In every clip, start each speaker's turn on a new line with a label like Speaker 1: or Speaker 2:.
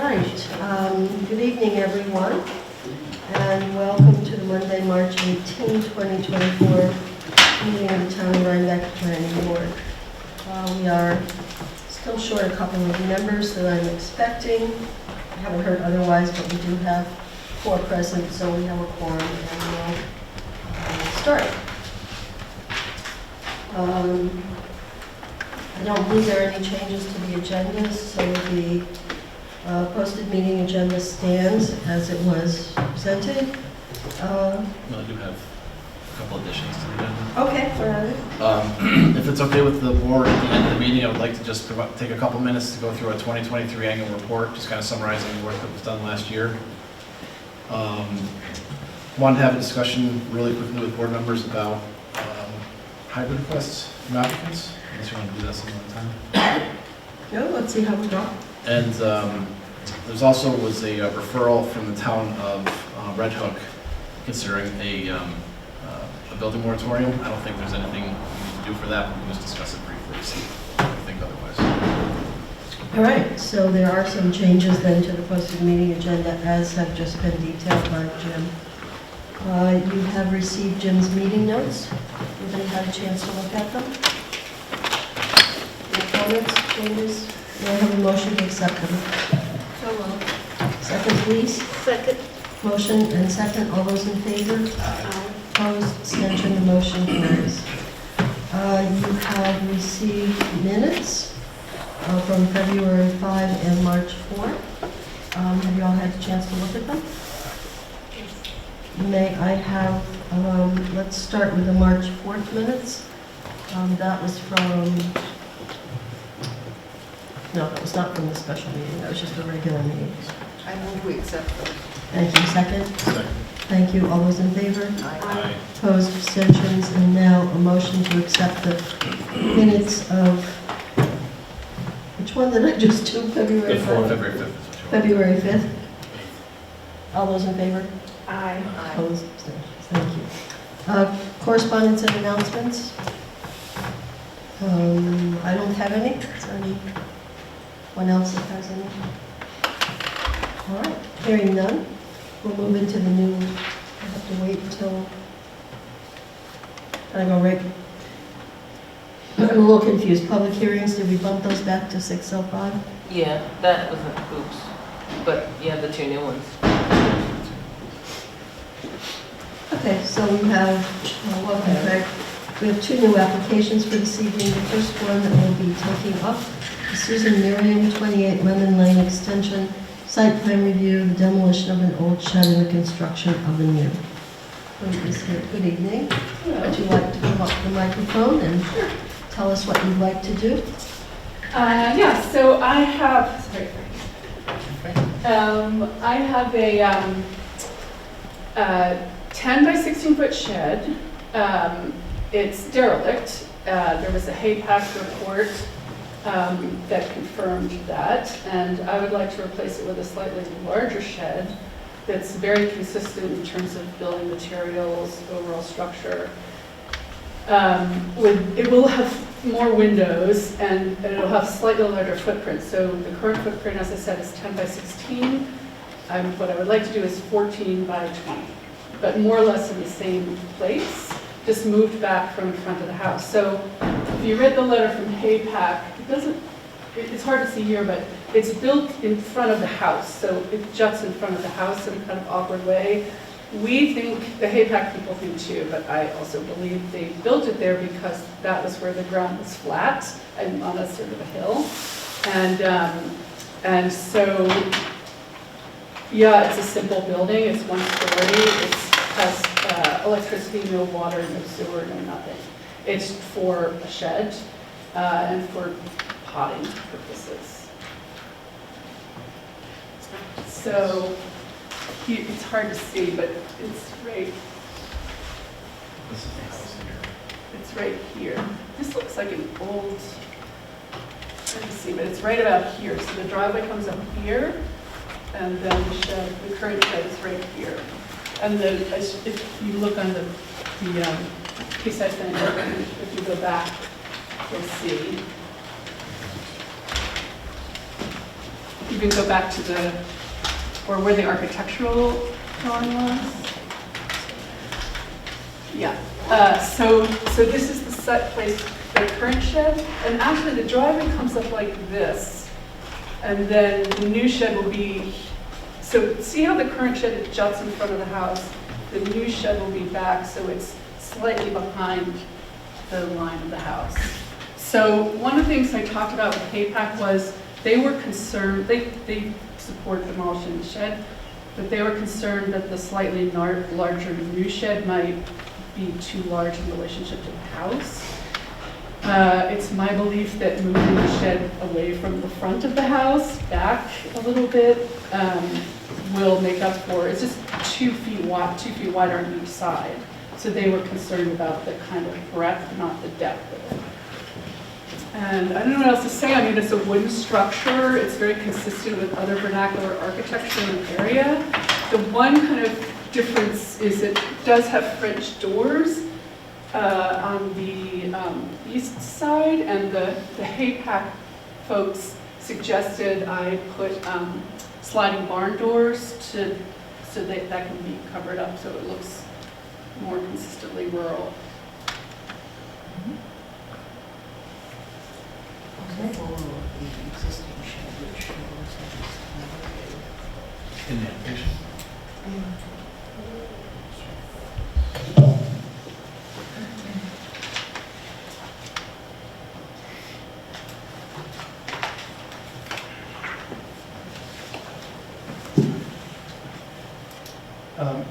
Speaker 1: right, good evening everyone, and welcome to the Monday, March 18, 2024 meeting of the Town of Rhinebeck Planning Board. We are still short a couple of members that I'm expecting. I haven't heard otherwise, but we do have 4 present, so we have a quorum, and we'll start. I don't believe there are any changes to the agenda, so the posted meeting agenda stands as it was presented.
Speaker 2: No, I do have a couple additions to the agenda.
Speaker 1: Okay, all right.
Speaker 2: If it's okay with the board, at the end of the meeting, I would like to just take a couple minutes to go through our 2023 annual report, just kind of summarizing the work that was done last year. Wanted to have a discussion really quickly with board members about hybrid requests from applicants, unless you want to do that some other time.
Speaker 1: No, let's see how we go.
Speaker 2: And there's also was a referral from the town of Red Hook considering a building moratorium. I don't think there's anything we need to do for that, but we can just discuss it briefly, see what we think otherwise.
Speaker 1: All right, so there are some changes then to the posted meeting agenda as have just been detailed by Jim. You have received Jim's meeting notes. Everybody had a chance to look at them? Any comments, changes? May I have a motion to accept them?
Speaker 3: So moved.
Speaker 1: Second, please.
Speaker 3: Second.
Speaker 1: Motion and second. All those in favor? Opposed? Abstention? The motion carries. You have received minutes from February 5 and March 4. Have you all had a chance to look at them? May I have, let's start with the March 4th minutes. That was from, no, that was not from the special meeting, that was just a regular meeting.
Speaker 3: I move we accept them.
Speaker 1: Thank you. Second?
Speaker 2: Second.
Speaker 1: Thank you. All those in favor?
Speaker 2: Aye.
Speaker 1: Opposed, abstentions, and now a motion to accept the minutes of, which one did I just do? February
Speaker 2: Before
Speaker 1: 5th?
Speaker 2: February 5th.
Speaker 1: February 5th? All those in favor?
Speaker 3: Aye.
Speaker 1: Opposed, abstentions, thank you. Correspondence and announcements? I don't have any. Is there anyone else that has any? All right, hearing none, we'll move into the new, I have to wait until, I go right, I'm a little confused. Public hearings, did we bump those back to 6:05?
Speaker 4: Yeah, that was an oops. But yeah, the 2 new ones.
Speaker 1: Okay, so we have, welcome back. We have 2 new applications for this evening. The first one that we'll be taking up is Susan Miriam, 28 Lemon Lane Extension, site plan review, the demolition of an old shed and the construction of a new. Good evening. Would you like to come up to the microphone and tell us what you'd like to do?
Speaker 5: Yeah, so I have, sorry, I have a 10 by 16 foot shed. It's derelict. There was a HAPAC report that confirmed that, and I would like to replace it with a slightly larger shed that's very consistent in terms of building materials, overall structure. It will have more windows and it'll have slightly larger footprint. So the current footprint, as I said, is 10 by 16. What I would like to do is 14 by 20, but more or less in the same place, just moved back from in front of the house. So if you read the letter from HAPAC, it's hard to see here, but it's built in front of the house. So it juts in front of the house in a kind of awkward way. We think, the HAPAC people think too, but I also believe they built it there because that was where the ground was flat and on a sort of a hill. And so, yeah, it's a simple building. It's 1 story. It has electricity, no water, no sewer, no nothing. It's for a shed and for potting purposes. So, it's hard to see, but it's right.
Speaker 2: This is the house here.
Speaker 5: It's right here. This looks like an old. Hard to see, but it's right about here. So the driveway comes up here, and then the shed, the current shed, is right here. And then, if you look on the piece I sent you, if you go back, you'll see. you can go back to or where the architectural drawing was. Yeah, so this is the set place, the current shed, and actually the driveway comes up like this. And then the new shed will be, so see how the current shed juts in front of the house? The new shed will be back, so it's slightly behind the line of the house. So one of the things I talked about with HAPAC was they were concerned, they support demolishing the shed, but they were concerned that the slightly larger new shed might be too large in relationship to the house. It's my belief that moving the shed away from the front of the house, back a little bit, will make up for, it's just 2 feet wide on each side. So they were concerned about the kind of breadth, not the depth of it. And I don't know what else to say. I mean, it's a wooden structure. It's very consistent with other vernacular architecture in the area. The one kind of difference is it does have French doors on the east side, and the HAPAC folks suggested I put sliding barn doors so that can be covered up so it looks more consistently rural.
Speaker 2: In the application.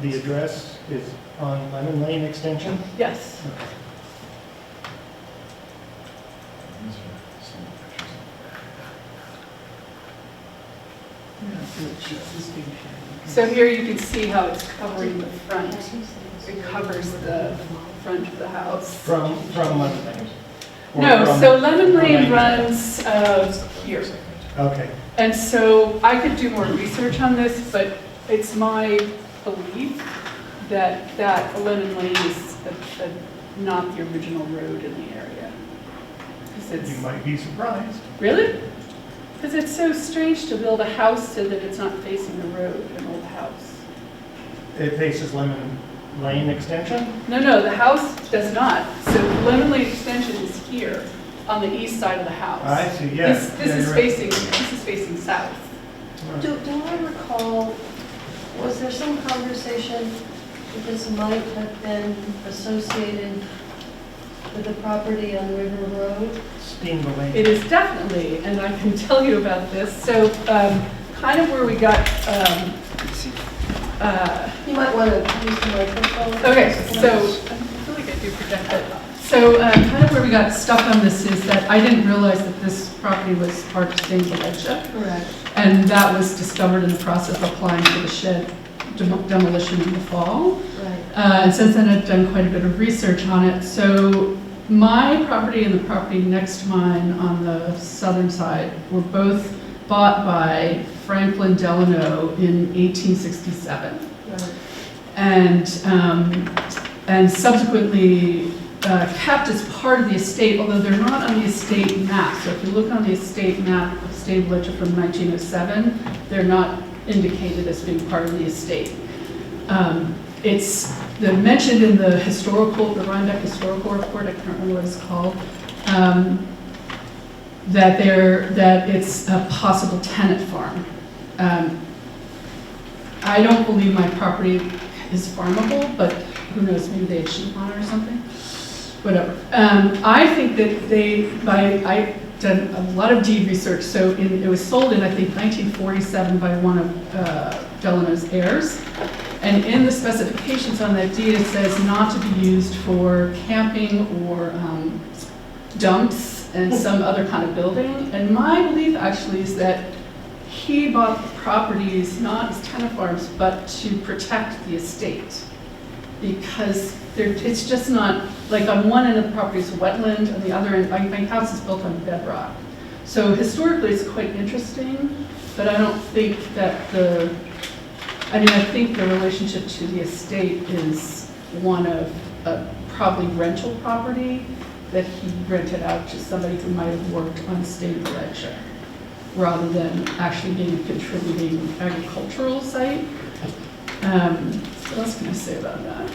Speaker 6: The address is on Lemon Lane Extension?
Speaker 5: Yes.
Speaker 6: Okay.
Speaker 5: So here you can see how it's covering the front. It covers the front of the house.
Speaker 6: From Lemon Lane? Or
Speaker 5: No,
Speaker 6: from-
Speaker 5: so Lemon Lane
Speaker 6: from-
Speaker 5: runs here.
Speaker 6: Okay.
Speaker 5: And so I could do more research on this, but it's my belief that Lemon Lane is not the original road in the area. 'Cause it's,
Speaker 6: You might be surprised.
Speaker 5: really? Because it's so strange to build a house so that it's not facing the road, an old house.
Speaker 6: It faces Lemon Lane Extension?
Speaker 5: No, the house does not. So Lemon Lane Extension is here on the east side of the house.
Speaker 6: I see, yes.
Speaker 5: This is facing south.
Speaker 1: Do I recall, was there some conversation that this might have been associated with the property on River Road?
Speaker 6: Steamboat Lane.
Speaker 5: It is definitely, and I can tell you about this. So kind of where we got,
Speaker 1: You might want to use the microphone.
Speaker 5: okay, so I feel like I do project it. So kind of where we got stuck on this is that I didn't realize that this property was part of Stained
Speaker 1: Correct.
Speaker 5: and that was discovered in the process of applying for the shed demolition in the fall.
Speaker 1: Right.
Speaker 5: And since then, I've done quite a bit of research on it. So my property and the property next to mine on the southern side were both bought by Franklin Delano in 1867.
Speaker 1: Right.
Speaker 5: And subsequently kept as part of the estate, although they're not on the estate map. So if you look on the estate map of Stained from 1907, they're not indicated as being part of the estate. They're mentioned in the Rhinebeck historical report, I can't remember what it's called, that it's a possible tenant farm. I don't believe my property is farmable, but who knows, maybe they had sheep on it or something. Whatever. I think that I've done a lot of deed research, so it was sold in, I think, 1947 by one of Delano's heirs. And in the specifications on that deed, it says not to be used for camping or dumps and some other kind of building. And my belief actually is that he bought the properties not as tenant farms, but to protect the estate. Because it's just not, like on one end of the property is wetland, on the other end, my house is built on bedrock. So historically it's quite interesting, but I don't think that I think the relationship to the estate is one of probably rental property that he rented out to somebody who might have worked on Stained ledger. rather than actually being a contributing agricultural site. What else can I say about that?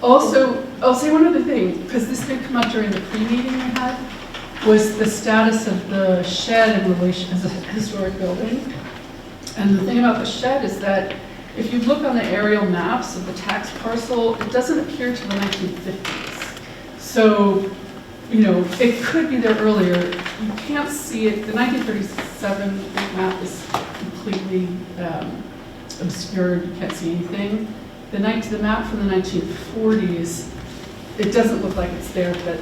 Speaker 5: Also, I'll say one other thing, because this did come up during the pre-meeting we had, was the status of the shed in relation as a historic building. And the thing about the shed is that if you look on the aerial maps of the tax parcel, it doesn't appear to the 1950s. So, you know, it could be there earlier. You can't see it. The 1937 map is completely obscured. You can't see anything. The map from the 1940s, it doesn't look like it's there, but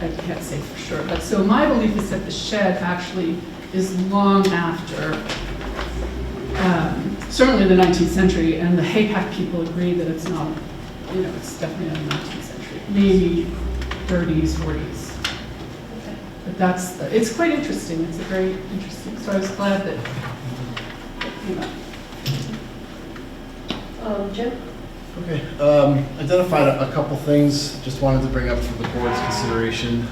Speaker 5: I can't say for sure. But so my belief is that the shed actually is long after, certainly the 19th century, and the HAPAC people agree that it's not, you know, it's definitely not the 19th century, maybe 30s, 40s. But that's, it's quite interesting. It's a very interesting, so I was glad that it came up.
Speaker 1: Jim?
Speaker 2: Okay, identified a couple things, just wanted to bring up for the board's consideration.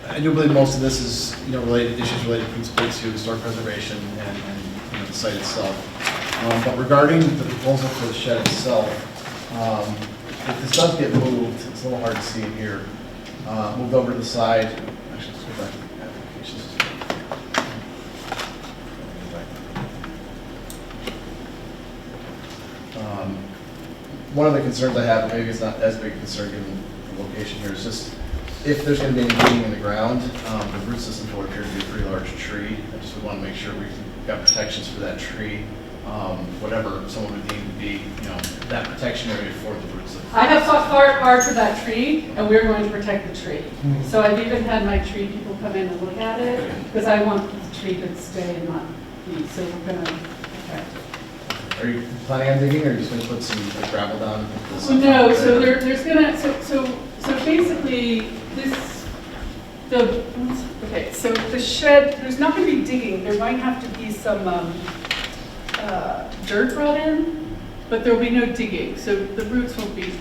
Speaker 2: I do believe most of this is, you know, issues related principally to historic preservation and you know, the site itself. But regarding the proposal for the shed itself, if this does get moved, it's a little hard to see in here, moved over to the side, actually, let's go back to the applications. One of the concerns I have, maybe it's not as big a concern given the location here, is just if there's going to be any digging in the ground, the root system would appear to be a pretty large tree. I just would want to make sure we've got protections for that tree, whatever someone would deem to be, you know, that protection area for the root system.
Speaker 5: I have fought hard for that tree, and we're going to protect the tree. So I've even had my tree people come in and look at it, because I want the tree to stay and not be, so we're going to protect it.
Speaker 2: Are you planning on digging, or are you just going to put some like, gravel down?
Speaker 5: No, so there's gonna, so basically this, okay, so the shed, there's not gonna be digging, there might have to be some dirt brought in, but there'll be no digging, so the roots won't be,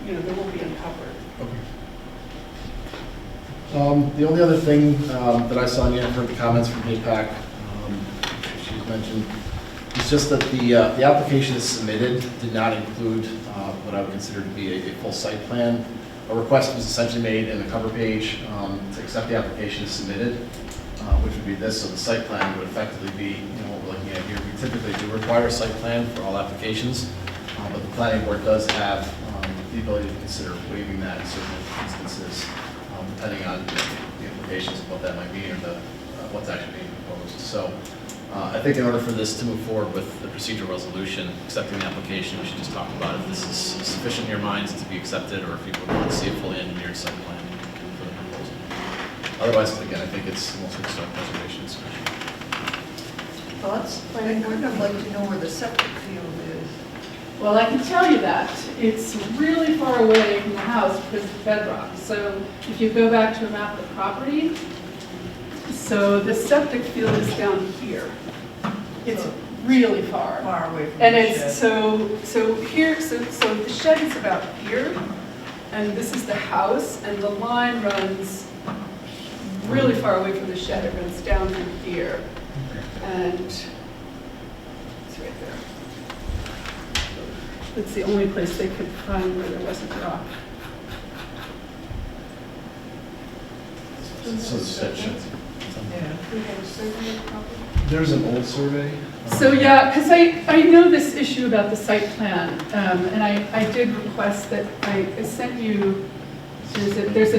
Speaker 5: you know, they won't be uncovered.
Speaker 2: Okay. The only other thing that I saw, and you heard the comments from HAPAC, she's mentioned, it's just that the application is submitted did not include what I would consider to be a full site plan. A request was essentially made in the cover page to accept the application as submitted, which would be this. So the site plan would effectively be, you know, what we're looking at here. We typically do require a site plan for all applications, but the planning board does have the ability to consider waiving that in certain instances, depending on the implications of what that might mean or what's actually being proposed. So. I think in order for this to move forward with the procedural resolution, accepting the application, we should just talk about if this is sufficient in your minds to be accepted, or if you would want to see a fully engineered site plan for the proposal. Otherwise, again, I think it's mostly historic preservation discussion.
Speaker 3: Thoughts? Planning board, I'd like to know where the septic field is.
Speaker 5: Well, I can tell you that. It's really far away from the house because it's bedrock. So if you go back to a map of the property, so the septic field is down here. It's really far.
Speaker 3: Far away from
Speaker 5: And
Speaker 3: the
Speaker 5: it's,
Speaker 3: shed.
Speaker 5: so here, so the shed is about here, and this is the house, and the line runs really far away from the shed. It runs down through here, and it's right there. It's the only place they could find where there wasn't rock.
Speaker 2: So the section.
Speaker 3: Yeah. We have a survey of property.
Speaker 2: There's an old survey.
Speaker 5: So yeah, because I know this issue about the site plan, and I did request that I sent you, there's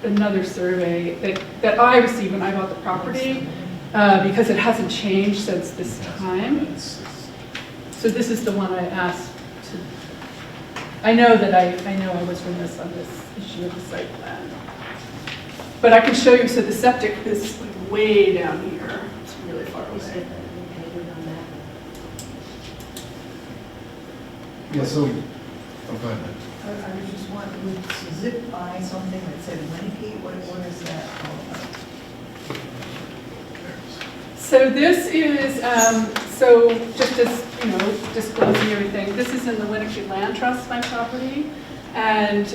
Speaker 5: another survey that I received when I bought the property, because it hasn't changed since this time. So this is the one I asked to, I know I was remiss on this issue of the site plan. But I can show you, so the septic is like way down here. It's really far away.
Speaker 2: Yeah, so, oh, go ahead.
Speaker 3: I was just wondering, would zip by something that said Winnipeg, what is that all about?
Speaker 5: So this is, so just as, you know, disclosing everything, this is in the Winnipeg Land Trust, my property. and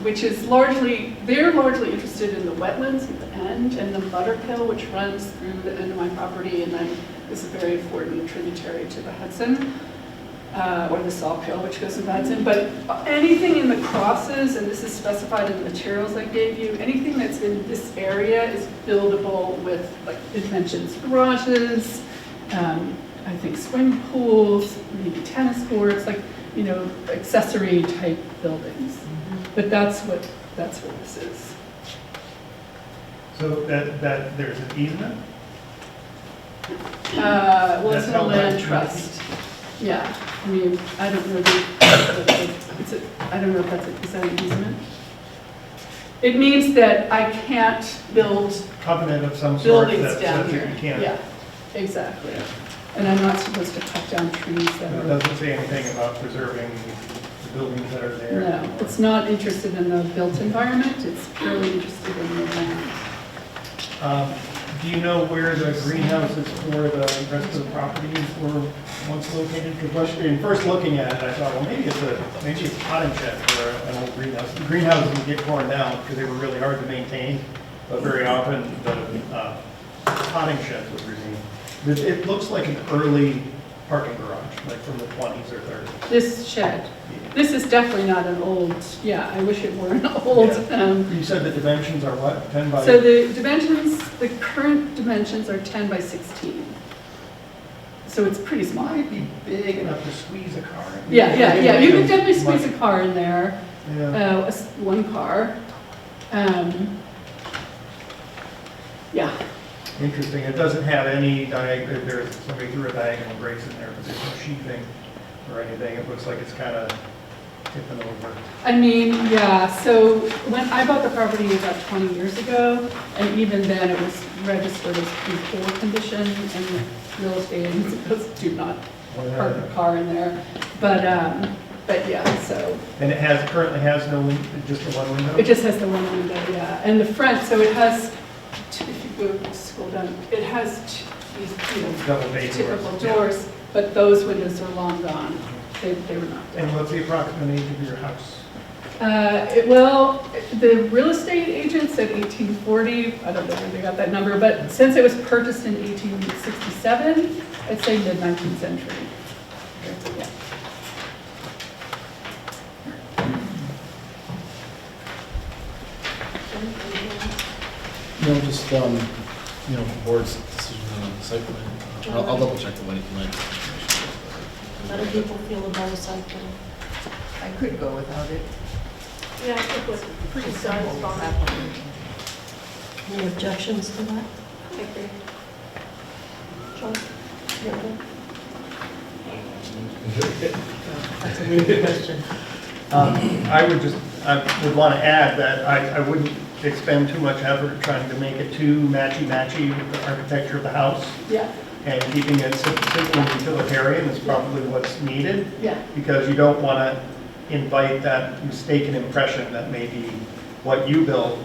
Speaker 5: which is largely, they're largely interested in the wetlands at the end and the Butterkill, which runs through the end of my property, and then is a very important tributary to the Hudson, or the Saltkill, which goes into the Hudson. But anything in the crosses, and this is specified in the materials I gave you, anything that's in this area is buildable with, like, it mentions garages, I think swimming pools, maybe tennis courts, like, you know, accessory type buildings. But that's what this is.
Speaker 6: So that there's an easement?
Speaker 5: Well, it's
Speaker 6: That's
Speaker 5: a
Speaker 6: held by
Speaker 5: land
Speaker 6: the
Speaker 5: trust. Yeah, I mean, I don't know I don't know if that's is that an easement? It means that I can't build
Speaker 6: Covenant of some sort
Speaker 5: buildings
Speaker 6: that
Speaker 5: down
Speaker 6: says
Speaker 5: here.
Speaker 6: that you can't.
Speaker 5: Yeah, exactly. And I'm not supposed to cut down trees that
Speaker 6: It
Speaker 5: are,
Speaker 6: doesn't say anything about preserving the buildings that are there.
Speaker 5: no, it's not interested in the built environment, it's purely interested in the land.
Speaker 6: Do you know where the greenhouses for the rest of the properties were once located? Because in first looking at it, I thought, well, maybe it's a potting shed for an old greenhouse. The greenhouses would get torn down because they were really hard to maintain, but very often the potting sheds would remain. It looks like an early parking garage, like from the 20s or 30s.
Speaker 5: This shed, this is definitely not an old, yeah, I wish it were an old.
Speaker 6: You said the dimensions are what, 10 by?
Speaker 5: So the dimensions, the current dimensions are 10 by 16. So it's pretty small.
Speaker 6: Might be big enough to squeeze a car in.
Speaker 5: Yeah, you could definitely squeeze a car in there,
Speaker 6: Yeah.
Speaker 5: one car. Yeah,
Speaker 6: Interesting, it doesn't have any there's, somebody threw a diagonal brace in there, but there's no sheathing or anything. It looks like it's kind of tipping over.
Speaker 5: I mean, yeah, so when I bought the property about 20 years ago, and even then it was registered as poor condition, and the real estate agents do not park a car in there. But yeah, so.
Speaker 6: And it currently has no, just the one window?
Speaker 5: It just has the one window, yeah. And the front, so it has, if you go scroll down, it has these, you know,
Speaker 6: Double bay
Speaker 5: typical
Speaker 6: doors.
Speaker 5: doors, but those windows are long gone. They were not there.
Speaker 6: And what's the approximate age of your house?
Speaker 5: Well, the real estate agent said 1840. I don't know where they got that number, but since it was purchased in 1867, I'd say mid-19th century. Yeah.
Speaker 2: No, just, you know, board's decision on the site plan. I'll double check the land.
Speaker 1: How do people feel about a site plan?
Speaker 3: I could go without it.
Speaker 5: Yeah, I think it was pretty satisfying.
Speaker 1: Any objections to that?
Speaker 5: I agree.
Speaker 1: John? You okay?
Speaker 3: That's a really good question.
Speaker 6: I would want to add that I wouldn't expend too much effort trying to make it too matchy-matchy with the architecture of the house.
Speaker 5: Yeah,
Speaker 6: And keeping it simple and utilitarian is probably what's needed,
Speaker 5: yeah,
Speaker 6: because you don't want to invite that mistaken impression that maybe what you built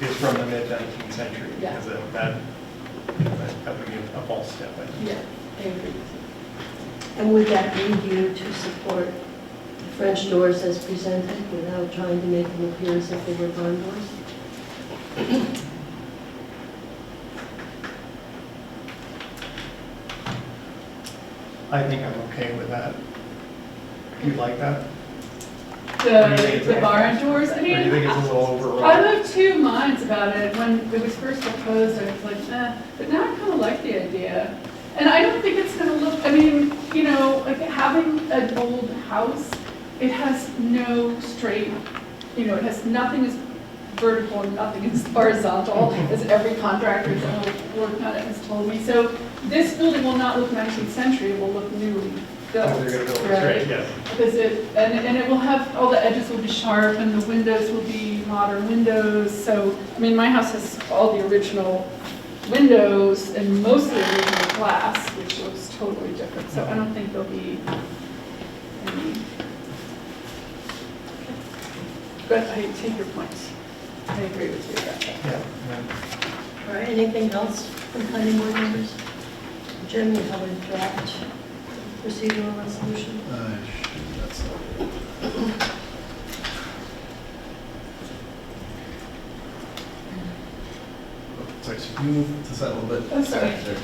Speaker 6: is from the mid-19th century.
Speaker 5: Yeah.
Speaker 6: Because that would be a false step, I think.
Speaker 5: yeah, I agree with you.
Speaker 1: And would that lead you to support the French doors as presented without trying to make them appear as if they were barn doors?
Speaker 6: I think I'm okay with that. You like that? Or do you think it's
Speaker 5: The
Speaker 6: a-
Speaker 5: barn doors, I
Speaker 6: Or do you
Speaker 5: mean,
Speaker 6: think it's a little overwrought?
Speaker 5: I'm of two minds about it. When it was first proposed, I was like, nah, but now I kind of like the idea. And I don't think it's going to look, I mean, you know, like having an old house, it has no straight, you know, it has nothing is vertical and nothing is horizontal, as every contractor that's worked on it has told me. So this building will not look 19th century, it will look newly built.
Speaker 6: Oh, they're gonna build it
Speaker 5: right?
Speaker 6: straight, yeah.
Speaker 5: Because and it will have, all the edges will be sharp and the windows will be modern windows. So, I mean, my house has all the original windows and most of the original glass, which looks totally different. So I don't think there'll be any. But I take your points. I agree with you about that.
Speaker 6: Yeah, yeah.
Speaker 1: All right, anything else from planning board members? Jim, you have a draft procedural resolution?
Speaker 2: That's Can you move to the side a little bit?
Speaker 5: Oh, sorry.
Speaker 2: There.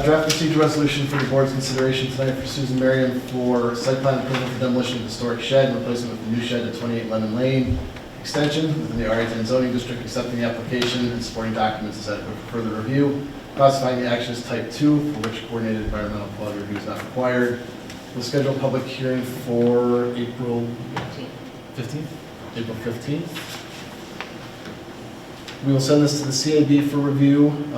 Speaker 2: Draft procedure resolution for the board's consideration tonight for Susan Merriam for site plan approval for demolition of historic shed and replacement with a new shed at 28 Lemon Lane extension within the R10 zoning district, accepting the application and supporting documents as adequate for further review, classifying the action as type 2, for which coordinated environmental quality review is not required. We'll schedule a public hearing for April 15th? April 15th. We will send this to the CAB for review. We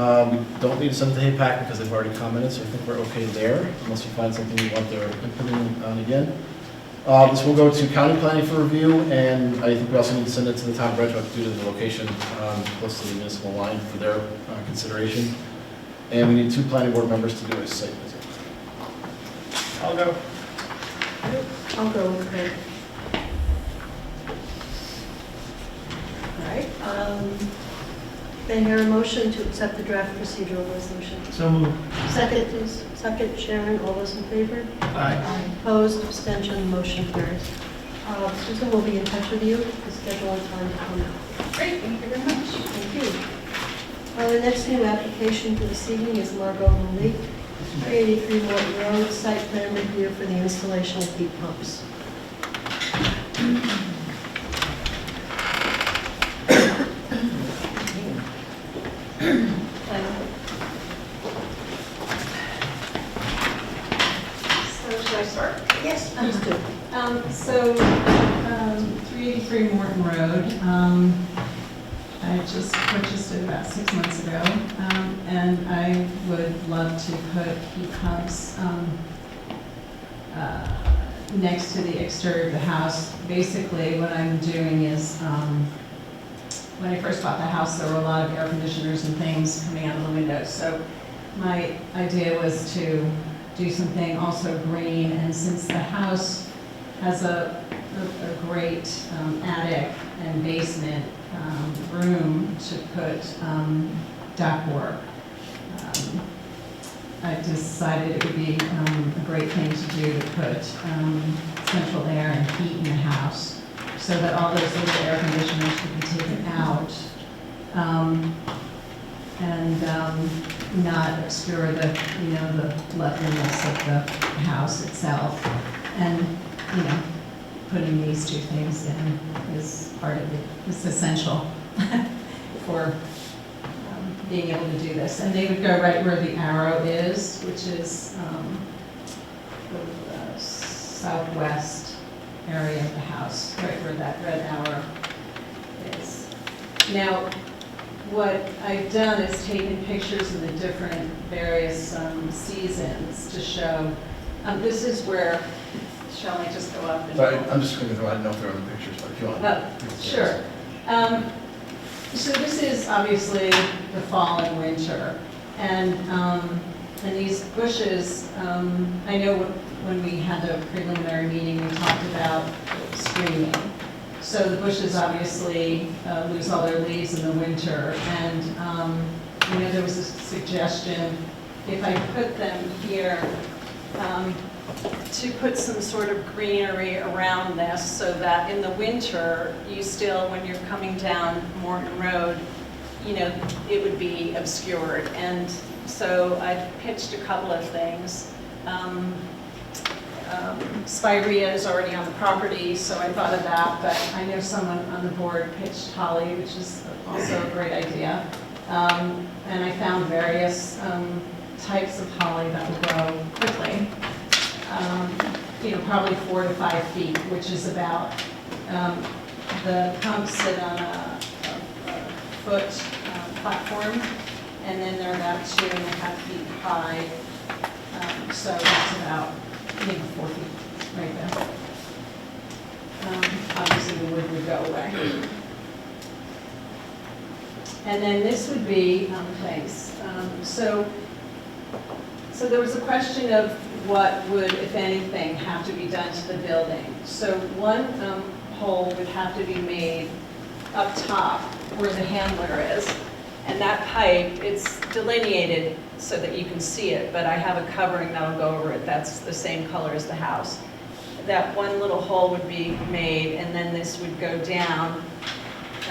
Speaker 2: don't need to send it to HAPAC because they've already commented, so I think we're okay there, unless you find something you want their input on again. This will go to county planning for review, and I think we also need to send it to the town of Red Hook due to the location close to the municipal line for their consideration. And we need 2 planning board members to do a site visit.
Speaker 6: I'll go.
Speaker 1: I'll go with Craig. All right. May I hear a motion to accept the draft procedural resolution?
Speaker 6: So moved.
Speaker 1: Second, please. Second, Sharon, all those in favor?
Speaker 6: Aye.
Speaker 1: Opposed, abstention, motion carries. Susan will be in touch with you to schedule a time to come out.
Speaker 5: Great, thank you very much.
Speaker 1: Thank you. The next new application for this evening is Margot Malik, 383 Morton Road, site plan review for the installation of heat pumps.
Speaker 7: So should I start?
Speaker 1: Yes, please do.
Speaker 7: 383 Morton Road, I just purchased it about 6 months ago, and I would love to put heat pumps next to the exterior of the house. Basically, what I'm doing is, when I first bought the house, there were a lot of air conditioners and things coming out of the windows. So my idea was to do something also green, and since the house has a great attic and basement room to put ductwork, I decided it would be a great thing to do to put central air and heat in the house, so that all those little air conditioners could be taken out and not obscure the, the loveliness of the house itself. And, putting these 2 things in is part of it. It's essential for being able to do this. And they would go right where the arrow is, which is the southwest area of the house, right where that red arrow is. Now, what I've done is taken pictures of the different various seasons to show. This is where, shall I just go up? And
Speaker 2: Sorry, I'm just going to go ahead and know if they're on the pictures, but if you want.
Speaker 7: Sure. So this is obviously the fall and winter. And these bushes, I know when we had the preliminary meeting, we talked about screening. So the bushes obviously lose all their leaves in the winter. And, there was a suggestion, if I put them here, to put some sort of greenery around this so that in the winter, you still, when you're coming down Morton Road, it would be obscured. And so I pitched a couple of things. Spirea is already on the property, so I thought of that, but I know someone on the board pitched holly, which is also a great idea. And I found various types of holly that will grow quickly. Probably 4 to 5 feet, which is about, the pumps sit on a foot platform, and then they're about 2.5 feet high. So that's about 4 feet right there. Obviously the wood would go away. And then this would be thanks. So there was a question of what would, if anything, have to be done to the building. So one hole would have to be made up top where the handler is. And that pipe, it's delineated so that you can see it, but I have a covering that'll go over it. That's the same color as the house. that one little hole would be made, and then this would go down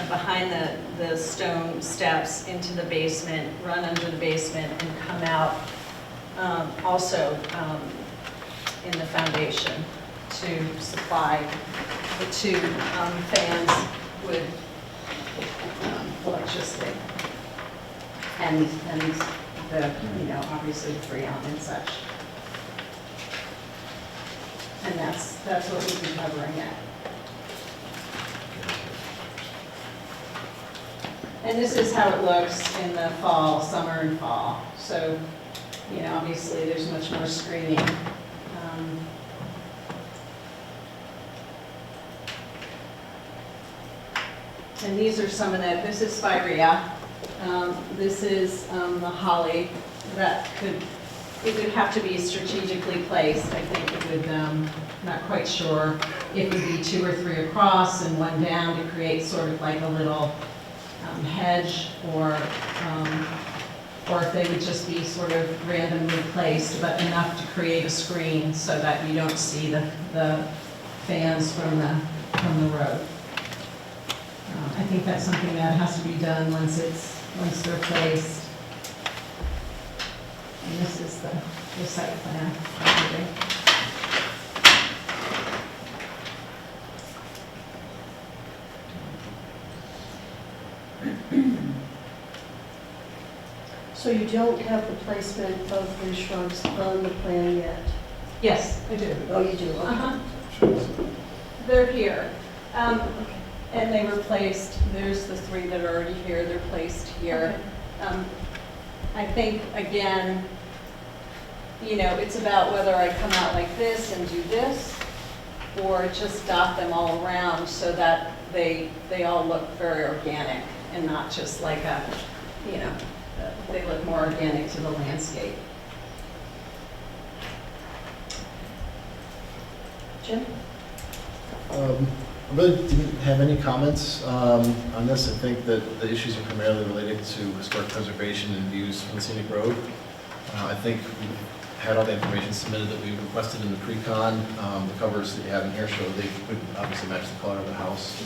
Speaker 7: behind the stone steps into the basement, run under the basement, and come out also in the foundation to supply the two fans with electricity. And the, obviously the Freon and such. And that's what we'll be covering it. And this is how it looks in the fall, summer and fall. So, obviously there's much more screening. And these are some of that. This is spirea. This is the holly that it would have to be strategically placed. I think it would, not quite sure. It would be 2 or 3 across and 1 down to create sort of like a little hedge, or if they would just be sort of randomly placed, but enough to create a screen so that you don't see the fans from the road. I think that's something that has to be done once they're placed. And this is the site plan.
Speaker 1: So you don't have the placement of the shrubs on the plan yet?
Speaker 7: Yes, I do.
Speaker 1: Oh, you do, okay.
Speaker 7: Uh-huh. They're here. And they were placed, there's the 3 that are already here, they're placed here.
Speaker 1: Okay.
Speaker 7: I think, again, it's about whether I come out like this and do this, or just dot them all around so that they all look very organic and not just like they look more organic to the landscape.
Speaker 1: Jim?
Speaker 2: I really didn't have any comments on this. I think that the issues are primarily related to historic preservation and views from the scenic road. I think we had all the information submitted that we requested in the pre-con. The covers that you have in here show they would obviously match the color of the house.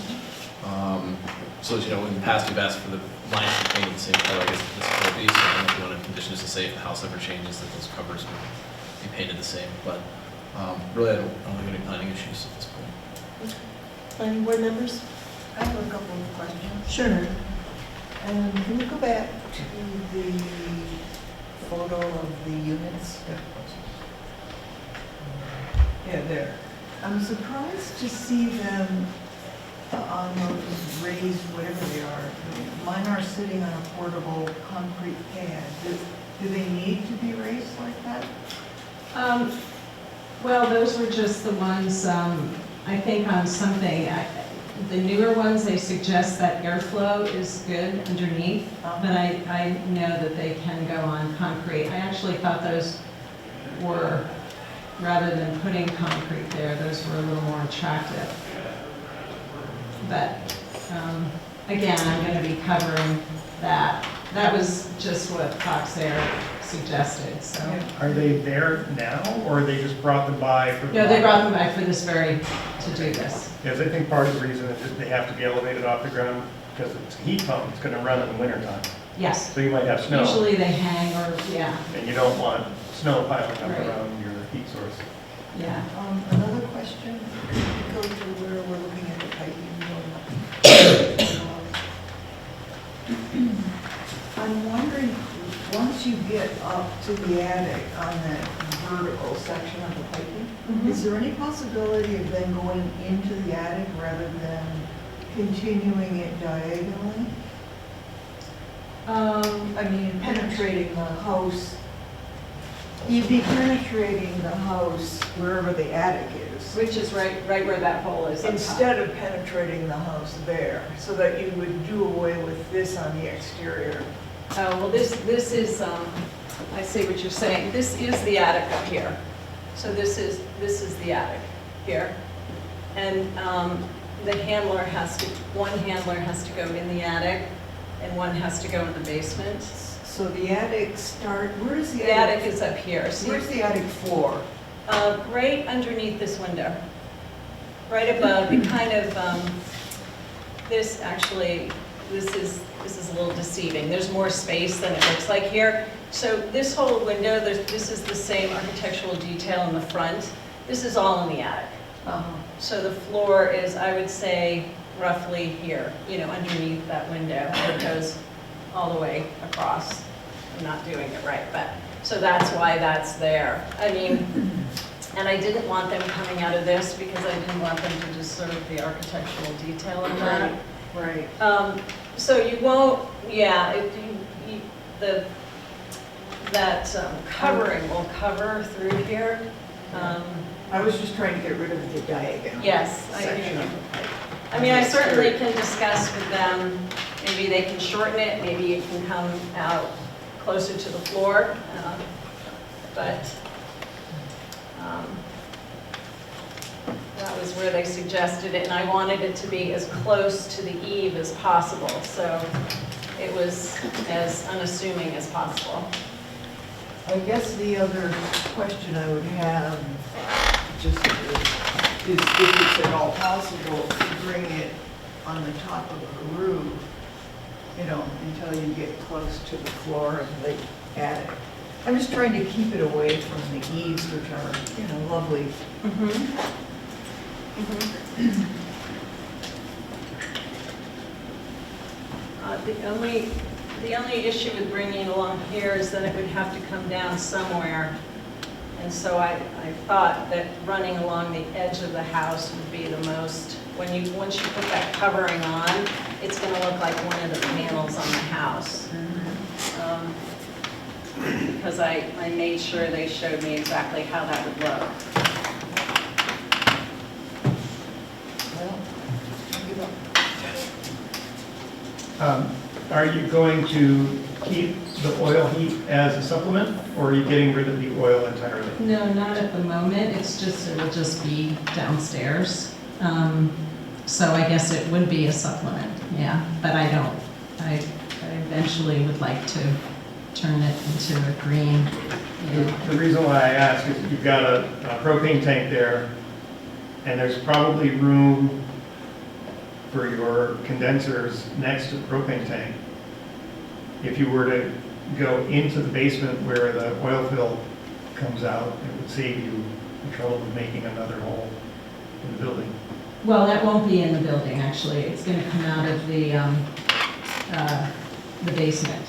Speaker 2: So as you know, in the past we've asked for the lines to be painted the same color. I guess this will be, so I don't know if you want to condition this to say if the house ever changes that those covers would be painted the same. But really I don't have any planning issues at this point.
Speaker 1: Planning board members?
Speaker 3: I have a couple of questions.
Speaker 1: Sure.
Speaker 3: Can you go back to the photo of the units? Yeah, there. I'm surprised to see them on those raised, whatever they are. Mine are sitting on a portable concrete pad. Do they need to be raised like that?
Speaker 7: Well, those were just the ones, I think on something, the newer ones, they suggest that airflow is good underneath, but I know that they can go on concrete. I actually thought those were, rather than putting concrete there, those were a little more attractive. But again, I'm going to be covering that. That was just what Fox Air suggested, so.
Speaker 6: Are they there now, or they just brought them by for the?
Speaker 7: No, they brought them by for this to do this.
Speaker 6: Yes, I think part of the reason is that they have to be elevated off the ground because it's a heat pump, it's gonna run in the wintertime.
Speaker 7: Yes.
Speaker 6: So you might have snow.
Speaker 7: Usually they hang or, yeah,
Speaker 6: And you don't want snow piling up
Speaker 7: Right.
Speaker 6: around your heat source.
Speaker 7: yeah.
Speaker 3: Another question, could you go to where we're looking at the piping going up? I'm wondering, once you get up to the attic on that vertical section of the piping, is there any possibility of then going into the attic rather than continuing it diagonally? I mean, penetrating the house. You'd be penetrating the house wherever the attic is,
Speaker 7: Which is right where that hole is. up top.
Speaker 3: instead of penetrating the house there, so that you would do away with this on the exterior.
Speaker 7: Oh, well, this is, I see what you're saying. This is the attic up here. So this is the attic here. And one handler has to go in the attic, and one has to go in the basement.
Speaker 3: So the attic where does the
Speaker 7: The attic is up here. So
Speaker 3: Where's the attic floor?
Speaker 7: right underneath this window. right above, it kind of, this actually, this is a little deceiving. There's more space than it looks like here. So this whole window, this is the same architectural detail in the front. This is all in the attic. So the floor is, I would say, roughly here, you know, underneath that window. It goes all the way across. I'm not doing it right, but, so that's why that's there. I mean, and I didn't want them coming out of this because I didn't want them to disturb the architectural detail in that.
Speaker 3: Right.
Speaker 7: So you won't, yeah, that covering will cover through here.
Speaker 3: I was just trying to get rid of the diagonal
Speaker 7: Yes, I
Speaker 3: section
Speaker 7: hear
Speaker 3: of
Speaker 7: you.
Speaker 3: the pipe.
Speaker 7: I mean, I certainly can discuss with them, maybe they can shorten it, maybe it can come out closer to the floor, but that was where they suggested it, and I wanted it to be as close to the eave as possible, so it was as unassuming as possible.
Speaker 3: I guess the other question I would have just is if it's at all possible to bring it on the top of the roof, you know, until you get close to the floor of the attic. I'm just trying to keep it away from the eaves, which are, you know, lovely.
Speaker 7: The only issue with bringing it along here is that it would have to come down somewhere. And so I thought that running along the edge of the house would be the most, once you put that covering on, it's going to look like one of the panels on the house. Because I made sure they showed me exactly how that would look.
Speaker 6: Are you going to keep the oil heat as a supplement, or are you getting rid of the oil entirely?
Speaker 7: No, not at the moment. It'll just be downstairs. So I guess it would be a supplement, yeah. But I eventually would like to turn it into a green. Yeah.
Speaker 6: The reason why I ask is you've got a propane tank there, and there's probably room for your condensers next to the propane tank. If you were to go into the basement where the oil fill comes out, it would save you the trouble of making another hole in the building.
Speaker 7: Well, that won't be in the building, actually. It's going to come out of the basement.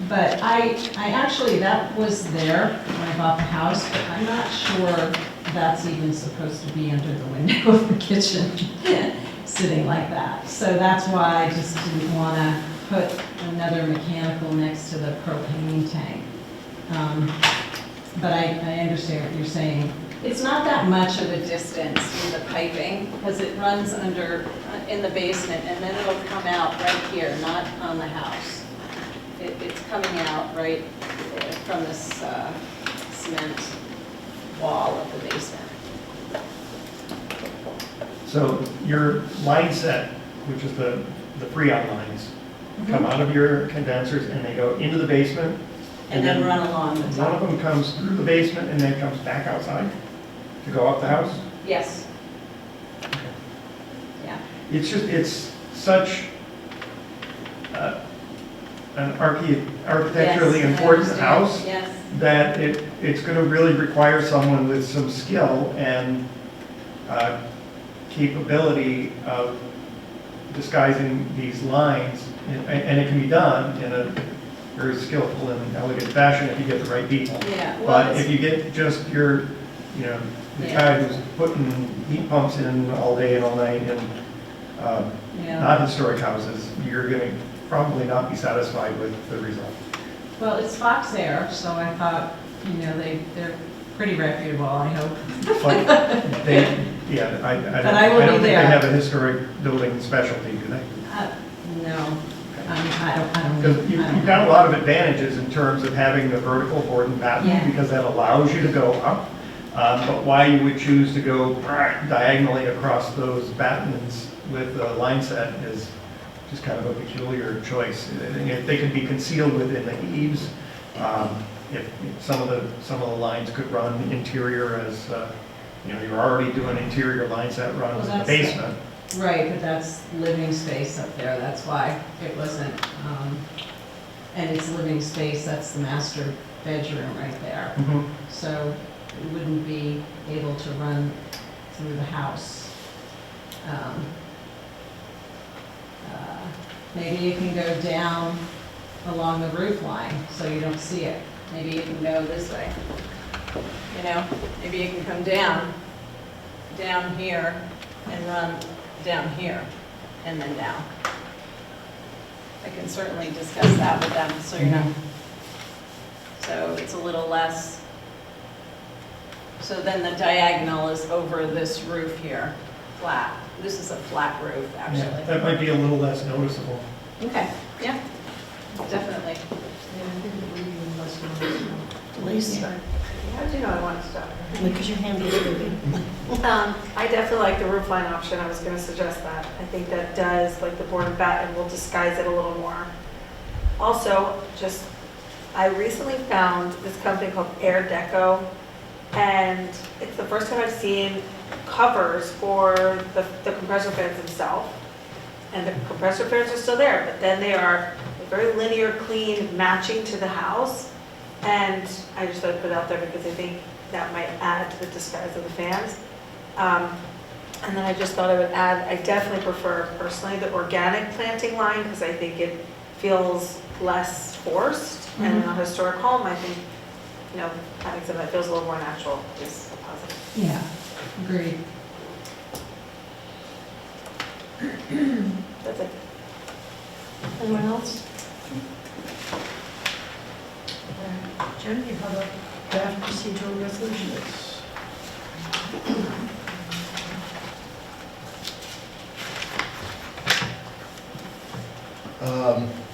Speaker 7: But I actually, that was there when I bought the house, but I'm not sure that's even supposed to be under the window of the kitchen, sitting like that. So that's why I just didn't want to put another mechanical next to the propane tank. But I understand what you're saying. It's not that much of a distance in the piping, because it runs under, in the basement, and then it'll come out right here, not on the house. It's coming out right from this cement wall of the basement.
Speaker 6: So your line set, which is the Freon lines, come out of your condensers and they go into the basement.
Speaker 7: And then run along the
Speaker 6: One
Speaker 7: top.
Speaker 6: of them comes through the basement and then comes back outside to go up the house?
Speaker 7: Yes. Yeah.
Speaker 6: It's just, it's such an architecturally
Speaker 7: Yes, I
Speaker 6: important
Speaker 7: understand.
Speaker 6: house
Speaker 7: Yes.
Speaker 6: that it's going to really require someone with some skill and capability of disguising these lines, and it can be done in a very skillful and elegant fashion if you get the right people.
Speaker 7: Yeah. Well,
Speaker 6: But if you get just your, you know, the guy who's putting heat pumps in all day and all night in
Speaker 7: yeah.
Speaker 6: not historic houses, you're going to probably not be satisfied with the result.
Speaker 7: Well, it's Fox Air, so I thought, you know, they're pretty reputable, I hope.
Speaker 6: But they, yeah, I
Speaker 7: But
Speaker 6: don't,
Speaker 7: I will
Speaker 6: I don't
Speaker 7: be
Speaker 6: think
Speaker 7: there.
Speaker 6: they have a historic building specialty, do they?
Speaker 7: No, I don't.
Speaker 6: Because you've got a lot of advantages in terms of having the vertical board and batten,
Speaker 7: Yeah.
Speaker 6: because that allows you to go up. But why you would choose to go diagonally across those battens with a line set is just kind of a peculiar choice. If they could be concealed within the eaves, if some of the lines could run interior as you're already doing interior lines that run
Speaker 7: Well,
Speaker 6: to the
Speaker 7: that's-
Speaker 6: basement.
Speaker 7: Right, but that's living space up there, that's why it wasn't, and it's living space, that's the master bedroom right there. So it wouldn't be able to run through the house. Maybe you can go down along the roof line so you don't see it. Maybe you can go this way. You know, maybe you can come down here and run down here and then down. I can certainly discuss that with them, so you know. So it's a little less. So then the diagonal is over this roof here, flat. This is a flat roof,
Speaker 6: Yeah,
Speaker 7: actually.
Speaker 6: that might be a little less noticeable.
Speaker 7: Okay, yeah, definitely.
Speaker 1: Yeah, I think it would be less noticeable. Elise?
Speaker 8: How did you know I wanted to talk?
Speaker 1: Because your hand was moving.
Speaker 8: I definitely like the roof line option, I was gonna suggest that. I think that does, like the board and batten will disguise it a little more. Also, I recently found this company called Air Deco, and it's the first time I've seen covers for the compressor fans themselves. And the compressor fans are still there, but then they are very linear, clean, matching to the house. And I just thought I'd put it out there because I think that might add to the disguise of the fans. And then I just thought I would add, I definitely prefer personally the organic planting line because I think it feels less forced. And in a historic home, I think, having something that feels a little more natural is positive.
Speaker 7: Yeah, agreed.
Speaker 8: That's it.
Speaker 1: Anyone else? Jen, you have a draft procedural resolution?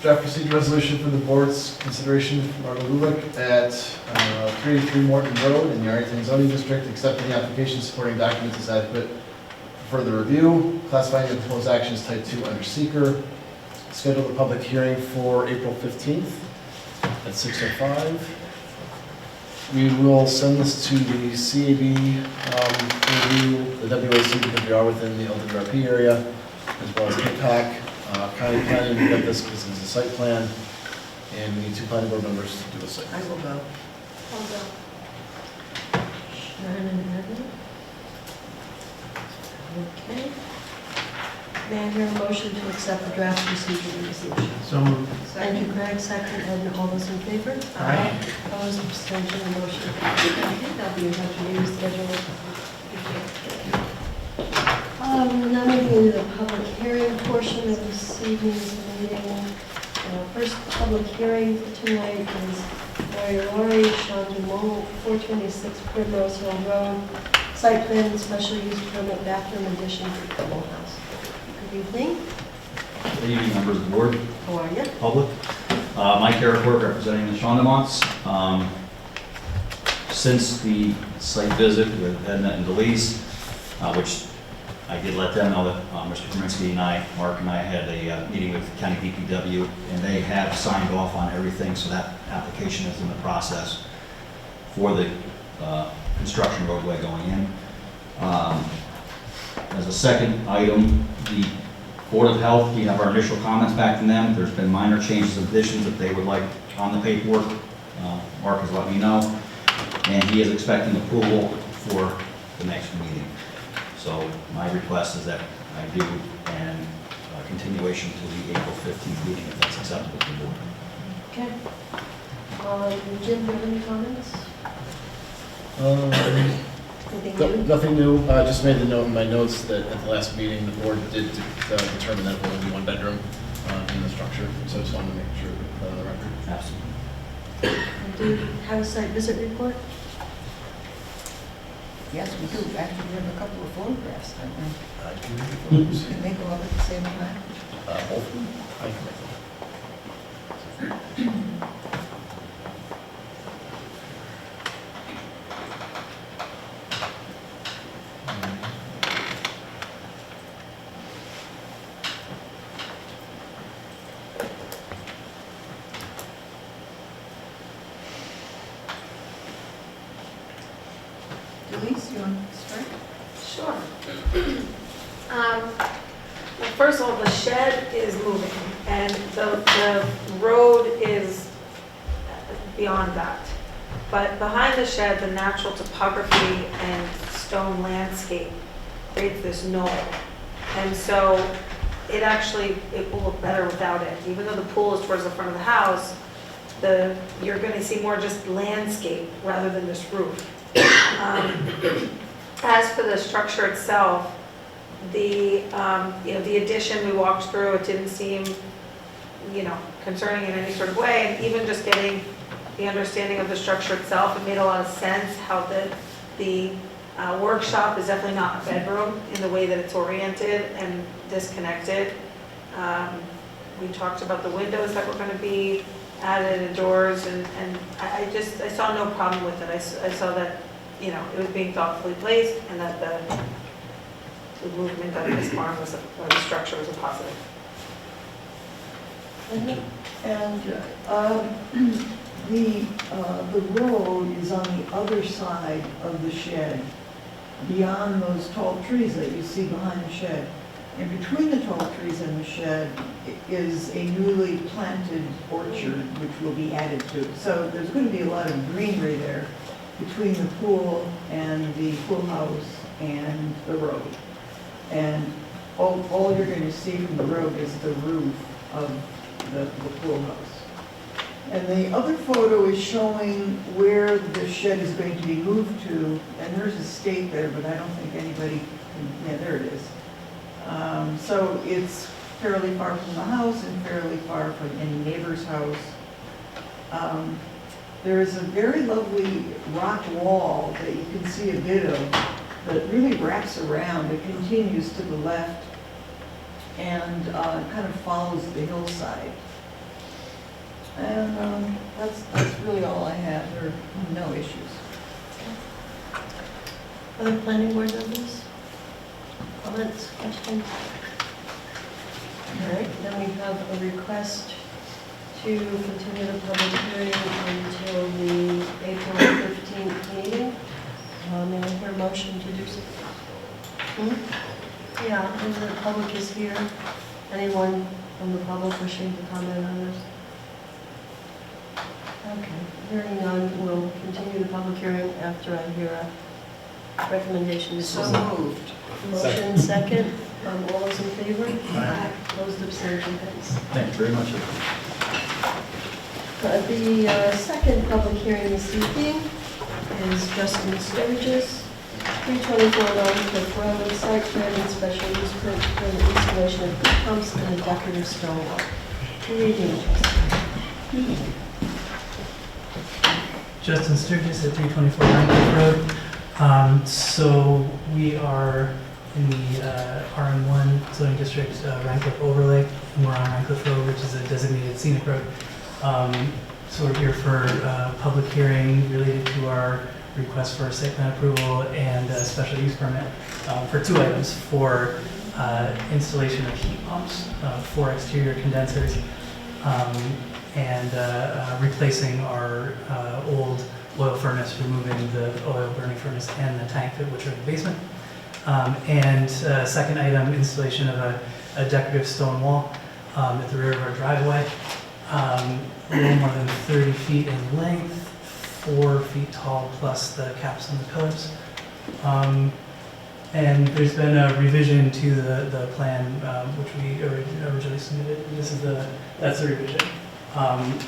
Speaker 2: Draft procedure resolution for the board's consideration from Margot Lulick at 383 Morton Road in the Arlington zoning district, accepting the application supporting documents as adequate for further review, classifying the proposed action as type 2 under seeker, schedule the public hearing for April 15th at 6:05. We will send this to the CAB review, the WAC, because we are within the LWRP area, as well as PICOC. County planning, we got this because it's a site plan, and we need 2 planning board members to do a site.
Speaker 3: I will go.
Speaker 1: Sharon and Edna? Okay. May I hear a motion to accept the draft procedural resolution?
Speaker 6: So moved.
Speaker 1: Thank you, Craig. Second, Edna. All those in favor?
Speaker 6: Aye.
Speaker 1: Opposed, abstention, motion carries. Thank you. That'll be in touch with you, schedule. Now moving to the public hearing portion of this evening's meeting. First public hearing for tonight is Lori Sean Dumont, 426 Primrose Hill Road, site plan and special use permit bathroom addition to couple house. Good evening.
Speaker 9: Good evening, members of the board,
Speaker 1: How are you?
Speaker 9: public. Mike Erickberg, representing the Shondamonts. Since the site visit with Edna and Delise, which I did let them know that Mr. Kaminsky and I, Mark and I, had a meeting with County DPW, and they have signed off on everything, so that application is in the process for the construction roadway going in. As a second item, the Board of Health, we have our initial comments back from them. There's been minor changes, additions that they would like on the paperwork. Mark has let me know, and he is expecting approval for the next meeting. So my request is that I do and continuation to the April 15th meeting, if that's acceptable to the board.
Speaker 1: Okay. Jim, do you have any comments? Anything new?
Speaker 2: Nothing new. Just made the note in my notes that at the last meeting, the board did determine that it will only be 1 bedroom in the structure. So I just wanted to make sure that on the record.
Speaker 9: Absolutely.
Speaker 1: Do you have a site visit report?
Speaker 3: Yes, we do. Actually, we have a couple of photographs, don't we? Can they go up at the same time?
Speaker 2: Both. I can make them.
Speaker 3: Elise, you want to start?
Speaker 8: Sure. Well, first of all, the shed is moving, and the road is beyond that. But behind the shed, the natural topography and stone landscape creates this knoll. And so it will look better without it. Even though the pool is towards the front of the house, you're going to see more just landscape rather than this roof. As for the structure itself, the addition we walked through, it didn't seem, concerning in any sort of way. And even just getting the understanding of the structure itself, it made a lot of sense how the workshop is definitely not a bedroom in the way that it's oriented and disconnected. We talked about the windows that were going to be added and doors, and I saw no problem with it. I saw that, it was being thoughtfully placed, and that the movement of this barn or the structure was a positive.
Speaker 3: And the road is on the other side of the shed, beyond those tall trees that you see behind the shed. And between the tall trees and the shed is a newly planted orchard, which will be added to. So there's going to be a lot of greenery there between the pool and the pool house and the road. And all you're going to see from the road is the roof of the pool house. And the other photo is showing where the shed is going to be moved to, and there's a stake there, but I don't think anybody can, yeah, there it is. So it's fairly far from the house and fairly far from any neighbor's house. There is a very lovely rock wall that you can see a bit of that really wraps around. It continues to the left and kind of follows the hillside. And that's really all I have. There are no issues.
Speaker 1: Other planning board members? Comments, questions? All right, then we have a request to continue the public hearing until the April 15th meeting. May I hear a motion to do so? Yeah, and the public is here. Anyone from the public wishing to comment on this? Okay, hearing none, we'll continue the public hearing after I hear a recommendation.
Speaker 3: So moved.
Speaker 1: Motion second. All those in favor? Aye. Opposed, abstention, thanks.
Speaker 9: Thank you very much.
Speaker 1: The second public hearing this evening is Justin Sturgis, 324 Rhinebeck Road, site plan and special use permit for the installation of heat pumps and a decorative stone wall. Good evening, Justin.
Speaker 10: Justin Sturgis at 324 Rhinebeck Road. So we are in the RM1 zoning district, Rhinecliff overlay, and we're on Rhinecliff Road, which is a designated scenic road. So we're here for a public hearing related to our request for site plan approval and a special use permit for two items: for installation of heat pumps for exterior condensers, and replacing our old oil furnace, removing the oil burning furnace and the tank which are in the basement. And second item, installation of a decorative stone wall at the rear of our driveway, a little more than 30 feet in length, 4 feet tall, plus the caps on the pillars. And there's been a revision to the plan, which we originally submitted. That's the revision.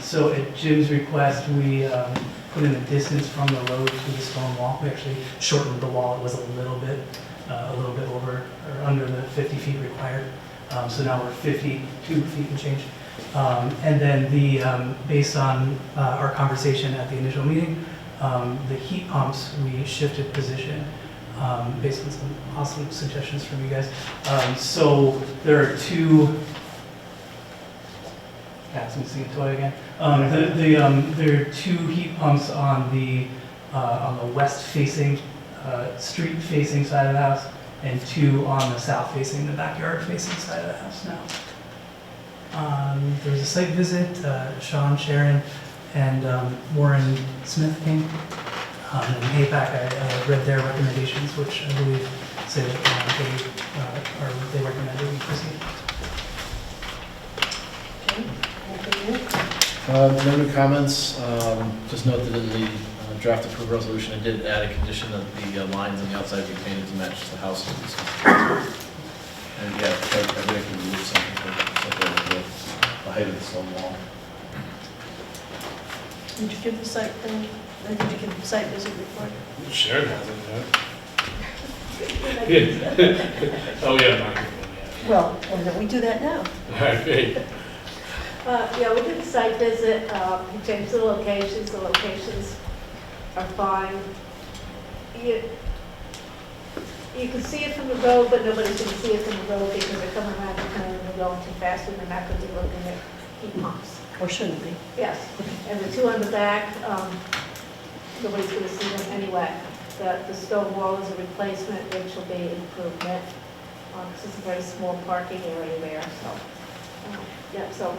Speaker 10: So at Jim's request, we put in the distance from the road to the stone wall. We actually shortened the wall. It was a little bit over or under the 50 feet required. So now we're 52 feet and change. And then based on our conversation at the initial meeting, the heat pumps, we shifted position based on some awesome suggestions from you guys. So there are two. Yeah, so see a toy again. There are two heat pumps on the west-facing, street-facing side of the house, and two on the south-facing, the backyard-facing side of the house now. There was a site visit. Sean, Sharon, and Warren Smith came. And in APAC, I read their recommendations, which I believe say that they recommend that we proceed.
Speaker 1: Okay, anything new?
Speaker 2: No new comments. Just note that in the draft approved resolution, I did add a condition that the lines on the outside be painted to match the house. And yeah, I think I can remove something for the height of the stone wall.
Speaker 1: Did you give the site, did you give the site visit report?
Speaker 11: Sharon hasn't yet. Oh, yeah, not good one yet.
Speaker 1: Well, why don't we do that now?
Speaker 11: All right, great.
Speaker 12: Yeah, we did a site visit, we changed the locations are fine. You can see it from the road, but nobody's going to see it from the road because they're coming around the corner and they're going too fast and they're not going to be looking at heat pumps.
Speaker 1: Or shouldn't be?
Speaker 12: Yes, and the two on the back, nobody's going to see them anyway. The stone wall is a replacement, which will be an improvement, because it's a very small parking area there, so. Yeah, so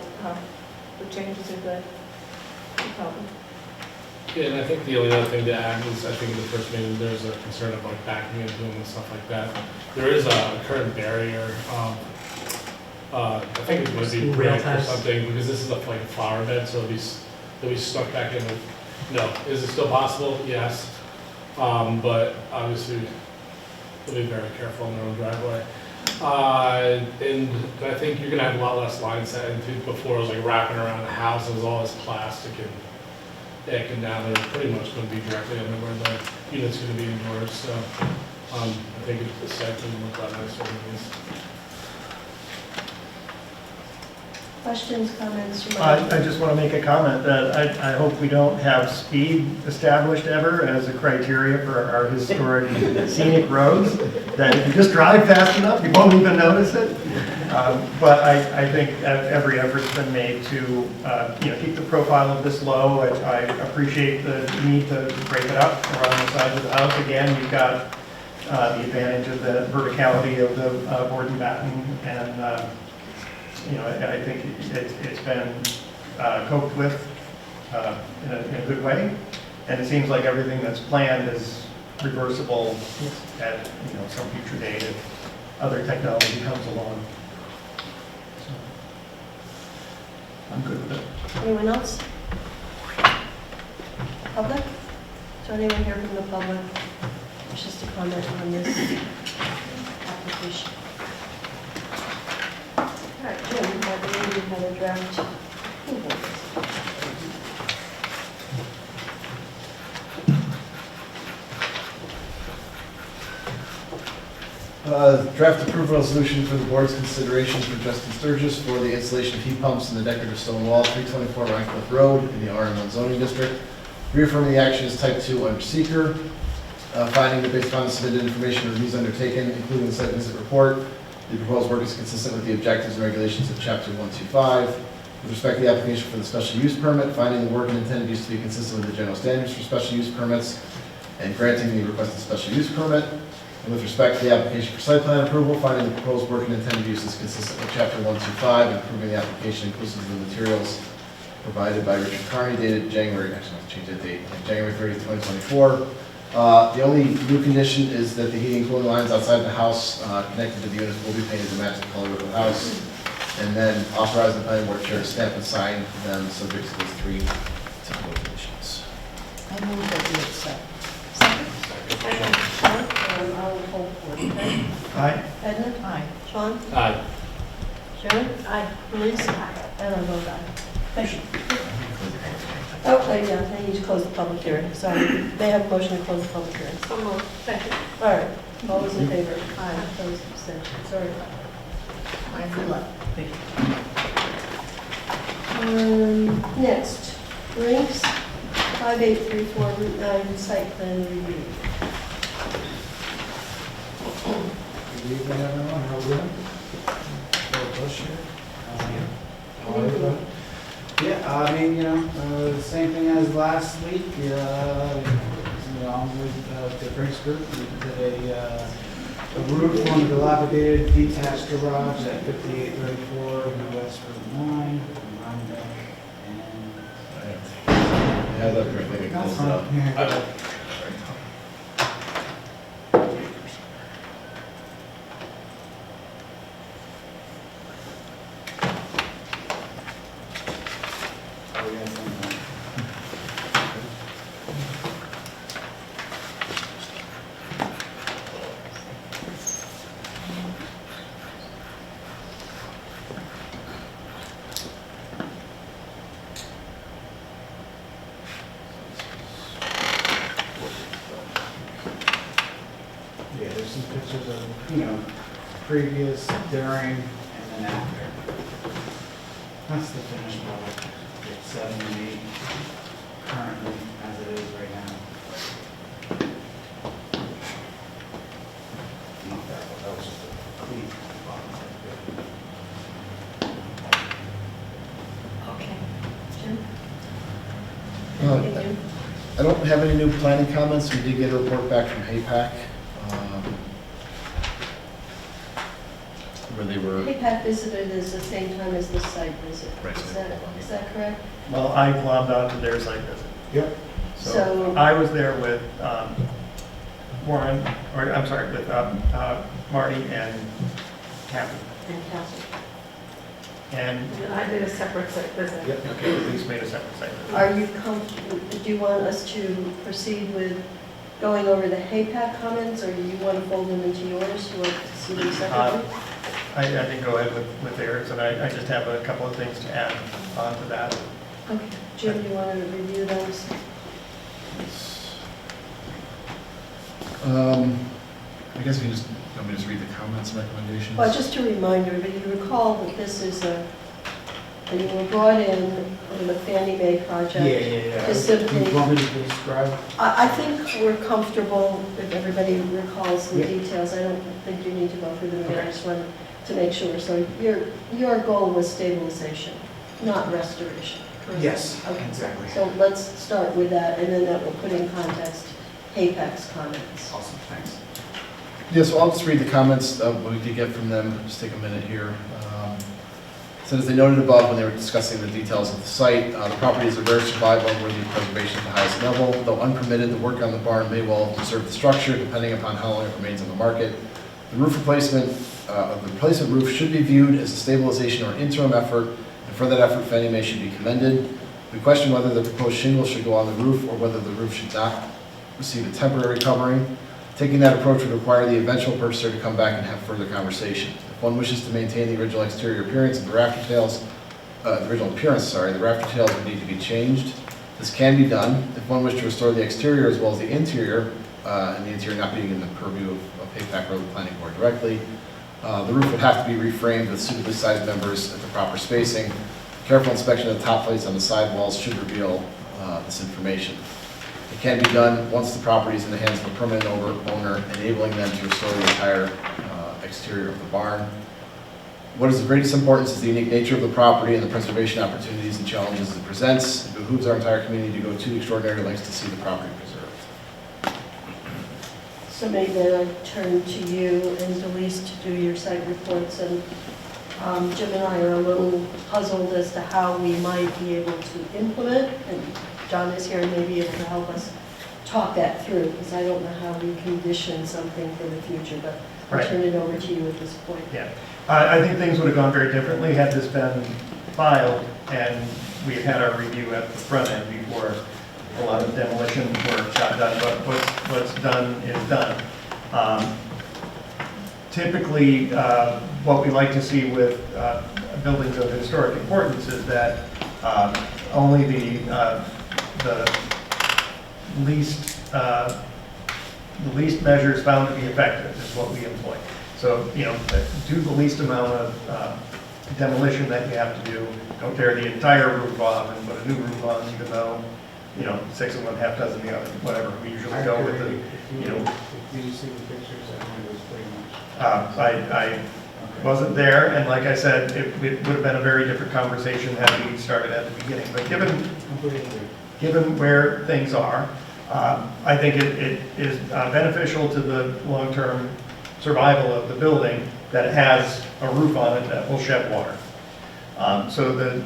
Speaker 12: the changes are good. No problem.
Speaker 11: Yeah, and I think the only other thing to add is, I think in the first meeting, there's a concern of like backing into them and stuff like that. There is a current barrier, I think it would be
Speaker 10: Rail
Speaker 11: brick or
Speaker 10: ties.
Speaker 11: something, because this is like a flower bed, so they'll be stuck back in with, no, is it still possible? Yes. But obviously, they'll be very careful in their own driveway. And I think you're gonna have a lot less line set into before it was like wrapping around the house, it was all this plastic and deck and down there, pretty much gonna be directly under where the unit's gonna be indoors, so, I think the site will look a lot nicer than this.
Speaker 1: Questions, comments?
Speaker 6: I just want to make a comment that I hope we don't have speed established ever as a criteria for our historic scenic roads, that if you just drive fast enough, you won't even notice it. But I think every effort's been made to keep the profile of this low. I appreciate the need to break it up around the sides of the house. Again, you've got the advantage of the verticality of the board and batten, and I think it's been coped with in a good way, and it seems like everything that's planned is reversible at some future date if other technology comes along. So, I'm good with it.
Speaker 1: Anyone else? Public? Is there anyone here from the public wishes to comment on this application? All right, Jim, I believe you had a draft approval.
Speaker 2: Draft approved resolution for the board's consideration for Justin Sturgis for the installation of heat pumps in the decorative stone wall, 324 Rhinecliff Road in the RM1 zoning district. Reaffirming the action is type 2 under seeker. Finding that based upon the submitted information reviews undertaken, including the site visit report, the proposed work is consistent with the objectives and regulations of Chapter 125. With respect to the application for the special use permit, finding the work and intended use to be consistent with the general standards for special use permits, and granting the requested special use permit. And with respect to the application for site plan approval, finding the proposed work and intended use is consistent with Chapter 125, and approving the application inclusive of the materials provided by Richard Carney dated January 30th, 2024. The only new condition is that the heating and cooling lines outside the house connected to the units will be painted to match the color of the house. And then authorize the planning board chair to stamp and sign them subject to those 3 typical conditions.
Speaker 1: I move that we accept. Second? Sean, I will hold for it, okay?
Speaker 6: Aye.
Speaker 1: Edna? Aye. Sean?
Speaker 11: Aye.
Speaker 1: Sharon? Aye. Louise? Aye. And I vote aye. Thank you. Oh, yeah, I need to close the public hearing, sorry. May I have a motion to close the public hearing?
Speaker 12: So moved. Second.
Speaker 1: All right, all those in favor? Aye. Opposed, abstentions, sorry about that. Good luck.
Speaker 10: Thank you.
Speaker 1: Next, Rinks, 5834 Route 9 site plan review.
Speaker 13: Good evening, everyone. How are you doing? Bill Bush here. How are you doing? Yeah, I mean, the same thing as last week. Along with the Brinks Group, we did a roof on the dilapidated detached garage at 5834 West Route 9 in Rhinebeck. And
Speaker 2: Yeah, that's great. Maybe
Speaker 13: that's
Speaker 2: close it up.
Speaker 13: fine. pictures of, you know, previous, during, and then after. That's the finished product. It's 7 and 8 currently as it is right now. Not that one, that was just a clean bottom.
Speaker 1: Okay. Jim?
Speaker 2: Uh,
Speaker 1: Anything new?
Speaker 2: I don't have any new planning comments. We did get a report back from HAPAC, where they were,
Speaker 1: HAPAC visited is the same time as the site visit.
Speaker 2: Right.
Speaker 1: Is that correct?
Speaker 6: Well, I glommed onto their site visit.
Speaker 13: Yep.
Speaker 6: So
Speaker 1: So-
Speaker 6: I was there with Warren, or I'm sorry, with Marty and Kathy.
Speaker 1: And Castle.
Speaker 6: And
Speaker 8: And I did a separate site visit.
Speaker 13: Yep.
Speaker 6: okay, at least made a separate site visit.
Speaker 1: Are you comfortable, do you want us to proceed with going over the HAPAC comments, or do you want to fold them into yours? You want to see them separately?
Speaker 6: I think go ahead with theirs, and I just have a couple of things to add on to that.
Speaker 1: Okay. Jim, do you want to review those?
Speaker 2: I guess we just, let me just read the comments and recommendations.
Speaker 1: Well, just to remind everybody, you recall that this is and you were brought in the Fannie Mae project.
Speaker 13: Yeah.
Speaker 1: Just simply-
Speaker 13: You want me to describe?
Speaker 1: I think we're comfortable if everybody recalls the
Speaker 13: Yeah.
Speaker 1: details. I don't think you need to go through them again. I
Speaker 13: Okay.
Speaker 1: just wanted to make sure. So your goal was stabilization, not restoration. correct?
Speaker 13: Yes,
Speaker 1: Okay.
Speaker 13: exactly.
Speaker 1: So let's start with that, and then that will put in context HAPAC's comments.
Speaker 13: Awesome, thanks.
Speaker 2: Yeah, so I'll just read the comments what we did get from them, just take a minute here. So as they noted above when they were discussing the details of the site, the property is a rare survival and worthy of preservation at the highest level. Though unpermitted, the work on the barn may well disturb the structure depending upon how long it remains on the market. The roof replacement, the replacement roof should be viewed as a stabilization or interim effort, and for that effort, Fannie Mae should be commended. We question whether the proposed shingles should go on the roof or whether the roof should not receive a temporary covering. Taking that approach would require the eventual purchaser to come back and have further conversation. If one wishes to maintain the original exterior appearance of the rafter tails, the rafter tails would need to be changed. This can be done. If one wished to restore the exterior as well as the interior, and the interior not being in the purview of HAPAC or the planning board directly, the roof would have to be reframed with suitably sized members at the proper spacing. Careful inspection of the top plates on the sidewalls should reveal this information. It can be done once the property is in the hands of a permanent owner, enabling them to restore the entire exterior of the barn. What is of greatest importance is the unique nature of the property and the preservation opportunities and challenges it presents. It behooves our entire community to go to extraordinary lengths to see the property preserved.
Speaker 1: So maybe then I turn to you and Delise to do your site reports, and Jim and I are a little puzzled as to how we might be able to implement, and John is here and may be able to help us talk that through, because I don't know how we condition something for the future, but I'll
Speaker 6: Right.
Speaker 1: turn it over to you at this point.
Speaker 6: Yeah, I think things would have gone very differently had this been filed and we had had our review at the front end before a lot of demolition work got done, but what's done is done. Typically, what we like to see with buildings of historic importance is that only the least measures found to be effective is what we employ. So, do the least amount of demolition that you have to do. Don't tear the entire roof off and put a new roof on, even though, 6 of one, half dozen the other, whatever. We usually go with the,
Speaker 13: Did you see the pictures? I mean, it was pretty much.
Speaker 6: I wasn't there, and like I said, it would have been a very different conversation had we started at the beginning. But given where things are, I think it is beneficial to the long-term survival of the building that it has a roof on it that will shed water. So the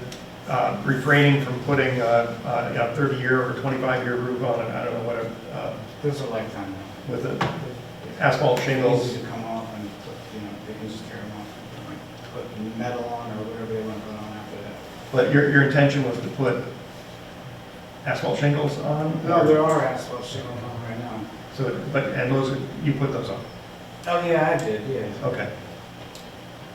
Speaker 6: refraining from putting a 30-year or 25-year roof on it, I don't know what,
Speaker 13: There's a lifetime.
Speaker 6: with the asphalt shingles.
Speaker 13: Easy to come off and, they can just tear them off and put metal on or whatever they want to put on after that.
Speaker 6: But your intention was to put asphalt shingles on?
Speaker 13: No, there are asphalt shingles on right now.
Speaker 6: So, and those, you put those on?
Speaker 13: Oh, yeah, I did, yeah.
Speaker 6: Okay.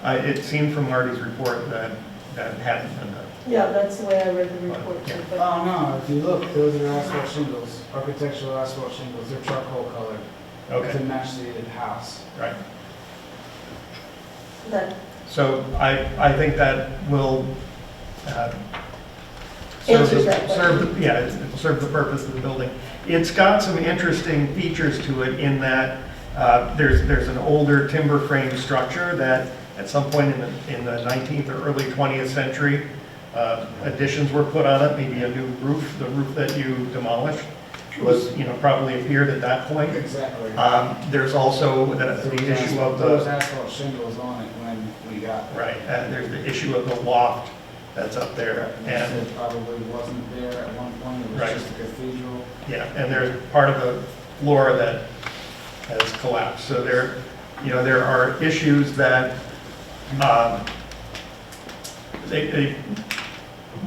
Speaker 6: It seemed from Marty's report that it hadn't been done.
Speaker 1: Yeah, that's the way I read the report too. But
Speaker 13: Oh, no, if you look, those are asphalt shingles, architectural asphalt shingles, they're charcoal colored.
Speaker 6: Okay,
Speaker 13: to match the house.
Speaker 6: right.
Speaker 1: That
Speaker 6: So I think that will serve
Speaker 1: Answers
Speaker 6: the,
Speaker 1: that
Speaker 6: yeah, it'll serve the purpose of the building. It's got some interesting features to it in that there's an older timber frame structure that at some point in the 19th or early 20th century, additions were put on it, maybe a new roof. The roof that you demolished was, probably appeared at that point.
Speaker 13: Exactly.
Speaker 6: There's also the issue of
Speaker 13: There was
Speaker 6: the,
Speaker 13: asphalt shingles on it when we got there.
Speaker 6: right, and there's the issue of the loft that's up there.
Speaker 13: And
Speaker 6: And,
Speaker 13: it probably wasn't there at one point, it was
Speaker 6: Right.
Speaker 13: just a cathedral.
Speaker 6: yeah, and there's part of the floor that has collapsed. So there are issues that they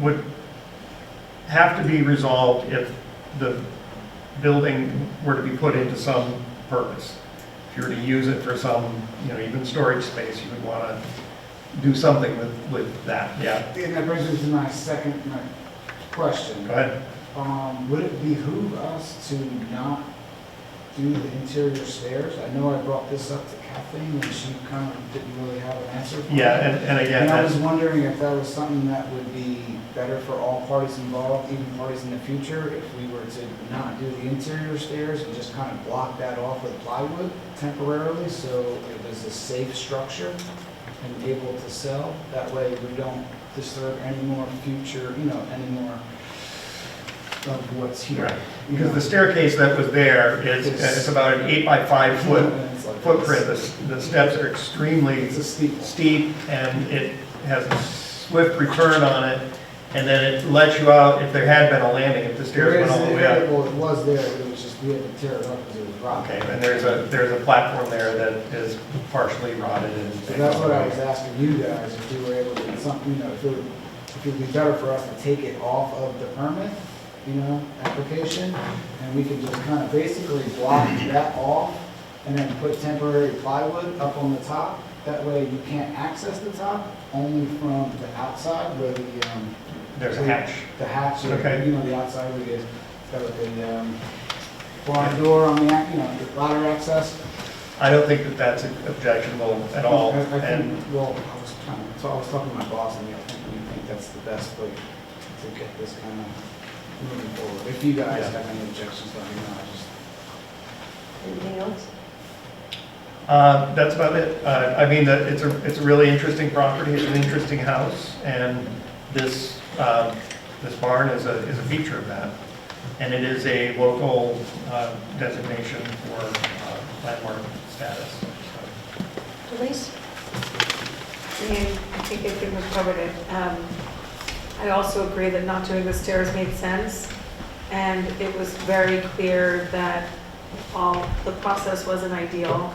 Speaker 6: would have to be resolved if the building were to be put into some purpose. If you were to use it for some, even storage space, you would want to do something with that, yeah.
Speaker 13: And that brings me to my question.
Speaker 6: Go ahead.
Speaker 13: Would it behoove us to not do the interior stairs? I know I brought this up to Kathleen, and she kind of didn't really have an answer for me.
Speaker 6: Yeah, and again,
Speaker 13: And I was
Speaker 6: that's,
Speaker 13: wondering if that was something that would be better for all parties involved, even parties in the future, if we were to not do the interior stairs and just kind of block that off with plywood temporarily, so it was a safe structure and able to sell. That way we don't disturb any more future, any more of what's here.
Speaker 6: right. Because the staircase that was there is, it's about an 8 by 5 foot
Speaker 13: And it's like
Speaker 6: footprint. The steps are extremely
Speaker 13: It's a steep.
Speaker 6: steep, and it has a swift return on it, and then it lets you out if there had been a landing, if the stairs
Speaker 13: There
Speaker 6: went
Speaker 13: is,
Speaker 6: all the way up.
Speaker 13: well, it was there, but it was just, we had to tear it up because it was rock.
Speaker 6: Okay, and there's a platform there that is partially rotted and.
Speaker 13: So that's what I was asking you guys, if you were able to, if it would be better for us to take it off of the permit, application, and we could just kind of basically block that off and then put temporary plywood up on the top. That way you can't access the top, only from the outside where the,
Speaker 6: There's a hatch.
Speaker 13: the hatch, or,
Speaker 6: Okay.
Speaker 13: the outside where it's got the, barn door on the, the ladder access.
Speaker 6: I don't think that that's objectionable at all,
Speaker 13: I think,
Speaker 6: and,
Speaker 13: well, I was talking to my boss, and I think that's the best way to get this kind of moving forward. If you guys
Speaker 6: Yeah.
Speaker 13: have any objections, let me know.
Speaker 1: anything else?
Speaker 6: that's about it. I mean, it's a really interesting property, it's an interesting house, and this barn is a feature of that. And it is a local designation for landmark status. So.
Speaker 1: Elise?
Speaker 8: I think I pretty much covered it. I also agree that not doing the stairs made sense, and it was very clear that the process wasn't ideal,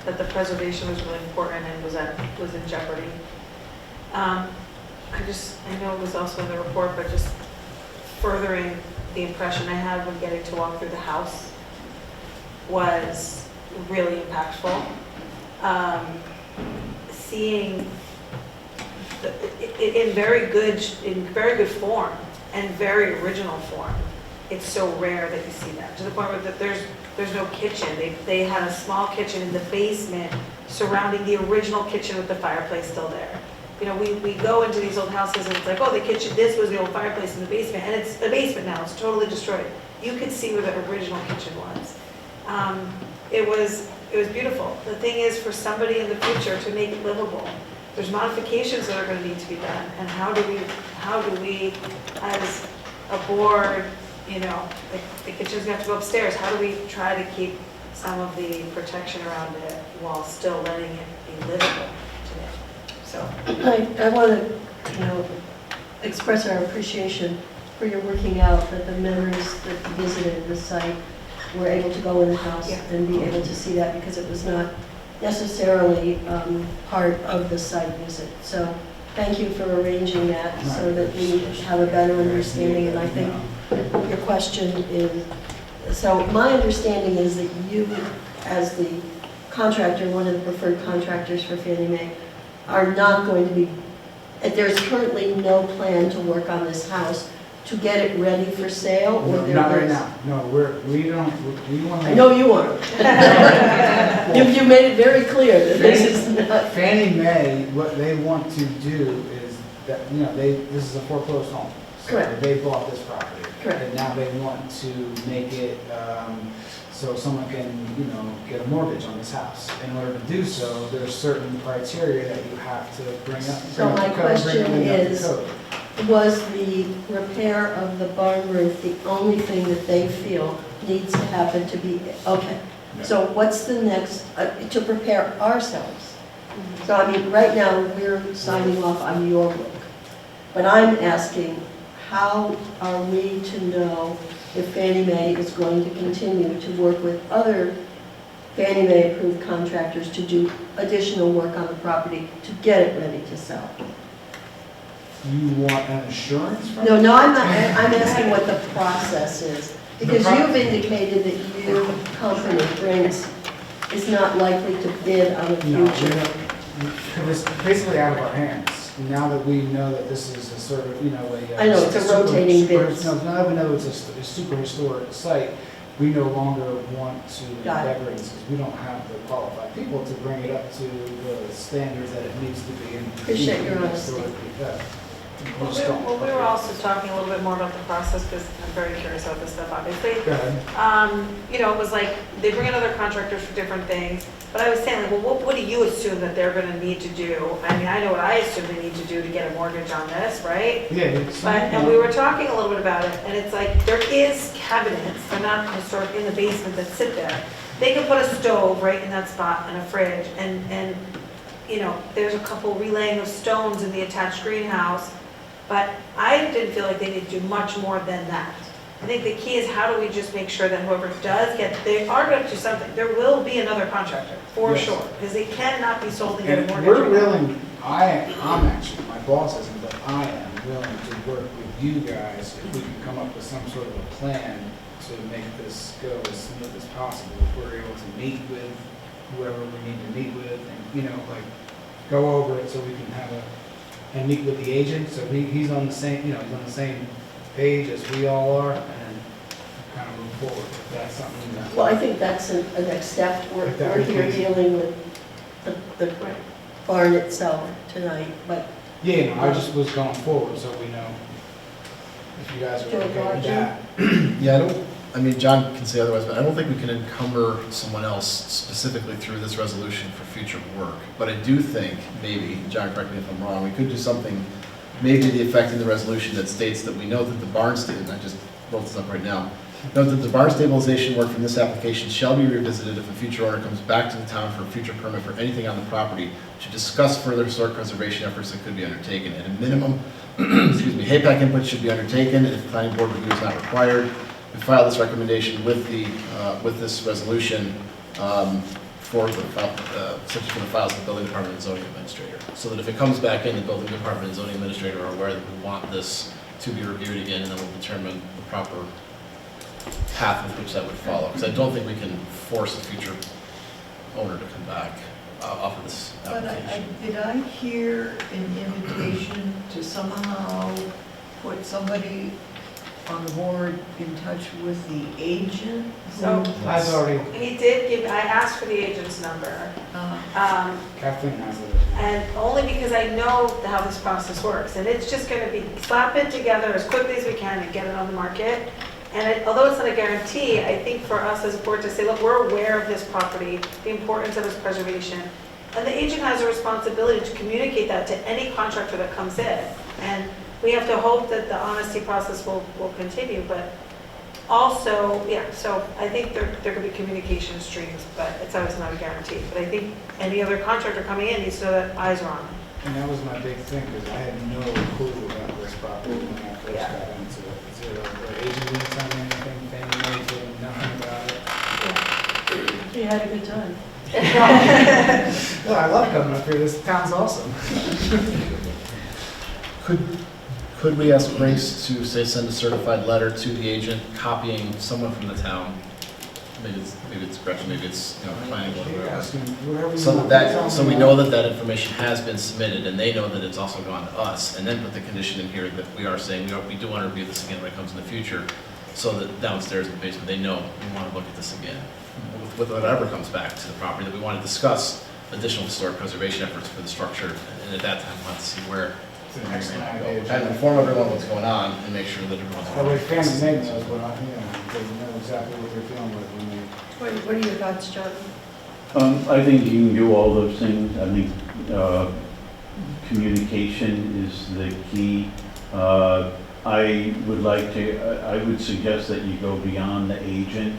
Speaker 8: that the preservation was really important and was in jeopardy. I know it was also in the report, but just furthering the impression I had when getting to walk through the house was really impactful. Seeing in very good form and very original form. It's so rare that you see that, to the point where there's no kitchen. They had a small kitchen in the basement surrounding the original kitchen with the fireplace still there. We go into these old houses and it's like, oh, the kitchen, this was the old fireplace in the basement, and it's a basement now, it's totally destroyed. You could see where the original kitchen was. It was beautiful. The thing is, for somebody in the future to make it livable, there's modifications that are going to need to be done, and how do we, as a board, the kitchen's going to have to go upstairs. How do we try to keep some of the protection around it while still letting it be livable today? So.
Speaker 1: I want to, express our appreciation for your working out that the members that visited the site were able to go in the house and be able to see that, because it was not necessarily part of the site visit. So thank you for arranging that so that we have a better understanding. And I think your question is, so my understanding is that you, as the contractor, one of the preferred contractors for Fannie Mae, are not going to be, there's currently no plan to work on this house to get it ready for sale, or
Speaker 13: No,
Speaker 1: there
Speaker 13: not right
Speaker 1: is-
Speaker 13: now. No, we want to.
Speaker 1: I know you are. You made it very clear that this is not.
Speaker 13: Fannie Mae, what they want to do is that, this is a foreclosed home. So
Speaker 1: Correct.
Speaker 13: they bought this property.
Speaker 1: Correct.
Speaker 13: And now they want to make it, so someone can, get a mortgage on this house. In order to do so, there's certain criteria that you have to bring up.
Speaker 1: So
Speaker 13: bring up
Speaker 1: my
Speaker 13: the code, bring
Speaker 1: question
Speaker 13: everything up to
Speaker 1: is-
Speaker 13: code.
Speaker 1: Was the repair of the barn roof the only thing that they feel needs to happen to be, okay. So what's the next, to prepare ourselves? So I mean, right now, we're signing off on your book. But I'm asking, how are we to know if Fannie Mae is going to continue to work with other Fannie Mae approved contractors to do additional work on the property to get it ready to sell?
Speaker 13: You want an assurance from?
Speaker 1: No, I'm not, I'm asking what the process is. Because
Speaker 13: The pro-
Speaker 1: you've indicated that your company, Brinks, is not likely to bid on the
Speaker 13: No, we
Speaker 1: future.
Speaker 13: don't, because it's basically out of our hands. Now that we know that this is a sort of,
Speaker 1: I know, it's a rotating bids.
Speaker 13: No, now that we know it's a super historic site, we no longer want to
Speaker 1: Got it.
Speaker 13: endeavor because we don't have the qualified people to bring it up to the standards that it needs to be in.
Speaker 1: Appreciate your honesty.
Speaker 13: historically, yeah. We
Speaker 8: Well,
Speaker 13: just don't-
Speaker 8: we were also talking a little bit more about the process, because I'm very curious about this stuff, obviously.
Speaker 13: Go ahead.
Speaker 8: It was like, they bring in other contractors for different things, but I was saying, like, well, what do you assume that they're gonna need to do? I mean, I know what I assume they need to do to get a mortgage on this, right?
Speaker 13: Yeah. it's-
Speaker 8: And we were talking a little bit about it, and it's like, there is cabinets, they're not historic, in the basement that sit there. They can put a stove right in that spot and a fridge, and there's a couple relaying of stones in the attached greenhouse, but I didn't feel like they need to do much more than that. I think the key is, how do we just make sure that whoever does they are going to do something, there will be another contractor, for
Speaker 13: Yes.
Speaker 8: sure, because it cannot be sold and get a
Speaker 13: And
Speaker 8: mortgage.
Speaker 13: we're
Speaker 8: right now.
Speaker 13: willing, I'm actually, my boss isn't, but I am willing to work with you guys if we can come up with some sort of a plan to make this go as smooth as possible. If we're able to meet with whoever we need to meet with and, go over it so we can and meet with the agent, so he's on the same, he's on the same page as we all are, and kind of move forward. If that's something that.
Speaker 1: Well, I think that's a next step. We're
Speaker 13: If that would
Speaker 1: here
Speaker 13: be-
Speaker 1: dealing with the barn itself tonight, but
Speaker 13: Yeah, no, I just was going forward, so we know if you guys are
Speaker 1: Joe
Speaker 13: okay with
Speaker 1: Roger?
Speaker 13: that.
Speaker 2: Yeah, John can say otherwise, but I don't think we can encumber someone else specifically through this resolution for future work. But I do think, maybe, John, correct me if I'm wrong, we could do something maybe to the effect in the resolution that states that we know that the barn and I just wrote this up right now, note that the barn stabilization work from this application shall be revisited if a future owner comes back to the town for a future permit for anything on the property to discuss further historic preservation efforts that could be undertaken. At a minimum, HAPAC input should be undertaken if planning board review is not required. We file this recommendation with this resolution for the files of the building department and zoning administrator. So that if it comes back in, the building department and zoning administrator are aware that we want this to be reviewed again, and then we'll determine the proper path with which that would follow. Because I don't think we can force a future owner to come back off of this
Speaker 3: But
Speaker 2: application.
Speaker 3: did I hear an invitation to somehow put somebody on the board in touch with the agent?
Speaker 8: So,
Speaker 13: I've already,
Speaker 8: he did I asked for the agent's number,
Speaker 13: Kathleen has it.
Speaker 8: and only because I know how this process works, and it's just gonna be slap it together as quickly as we can and get it on the market. And although it's not a guarantee, I think for us as a board to say, look, we're aware of this property, the importance of its preservation, and the agent has a responsibility to communicate that to any contractor that comes in. And we have to hope that the honesty process will continue, but also, so I think there could be communication streams, but it's always not a guarantee. But I think any other contractor coming in needs to know that eyes are on them.
Speaker 13: And that was my big thing, because I had no clue about this property when I first
Speaker 8: Yeah.
Speaker 13: got into it. Zero, the agent didn't tell me anything, Fannie Mae did nothing about it.
Speaker 1: you had a good time.
Speaker 13: Well, I love coming up here, this town's awesome.
Speaker 2: Could we ask Brinks to, say, send a certified letter to the agent copying someone from the town maybe it's Gretchen, maybe it's, planning board,
Speaker 13: You're
Speaker 2: whatever.
Speaker 13: asking whatever you
Speaker 2: So
Speaker 13: want.
Speaker 2: so we know that information has been submitted, and they know that it's also gone to us, and then put the condition in here that we are saying, we do want to review this again when it comes in the future, so that downstairs in the basement, they know we want to look at this again. With whatever comes back to the property, that we want to discuss additional historic preservation efforts for the structure, and at that time, we'll have to see where.
Speaker 13: It's an excellent idea.
Speaker 2: And inform everyone what's going on, and make sure that everyone's.
Speaker 13: That way Fannie Mae knows what they know exactly what they're dealing with when they.
Speaker 1: What are your thoughts, John?
Speaker 14: I think you can do all those things. I think communication is the key. I would suggest that you go beyond the agent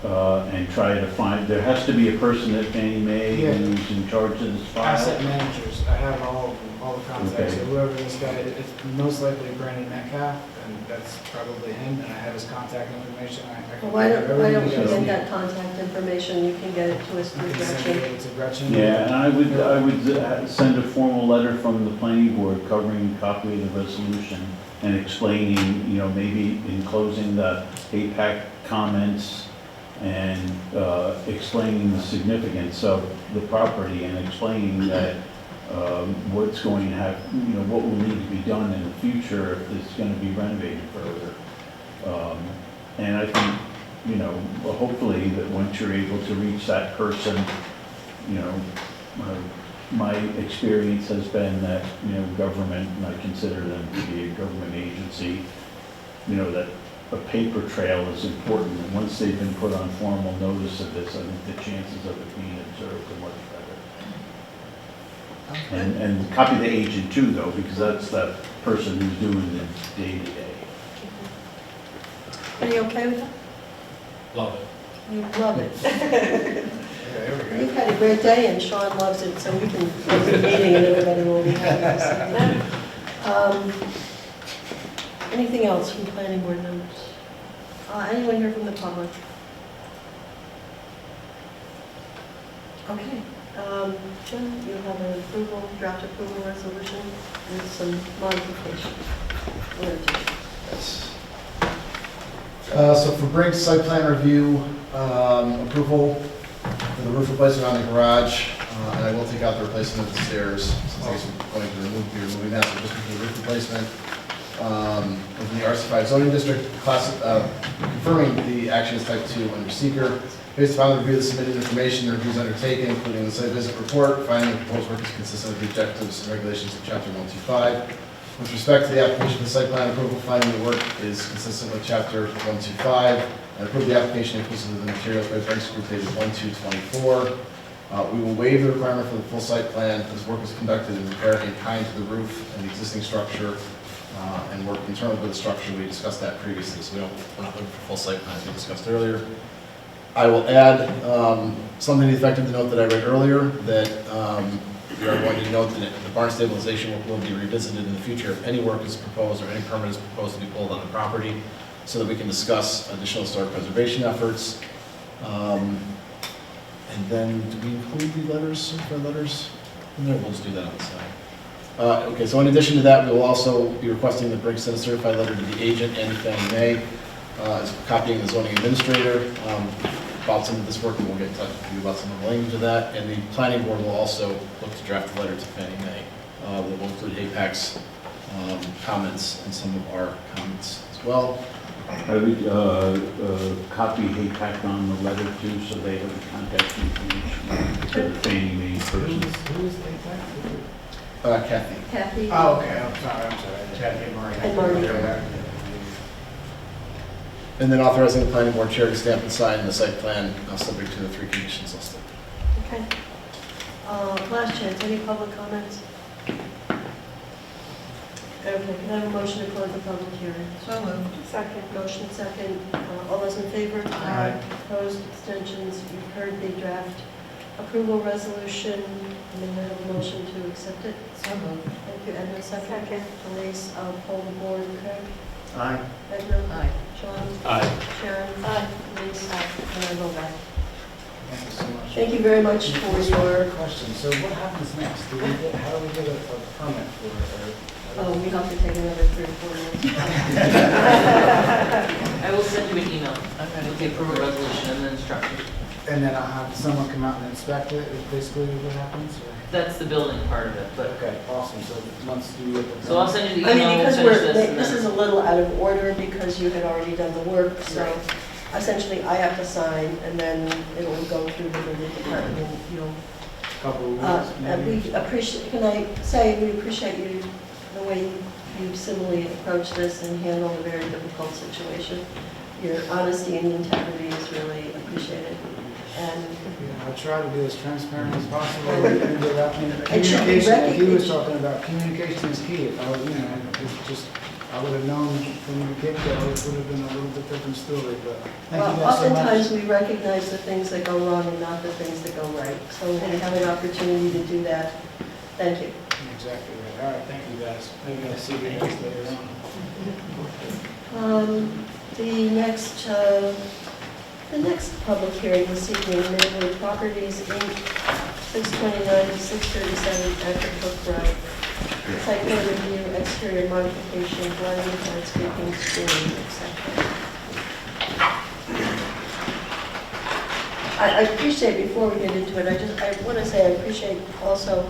Speaker 14: and try to find, there has to be a person at Fannie Mae who's in charge of this file.
Speaker 13: Asset managers, I have all the contacts,
Speaker 14: Okay.
Speaker 13: so whoever this guy, it's most likely Brandon Metcalf, and that's probably him, and I have his contact information. I can
Speaker 1: Why
Speaker 13: give
Speaker 1: don't you
Speaker 13: everything
Speaker 1: get
Speaker 13: guys
Speaker 1: that contact information, you can get it to us
Speaker 13: I
Speaker 1: through
Speaker 13: can send
Speaker 1: Gretchen.
Speaker 13: it to Gretchen.
Speaker 14: Yeah, and I would send a formal letter from the planning board covering a copy of the resolution and explaining, maybe enclosing the APAC comments and explaining the significance of the property and explaining that what's going to have, what will need to be done in the future if it's going to be renovated further. And I think, hopefully that once you're able to reach that person, my experience has been that, government, and I consider them to be a government agency, that a paper trail is important, and once they've been put on formal notice of this, I think the chances of it being observed are much better. And copy the agent too, though, because that's the person who's doing the day-to-day.
Speaker 1: Are you okay with that?
Speaker 11: Love it.
Speaker 1: You love it.
Speaker 13: Yeah, there we go.
Speaker 1: You've had a great day, and Sean loves it, so we can close the meeting and everybody will be happy to see you. Anything else from planning board members? Anyone here from the public? Okay. Jim, you have an approval, draft approval resolution with some modifications. Or additions.
Speaker 2: Yes. So for Briggs site plan review, approval for the roof replacement on the garage, and I will take out the replacement of the stairs, since I guess we're going to be removing that, so just for the roof replacement. Within the RC5 zoning district, confirming the action is type 2 under seeker. Based upon the review of the submitted information, the reviews undertaken, including the site visit report, finding the proposed work is consistent with the objectives and regulations of chapter 125. With respect to the application for site plan approval, finding the work is consistent with chapter 125, and approve the application inclusive of the materials by Briggs Group dated 1/2/24. We will waive the requirement for the full site plan as work is conducted in repair in kind to the roof and the existing structure, and work internal to the structure. We discussed that previously, so we're not looking for full site plans we discussed earlier. I will add something to the effect of the note that I read earlier, that we are going to note that the barn stabilization work will be revisited in the future if any work is proposed or any permit is proposed to be pulled on the property, so that we can discuss additional historic preservation efforts. And then, do we include the letters, for letters? No, we'll just do that on the side. Okay, so in addition to that, we will also be requesting the Briggs send a certified letter to the agent and Fannie Mae, copying the zoning administrator about some of this work, and we'll get in touch with you about some of the language of that. And the planning board will also look to draft a letter to Fannie Mae that will include APAC's comments and some of our comments as well.
Speaker 14: I would copy APAC on the letter too, so they have the contact information for the Fannie Mae person.
Speaker 13: Who is APAC?
Speaker 2: Kathy.
Speaker 1: Kathy?
Speaker 13: Oh, okay, I'm sorry. Kathy and Marty.
Speaker 1: And Marty.
Speaker 13: Yeah.
Speaker 2: And then authorizing the planning board chair to stamp and sign the site plan, subject to the 3 conditions listed.
Speaker 1: Okay. Last chance, any public comments? Okay, can I have a motion to close the public hearing? So moved. Second. Motion second. All those in favor?
Speaker 13: Aye.
Speaker 1: Opposed, abstentions? You've heard the draft approval resolution. May I have a motion to accept it? So moved. Thank you, Edna. Second. Denise, I'll poll the board. Craig?
Speaker 13: Aye.
Speaker 1: Edna?
Speaker 12: Aye.
Speaker 1: Sean?
Speaker 11: Aye.
Speaker 1: Sharon? Aye. Denise? Aye. And I vote aye.
Speaker 13: Thank you so much.
Speaker 1: Thank you very much for your,
Speaker 13: Question, so what happens next? How do we get a permit for it?
Speaker 1: oh, we have to take another 3 or 4 minutes.
Speaker 4: I will send you an email. With the approval resolution and the instructions.
Speaker 13: And then I'll have someone come out and inspect it, is basically what happens? Or?
Speaker 4: That's the building part of it, but,
Speaker 13: Okay, awesome, so once you get the.
Speaker 4: so I'll send you the
Speaker 1: I mean,
Speaker 4: email, we'll
Speaker 1: because
Speaker 4: finish this and
Speaker 1: this is
Speaker 4: then.
Speaker 1: a little out of order because you had already done the work, so essentially I have to sign and then it will go through the building department and you'll,
Speaker 13: Couple of weeks,
Speaker 1: and
Speaker 13: maybe?
Speaker 1: we appreciate, can I say, we appreciate you, the way you civilly approach this and handle a very difficult situation. Your honesty and integrity is really appreciated. And
Speaker 13: Yeah, I try to be as transparent as possible. Without
Speaker 1: It should be
Speaker 13: communication, like he was
Speaker 1: recognized.
Speaker 13: talking about, communication is key. If I was, it's just, I would have known from the get-go, it would have been a little bit different story, but thank you guys so much.
Speaker 1: oftentimes we recognize the things that go wrong and not the things that go right. So when we have an opportunity to do that, thank you.
Speaker 13: Exactly right. All right, thank you guys. Maybe I'll see you guys later on.
Speaker 1: The next public hearing this evening, Maywood Properties, Inc., 629 to 637 Acre Brook Road. Site plan review, exterior modification, lighting, landscaping, screening, etc. I appreciate, before we get into it, I want to say I appreciate also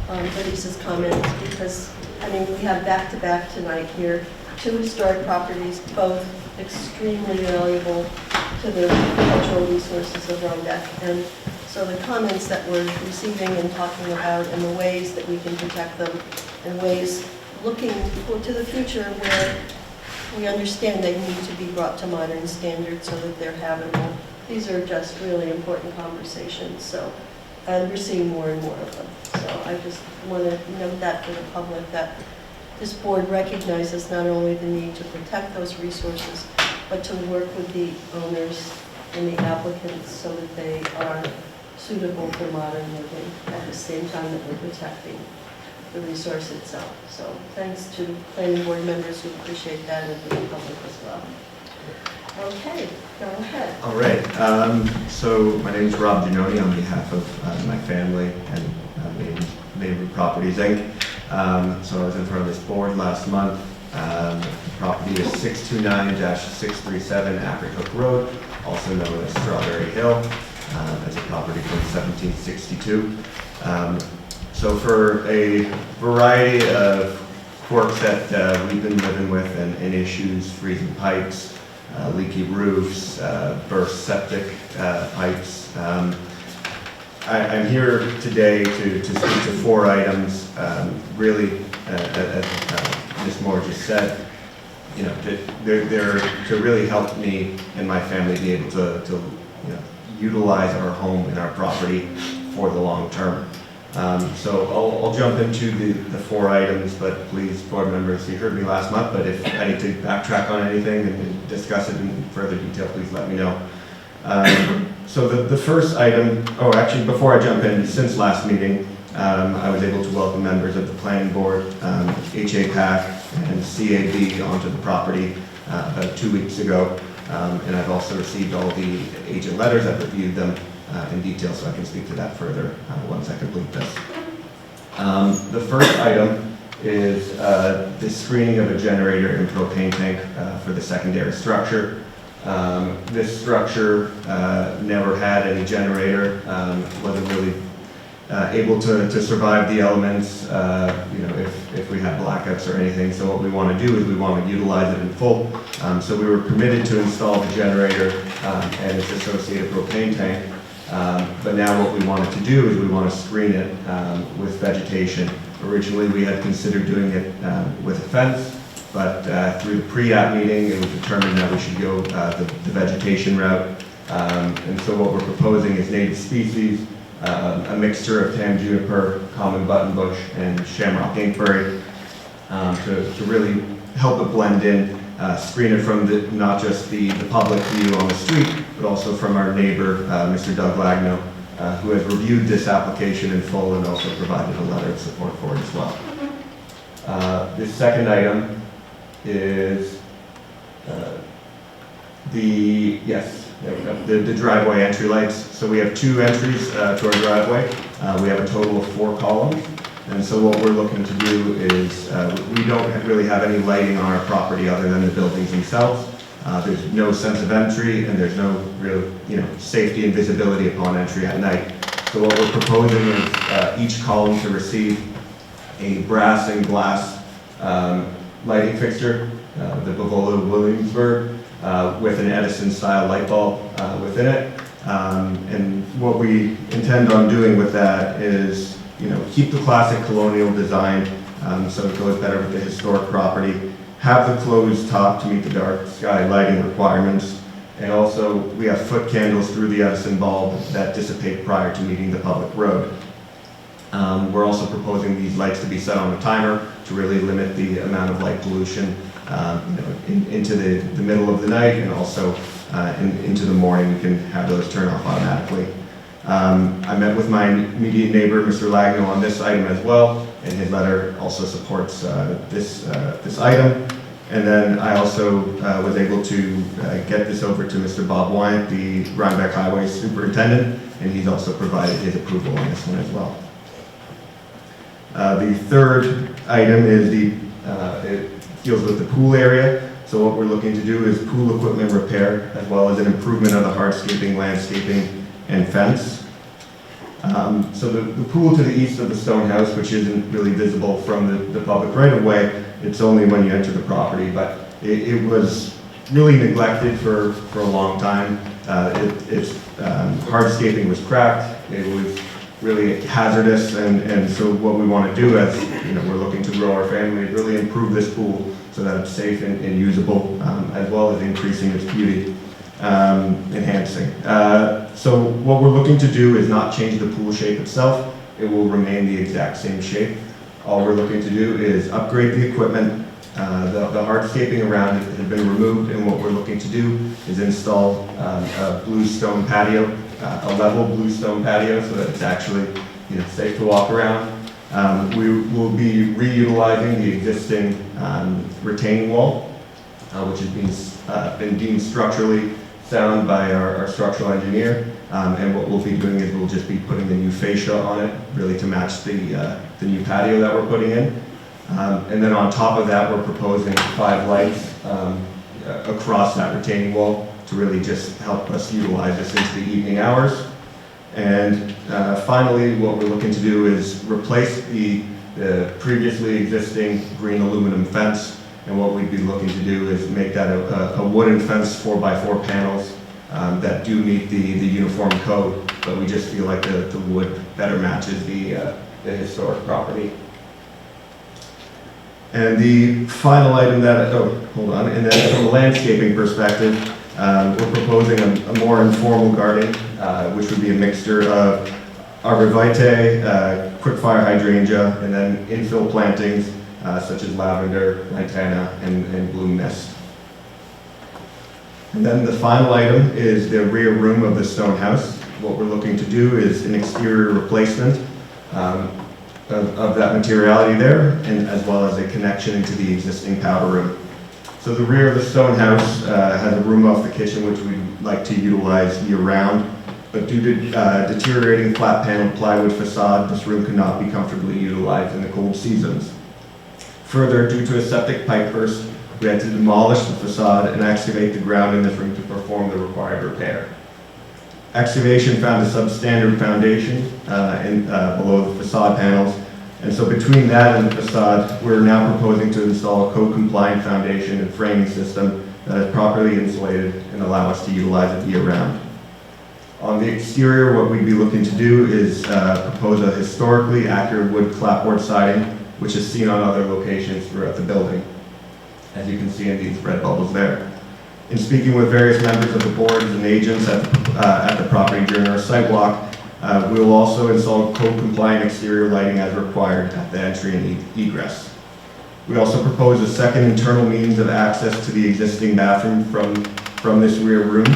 Speaker 1: Denise's comments because, I mean, we have back-to-back tonight here, 2 historic properties, both extremely valuable to the cultural resources of Rhinebeck. And so the comments that we're receiving and talking about and the ways that we can protect them and ways looking to the future where we understand they need to be brought to modern standards so that they're habitable. These are just really important conversations. So, and we're seeing more and more of them. So I just want to note that for the public that this board recognizes not only the need to protect those resources, but to work with the owners and the applicants so that they are suitable for modern living at the same time that we're protecting the resource itself. So thanks to planning board members who appreciate that and the public as well. Okay, go ahead.
Speaker 15: All right, so my name is Rob Giannoni on behalf of my family and Maywood Properties, Inc. So I was in front of this board last month. The property is 629-637 Afric Road, also known as Strawberry Hill. It's a property from 1762. So for a variety of quirks that we've been living with and issues, freezing pipes, leaky roofs, burst septic pipes, I'm here today to speak to 4 items. Really, as Ms. Moore just said, you know, they're to really help me and my family be able to utilize our home and our property for the long term. So I'll jump into the 4 items, but please, board members, you heard me last month, but if I need to backtrack on anything and discuss it in further detail, please let me know. So the first item, actually before I jump in, since last meeting, I was able to welcome members of the planning board, HAPAC and CAB onto the property about 2 weeks ago. And I've also received all the agent letters. I've reviewed them in detail, so I can speak to that further once I complete this. The first item is the screening of a generator and propane tank for the secondary structure. This structure never had any generator, wasn't really able to survive the elements, if we had blackouts or anything. So what we want to do is we want to utilize it in full. So we were permitted to install the generator and its associated propane tank. But now what we wanted to do is we want to screen it with vegetation. Originally we had considered doing it with a fence, but through the pre-app meeting it was determined that we should go the vegetation route. And so what we're proposing is native species, a mixture of tam juniper, common buttonbush, and shamrock inkberry to really help it blend in, screen it from not just the public view on the street, but also from our neighbor, Mr. Doug Lagno, who has reviewed this application in full and also provided a letter of support for it as well. The second item is the driveway entry lights. So we have 2 entries to our driveway. We have a total of 4 columns. And so what we're looking to do is, we don't really have any lighting on our property other than the buildings themselves. There's no sense of entry, and there's no real, safety and visibility upon entry at night. So what we're proposing is each column to receive a brass and glass lighting fixture, the Bavola Williamsburg, with an Edison-style light bulb within it. And what we intend on doing with that is, keep the classic colonial design, so it goes better with the historic property. Have the closed top to meet the dark sky lighting requirements. And also, we have foot candles through the Edison bulb that dissipate prior to meeting the public road. We're also proposing these lights to be set on a timer to really limit the amount of light pollution into the middle of the night, and also into the morning. We can have those turn off automatically. I met with my immediate neighbor, Mr. Lagno, on this item as well, and his letter also supports this item. And then I also was able to get this over to Mr. Bob Wyant, the Rhinebeck Highway Superintendent, and he's also provided his approval on this one as well. The third item is it deals with the pool area. So what we're looking to do is pool equipment repair, as well as an improvement of the hardscaping, landscaping, and fence. So the pool to the east of the stone house, which isn't really visible from the public right of way, it's only when you enter the property, but it was really neglected for a long time. Its hardscaping was cracked, it was really hazardous, and so what we want to do, as we're looking to grow our family, is really improve this pool so that it's safe and usable, as well as increasing its beauty, enhancing. So what we're looking to do is not change the pool shape itself. It will remain the exact same shape. All we're looking to do is upgrade the equipment. The hardscaping around it has been removed, and what we're looking to do is install a blue stone patio, a level blue stone patio, so that it's actually safe to walk around. We will be reutilizing the existing retaining wall, which has been deemed structurally sound by our structural engineer. And what we'll be doing is we'll just be putting the new fascia on it, really to match the new patio that we're putting in. And then on top of that, we're proposing 5 lights across that retaining wall to really just help us utilize this into the evening hours. And finally, what we're looking to do is replace the previously existing green aluminum fence. And what we'd be looking to do is make that a wooden fence, 4x4 panels that do meet the uniform code, but we just feel like the wood better matches the historic property. And the final item and then from a landscaping perspective, we're proposing a more informal garden, which would be a mixture of arborvitae, quickfire hydrangea, and then infill plantings such as lavender, lantana, and blue mist. And then the final item is the rear room of the stone house. What we're looking to do is an exterior replacement of that materiality there, and as well as a connection into the existing powder room. So the rear of the stone house has a room off the kitchen, which we'd like to utilize year-round. But due to deteriorating flat panel plywood facade, this room could not be comfortably utilized in the cold seasons. Further, due to a septic pipe burst, we had to demolish the facade and excavate the ground in this room to perform the required repair. Excavation found a substandard foundation below the facade panels, and so between that and the facade, we're now proposing to install a code-compliant foundation and framing system that is properly insulated and allow us to utilize it year-round. On the exterior, what we'd be looking to do is propose a historically accurate wood clapboard siding, which is seen on other locations throughout the building, as you can see in these red bubbles there. In speaking with various members of the boards and agents at the property during our site walk, we will also install code-compliant exterior lighting as required at the entry and egress. We also propose a second internal means of access to the existing bathroom from this rear room.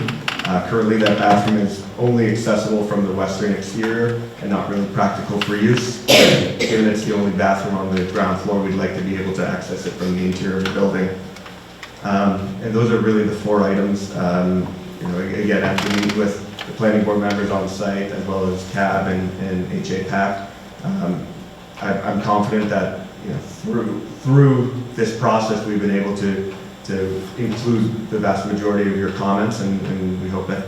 Speaker 15: Currently, that bathroom is only accessible from the western exterior and not really practical for use. Given it's the only bathroom on the ground floor, we'd like to be able to access it from the interior of the building. And those are really the 4 items. again, after meeting with the planning board members on site, as well as CAB and HA-PAC, I'm confident that, through this process, we've been able to include the vast majority of your comments, and we hope that,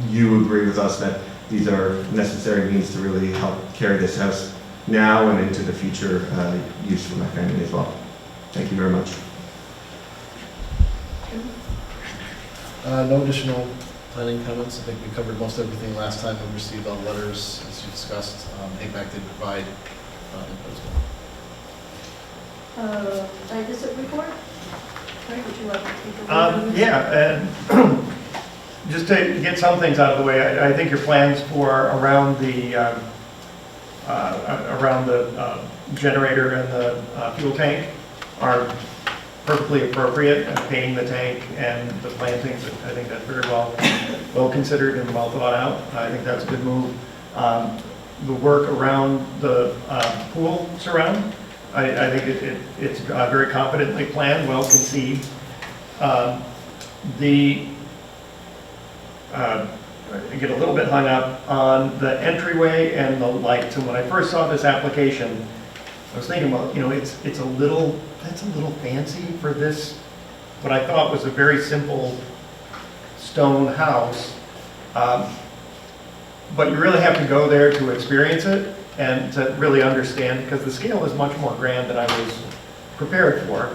Speaker 15: you agree with us that these are necessary means to really help carry this house now and into the future use for my family as well. Thank you very much.
Speaker 2: No additional planning comments. I think we covered most everything last time. We received all letters, as you discussed. APAC did provide input as well.
Speaker 12: Site visit report? Frank, would you like to take a read?
Speaker 6: Yeah, and just to get some things out of the way, I think your plans for around the generator and the fuel tank are perfectly appropriate, and painting the tank and the plantings, I think that's very well considered and well thought out. I think that's a good move. The work around the pool surround, I think it's very competently planned, well conceived. I get a little bit hung up on the entryway and the lights. And when I first saw this application, I was thinking, well, that's a little fancy for this, what I thought was a very simple stone house. But you really have to go there to experience it and to really understand, because the scale is much more grand than I was prepared for.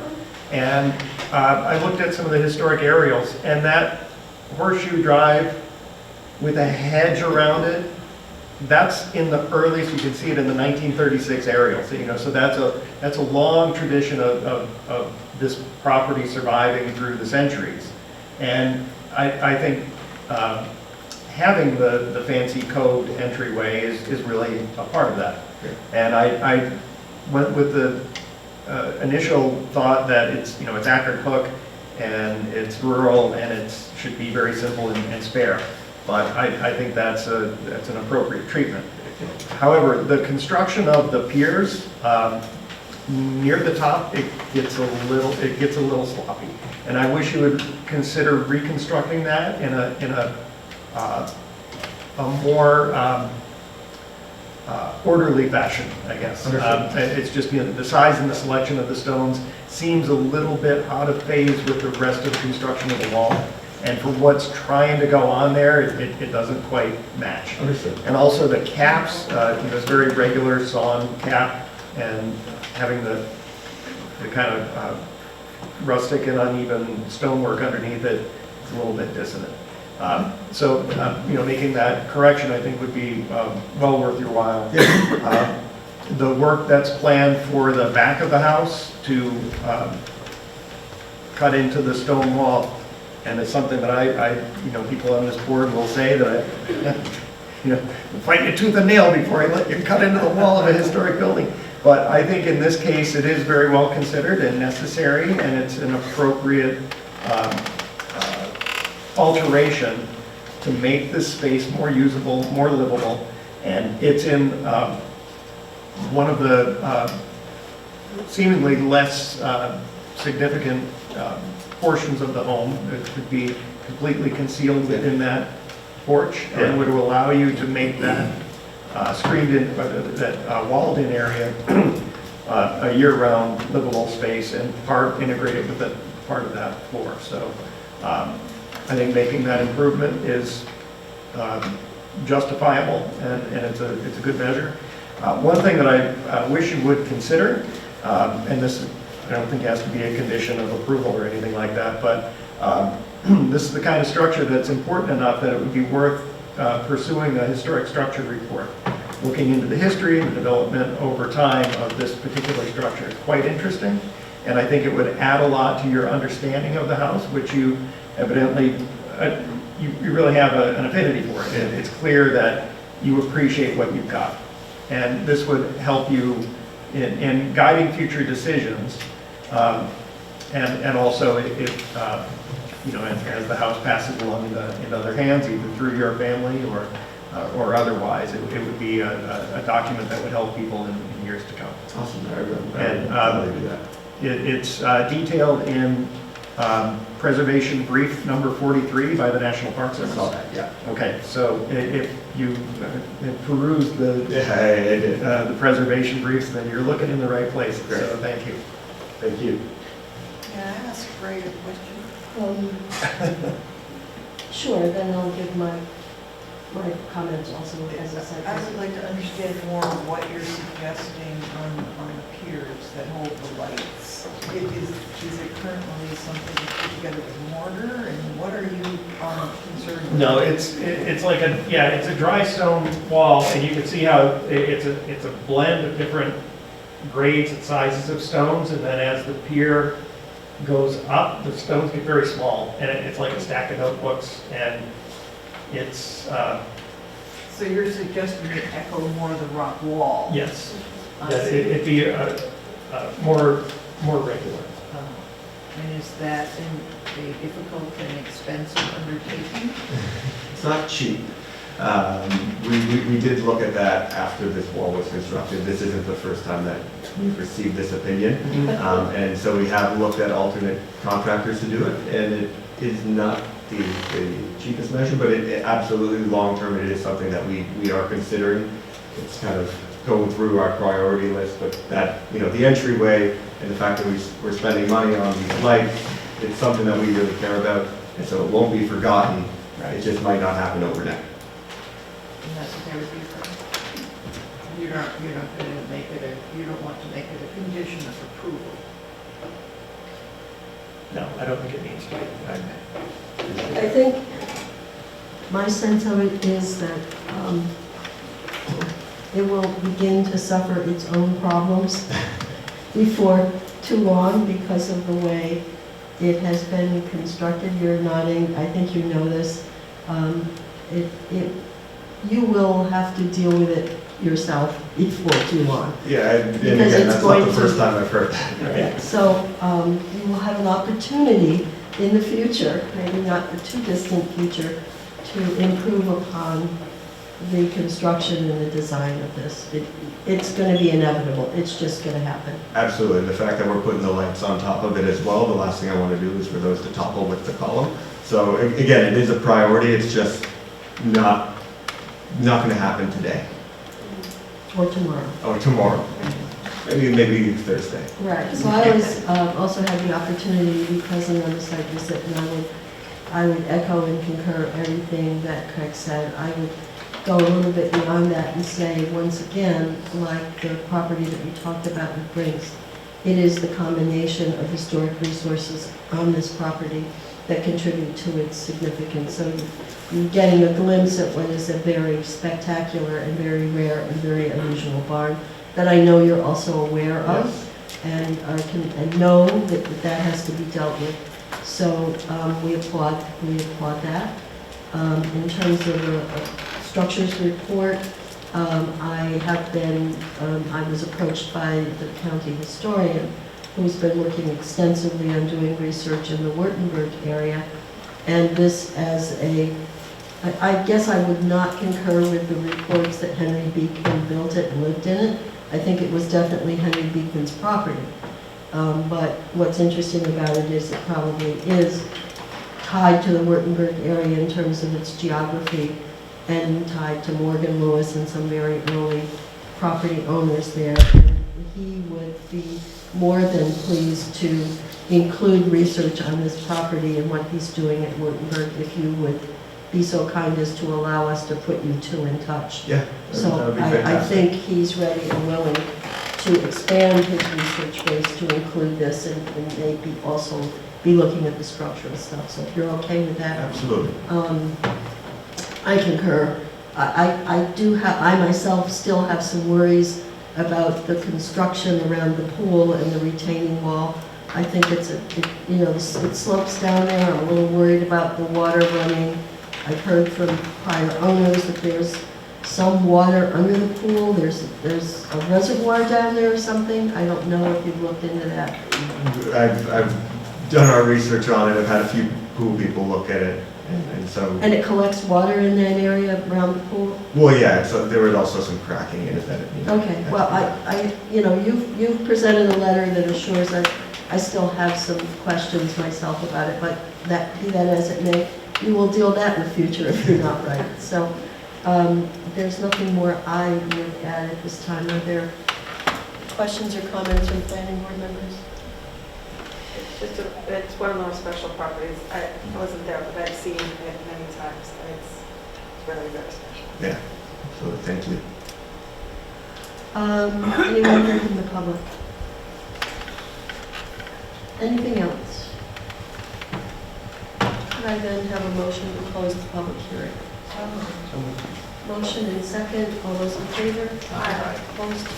Speaker 6: And I looked at some of the historic aerials, and that horseshoe drive with a hedge around it, that's in the earliest, you can see it in the 1936 aerials. So that's a long tradition of this property surviving through the centuries. And I think having the fancy code entryway is really a part of that. And I went with the initial thought that it's Akron Hook and it's rural and it should be very simple and spare. But I think that's an appropriate treatment. However, the construction of the piers near the top, it gets a little sloppy, and I wish you would consider reconstructing that in a more orderly fashion, I guess. It's just the size and the selection of the stones seems a little bit out of phase with the rest of the construction of the wall. And for what's trying to go on there, it doesn't quite match.
Speaker 15: Understood.
Speaker 6: And also the caps, this very regular sawn cap, and having the kind of rustic and uneven stonework underneath it is a little bit dissonant. So making that correction, I think, would be well worth your while. The work that's planned for the back of the house to cut into the stone wall. And it's something that people on this board will say that fight you tooth and nail before I let you cut into the wall of a historic building. But I think in this case, it is very well considered and necessary, and it's an appropriate alteration to make this space more usable, more livable. And it's in one of the seemingly less significant portions of the home that could be completely concealed within that porch, and would allow you to make that screened-in, that walled-in area a year-round livable space, and part integrated with the part of that floor. So I think making that improvement is justifiable, and it's a good measure. One thing that I wish you would consider, and this I don't think it has to be a condition of approval or anything like that, but this is the kind of structure that's important enough that it would be worth pursuing a historic structure report. Looking into the history and the development over time of this particular structure is quite interesting, and I think it would add a lot to your understanding of the house, which you evidently, you really have an affinity for it. It's clear that you appreciate what you've got, and this would help you in guiding future decisions. And also, if as the house passes along into other hands, either through your family or otherwise, it would be a document that would help people in years to come.
Speaker 15: Awesome.
Speaker 6: And it's detailed in Preservation brief number 43 by the National Park
Speaker 15: I
Speaker 6: Service.
Speaker 15: saw that, yeah.
Speaker 6: Okay, so if you perused
Speaker 15: Yeah, I did.
Speaker 6: the preservation briefs, then you're looking in the right place.
Speaker 15: Great.
Speaker 6: So thank you. Thank you.
Speaker 3: Can I ask Ray a question?
Speaker 1: Sure, then I'll give my comments also as a second.
Speaker 3: I would like to understand more of what you're suggesting on the piers that hold the lights. Is it currently something you put together with mortar, and what are you concerned with?
Speaker 6: No, it's like it's a dry stone wall, and you can see how it's a blend of different grades and sizes of stones, and then as the pier goes up, the stones get very small, and it's like a stack of notebooks, and it's,
Speaker 3: So you're suggesting it echo more the rock wall?
Speaker 6: yes,
Speaker 3: I
Speaker 6: that
Speaker 3: see.
Speaker 6: it'd be more regular.
Speaker 3: And is that a difficult and expensive undertaking?
Speaker 15: It's not cheap. We did look at that after this wall was constructed. This isn't the first time that we've received this opinion. And so we have looked at alternate contractors to do it, and it is not the cheapest measure, but it absolutely, long-term, it is something that we are considering. It's kind of going through our priority list, but that, the entryway and the fact that we're spending money on these lights, it's something that we really care about, and so it won't be forgotten. It just might not happen overnight.
Speaker 3: And that's okay with you, Frank? You're not going to make it you don't want to make it a condition of approval?
Speaker 6: No, I don't think it needs to be.
Speaker 1: I think my sense of it is that it will begin to suffer its own problems before too long because of the way it has been constructed. You're nodding, I think you know this. You will have to deal with it yourself before too long.
Speaker 15: Yeah, and
Speaker 1: Because
Speaker 15: again,
Speaker 1: it's
Speaker 15: that's
Speaker 1: going
Speaker 15: not the
Speaker 1: to-
Speaker 15: first time I've heard that.
Speaker 1: Yeah, so you will have an opportunity in the future, maybe not the too distant future, to improve upon the construction and the design of this. It's going to be inevitable. It's just going to happen.
Speaker 15: Absolutely. The fact that we're putting the lights on top of it as well, the last thing I want to do is for those to topple with the column. So again, it is a priority. It's just not going to happen today
Speaker 1: Or tomorrow.
Speaker 15: or tomorrow. Maybe Thursday.
Speaker 1: Right, so I was, also had the opportunity to be present on the site visit, and I would echo and concur everything that Craig said. I would go a little bit beyond that and say, once again, like the property that we talked about with Brinks, it is the combination of historic resources on this property that contribute to its significance. So you're getting a glimpse at what is a very spectacular and very rare and very unusual barn that I know you're also aware of, and know that that has to be dealt with. So we applaud that. In terms of a structures report, I was approached by the county historian who's been working extensively on doing research in the Württemberg area, and this as I guess I would not concur with the reports that Henry Beekman built it and lived in it. I think it was definitely Henry Beekman's property. But what's interesting about it is it probably is tied to the Württemberg area in terms of its geography and tied to Morgan Lewis and some very early property owners there. He would be more than pleased to include research on this property and what he's doing at Württemberg, if you would be so kind as to allow us to put you two in touch.
Speaker 15: Yeah,
Speaker 1: So
Speaker 15: that would be
Speaker 1: I
Speaker 15: fantastic.
Speaker 1: think he's ready and willing to expand his research base to include this and maybe also be looking at the structural stuff. So if you're okay with that.
Speaker 15: Absolutely.
Speaker 1: I concur. I myself still have some worries about the construction around the pool and the retaining wall. I think it slopes down there. I'm a little worried about the water running. I've heard from prior owners that there's some water under the pool. There's a reservoir down there or something. I don't know if you've looked into that.
Speaker 15: I've done our research on it. I've had a few pool people look at it, and so.
Speaker 1: And it collects water in that area around the pool?
Speaker 15: Well, yeah, so there was also some cracking in it that it needed.
Speaker 1: Okay, well, you've presented a letter that assures us I still have some questions myself about it, but be that as it may, we will deal with that in the future if you're not right. So there's nothing more I would add at this time. Are there questions or comments from planning board members?
Speaker 8: It's one of those special properties. I wasn't there, but I've seen it many times, and it's very, very special.
Speaker 15: Yeah, so thank you.
Speaker 1: Anyone here from the public? Anything else? Could I then have a motion to close the public hearing? Motion and second. All those in favor? Aye. Opposed?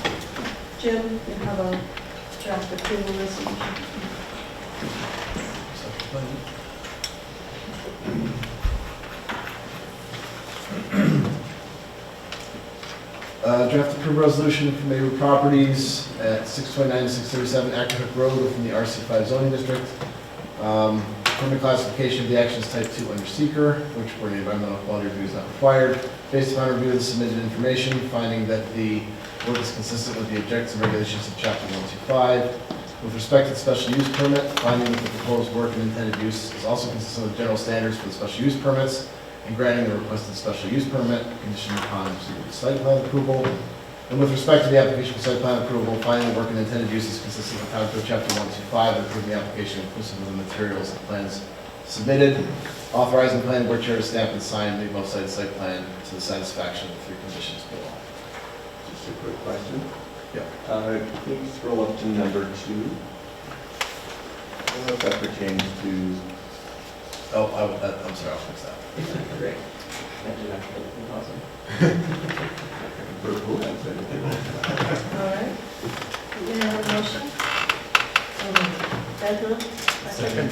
Speaker 1: Jim, you have a draft approval resolution.
Speaker 2: Draft approved resolution for Maywood Properties at 629 to 637 Ackerhook Road within the RC5 zoning district. Permit classification of the action is type 2 under seeker, which for the environmental quality review is not required. Based upon review of the submitted information, finding that the work is consistent with the objectives and regulations of chapter 125. With respect to the special use permit, finding that the proposed work and intended use is also consistent with general standards for the special use permits, and granting the requested special use permit conditioned upon receipt of the site plan approval. And with respect to the application for site plan approval, finding the work and intended use is consistent with Town Code Chapter 125, and approving the application inclusive of the materials and plans submitted. Authorizing the planning board chair to stamp and sign the above-cited site plan to the satisfaction of the 3 conditions below.
Speaker 15: Just a quick question.
Speaker 2: Yeah.
Speaker 15: Please scroll up to number 2. I don't know if that pertains to...
Speaker 2: Oh, I'm sorry, I'll fix that.
Speaker 15: Great. Awesome.
Speaker 1: All right. We have a motion? Edna?
Speaker 6: Second.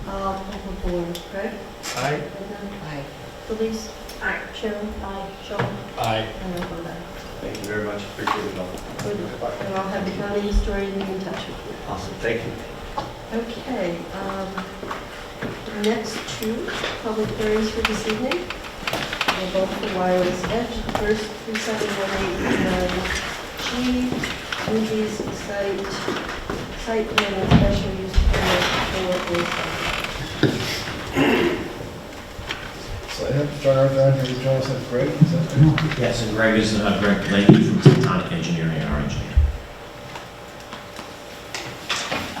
Speaker 1: I'll call the board. Craig?
Speaker 6: Aye.
Speaker 1: Edna? Aye. Felice? Aye. Sharon? Aye. Sean?
Speaker 11: Aye.
Speaker 1: And I vote aye.
Speaker 15: Thank you very much. Appreciate it all.
Speaker 1: Good. And I'll have the county historian be in touch with you.
Speaker 15: Awesome. Thank you.
Speaker 1: Okay, the next 2 public hearings for this evening. They're both for Wireless Edge. First, 3718G, Ruby's site plan and special use permit for
Speaker 2: So I have John Arthur on here, John said Greg, is that right?
Speaker 16: Yes, and Greg is Greg Leahy from Tectonic Engineering, our engineer.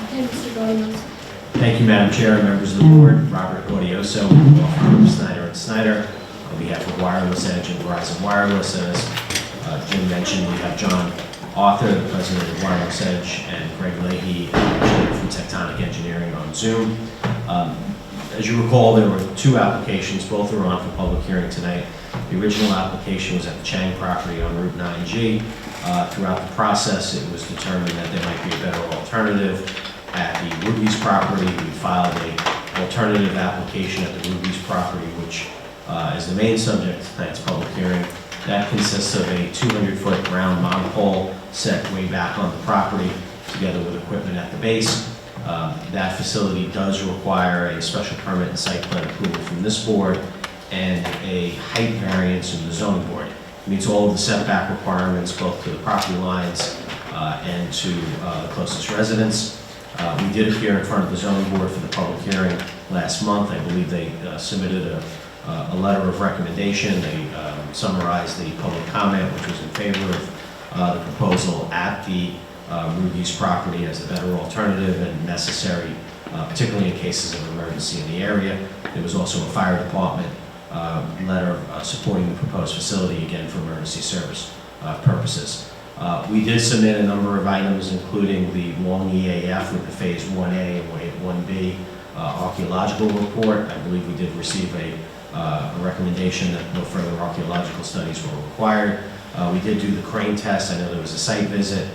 Speaker 1: Okay, Mr. Gomez.
Speaker 16: Thank you, Madam Chair, and members of the board. Robert Gaudioso, law firm of Snyder and Snyder, on behalf of Wireless Edge and Verizon Wireless. And as Jim mentioned, we have John Arthur, the president of Wireless Edge, and Greg Leahy, engineer from Tectonic Engineering, on Zoom. As you recall, there were 2 applications. Both are on for public hearing tonight. The original application was at the Chang property on Route 9G. Throughout the process, it was determined that there might be a better alternative at the Ruby's property. We filed an alternative application at the Ruby's property, which is the main subject of tonight's public hearing. That consists of a 200-foot round monopole set way back on the property, together with equipment at the base. That facility does require a special permit and site plan approval from this board and a height variance from the zoning board. It meets all of the setback requirements, both to the property lines and to the closest residence. We did appear in front of the zoning board for the public hearing last month. I believe they submitted a letter of recommendation. They summarized the public comment, which was in favor of the proposal at the Ruby's property as a better alternative and necessary, particularly in cases of emergency in the area. There was also a fire department letter supporting the proposed facility, again, for emergency service purposes. We did submit a number of items, including the long EAF with the Phase 1A and 1B archaeological report. I believe we did receive a recommendation that no further archaeological studies were required. We did do the crane test. I know there was a site visit.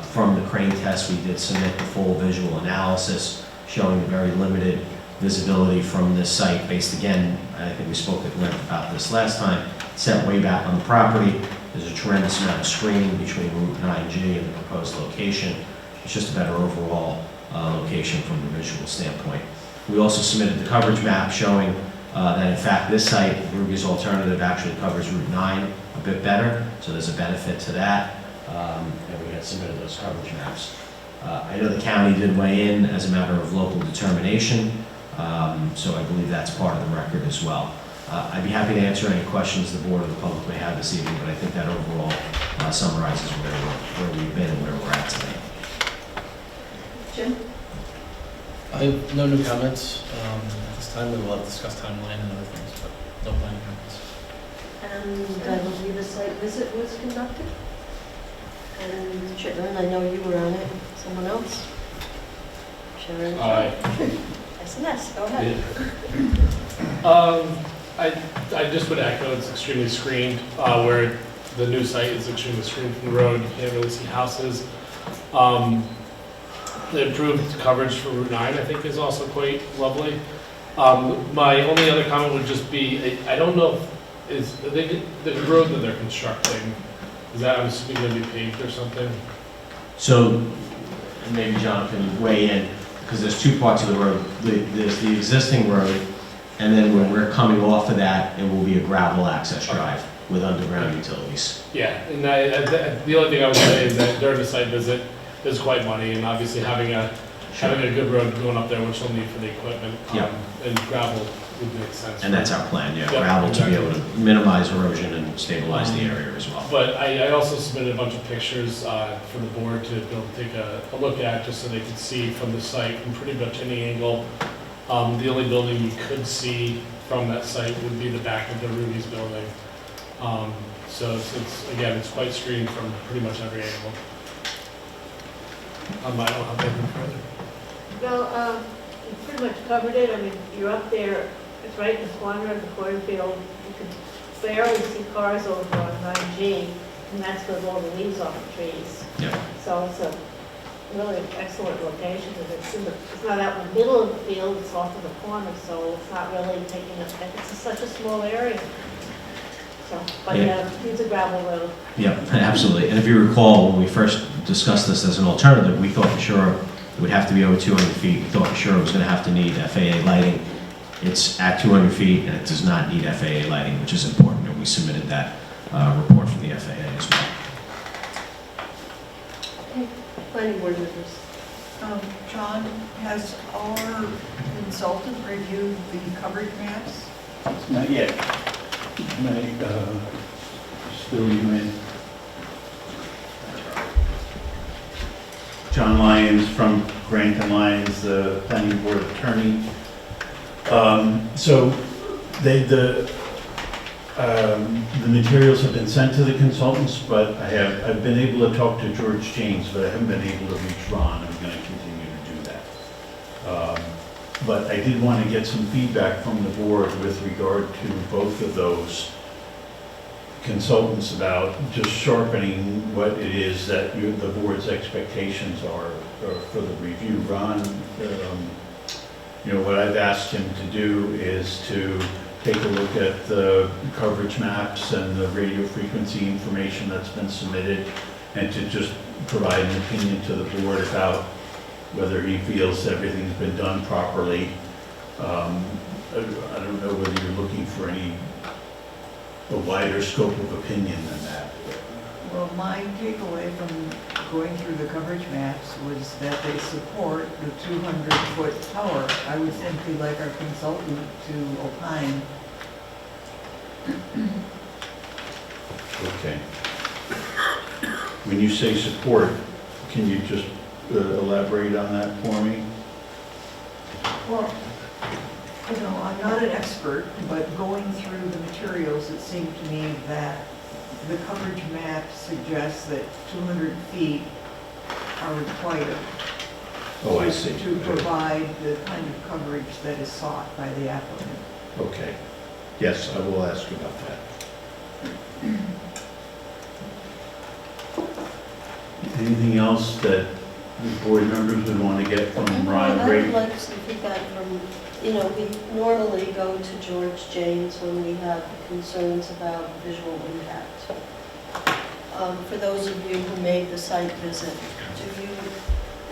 Speaker 16: From the crane test, we did submit the full visual analysis showing the very limited visibility from this site based, again, I think we spoke at length about this last time, set way back on the property. There's a tremendous amount of screening between Route 9G and the proposed location. It's just a better overall location from the visual standpoint. We also submitted the coverage map showing that in fact this site, Ruby's alternative, actually covers Route 9 a bit better, so there's a benefit to that. And we had submitted those coverage maps. I know the county did weigh in as a matter of local determination, so I believe that's part of the record as well. I'd be happy to answer any questions the board or the public may have this evening, but I think that overall summarizes where we've been and where we're at today.
Speaker 1: Jim?
Speaker 2: I have no new comments. At this time, we will discuss timeline and other things, but no planning comments.
Speaker 1: And I believe a site visit was conducted. And Sharon, I know you were on it. Someone else? Sharon?
Speaker 11: Aye.
Speaker 1: S&S, go ahead.
Speaker 11: I just would echo, it's extremely screened, where the new site is extremely screened from the road, you can't really see houses. The improved coverage for Route 9, I think, is also quite lovely. My only other comment would just be, I don't know, is the road that they're constructing, is that, I'm assuming, going to be paved or something?
Speaker 16: So, and maybe John can weigh in, because there's two parts of the road. There's the existing road, and then when we're coming off of that, it will be a gravel access drive with underground utilities.
Speaker 11: Yeah, and the only thing I would say is that during the site visit, is quite muddy, and obviously having a good road going up there, which we'll need for the equipment, and gravel would make sense.
Speaker 16: And that's our plan, yeah, gravel to be able to minimize erosion and stabilize the area as well.
Speaker 11: But I also submitted a bunch of pictures for the board to be able to take a look at, just so they could see from the site from pretty much any angle. The only building you could see from that site would be the back of the Ruby's building. So it's quite screened from pretty much every angle. I don't have anything further.
Speaker 12: Well, you pretty much covered it. I mean, you're up there, it's right in the corner of the cornfield. You can barely see cars over on 9G, and that's with all the leaves off the trees.
Speaker 16: Yeah.
Speaker 12: So it's a really excellent location. And it's not out in the middle of the field, it's off in the corner, so it's not really taking up, it's such a small area. So, but yeah, it's a gravel road.
Speaker 16: Yeah, absolutely. And if you recall, when we first discussed this as an alternative, we thought for sure it would have to be over 200 feet. We thought for sure it was going to have to need FAA lighting. It's at 200 feet, and it does not need FAA lighting, which is important. And we submitted that report from the FAA as well.
Speaker 1: Okay, planning board members.
Speaker 3: John, has our consultant reviewed the coverage maps?
Speaker 14: Not yet. Can I still you in? John Lyons from Grant & Lyons, the planning board attorney. So the materials have been sent to the consultants, but I've been able to talk to George James, but I haven't been able to reach Ron. I'm going to continue to do that. But I did want to get some feedback from the board with regard to both of those consultants about just sharpening what it is that the board's expectations are for the review. Ron, what I've asked him to do is to take a look at the coverage maps and the radio frequency information that's been submitted, and to just provide an opinion to the board about whether he feels everything's been done properly. I don't know whether you're looking for a wider scope of opinion than that.
Speaker 3: Well, my takeaway from going through the coverage maps was that they support the 200-foot tower. I would simply like our consultant to opine.
Speaker 14: Okay. When you say support, can you just elaborate on that for me?
Speaker 3: Well, I'm not an expert, but going through the materials, it seemed to me that the coverage map suggests that 200 feet are required.
Speaker 14: Oh, I see.
Speaker 3: To provide the kind of coverage that is sought by the applicant.
Speaker 14: Okay. Yes, I will ask about that. Anything else that the board members would want to get from Ron
Speaker 1: I
Speaker 14: Gray?
Speaker 1: would like some feedback from, we normally go to George James when we have concerns about visual impact. For those of you who made the site visit,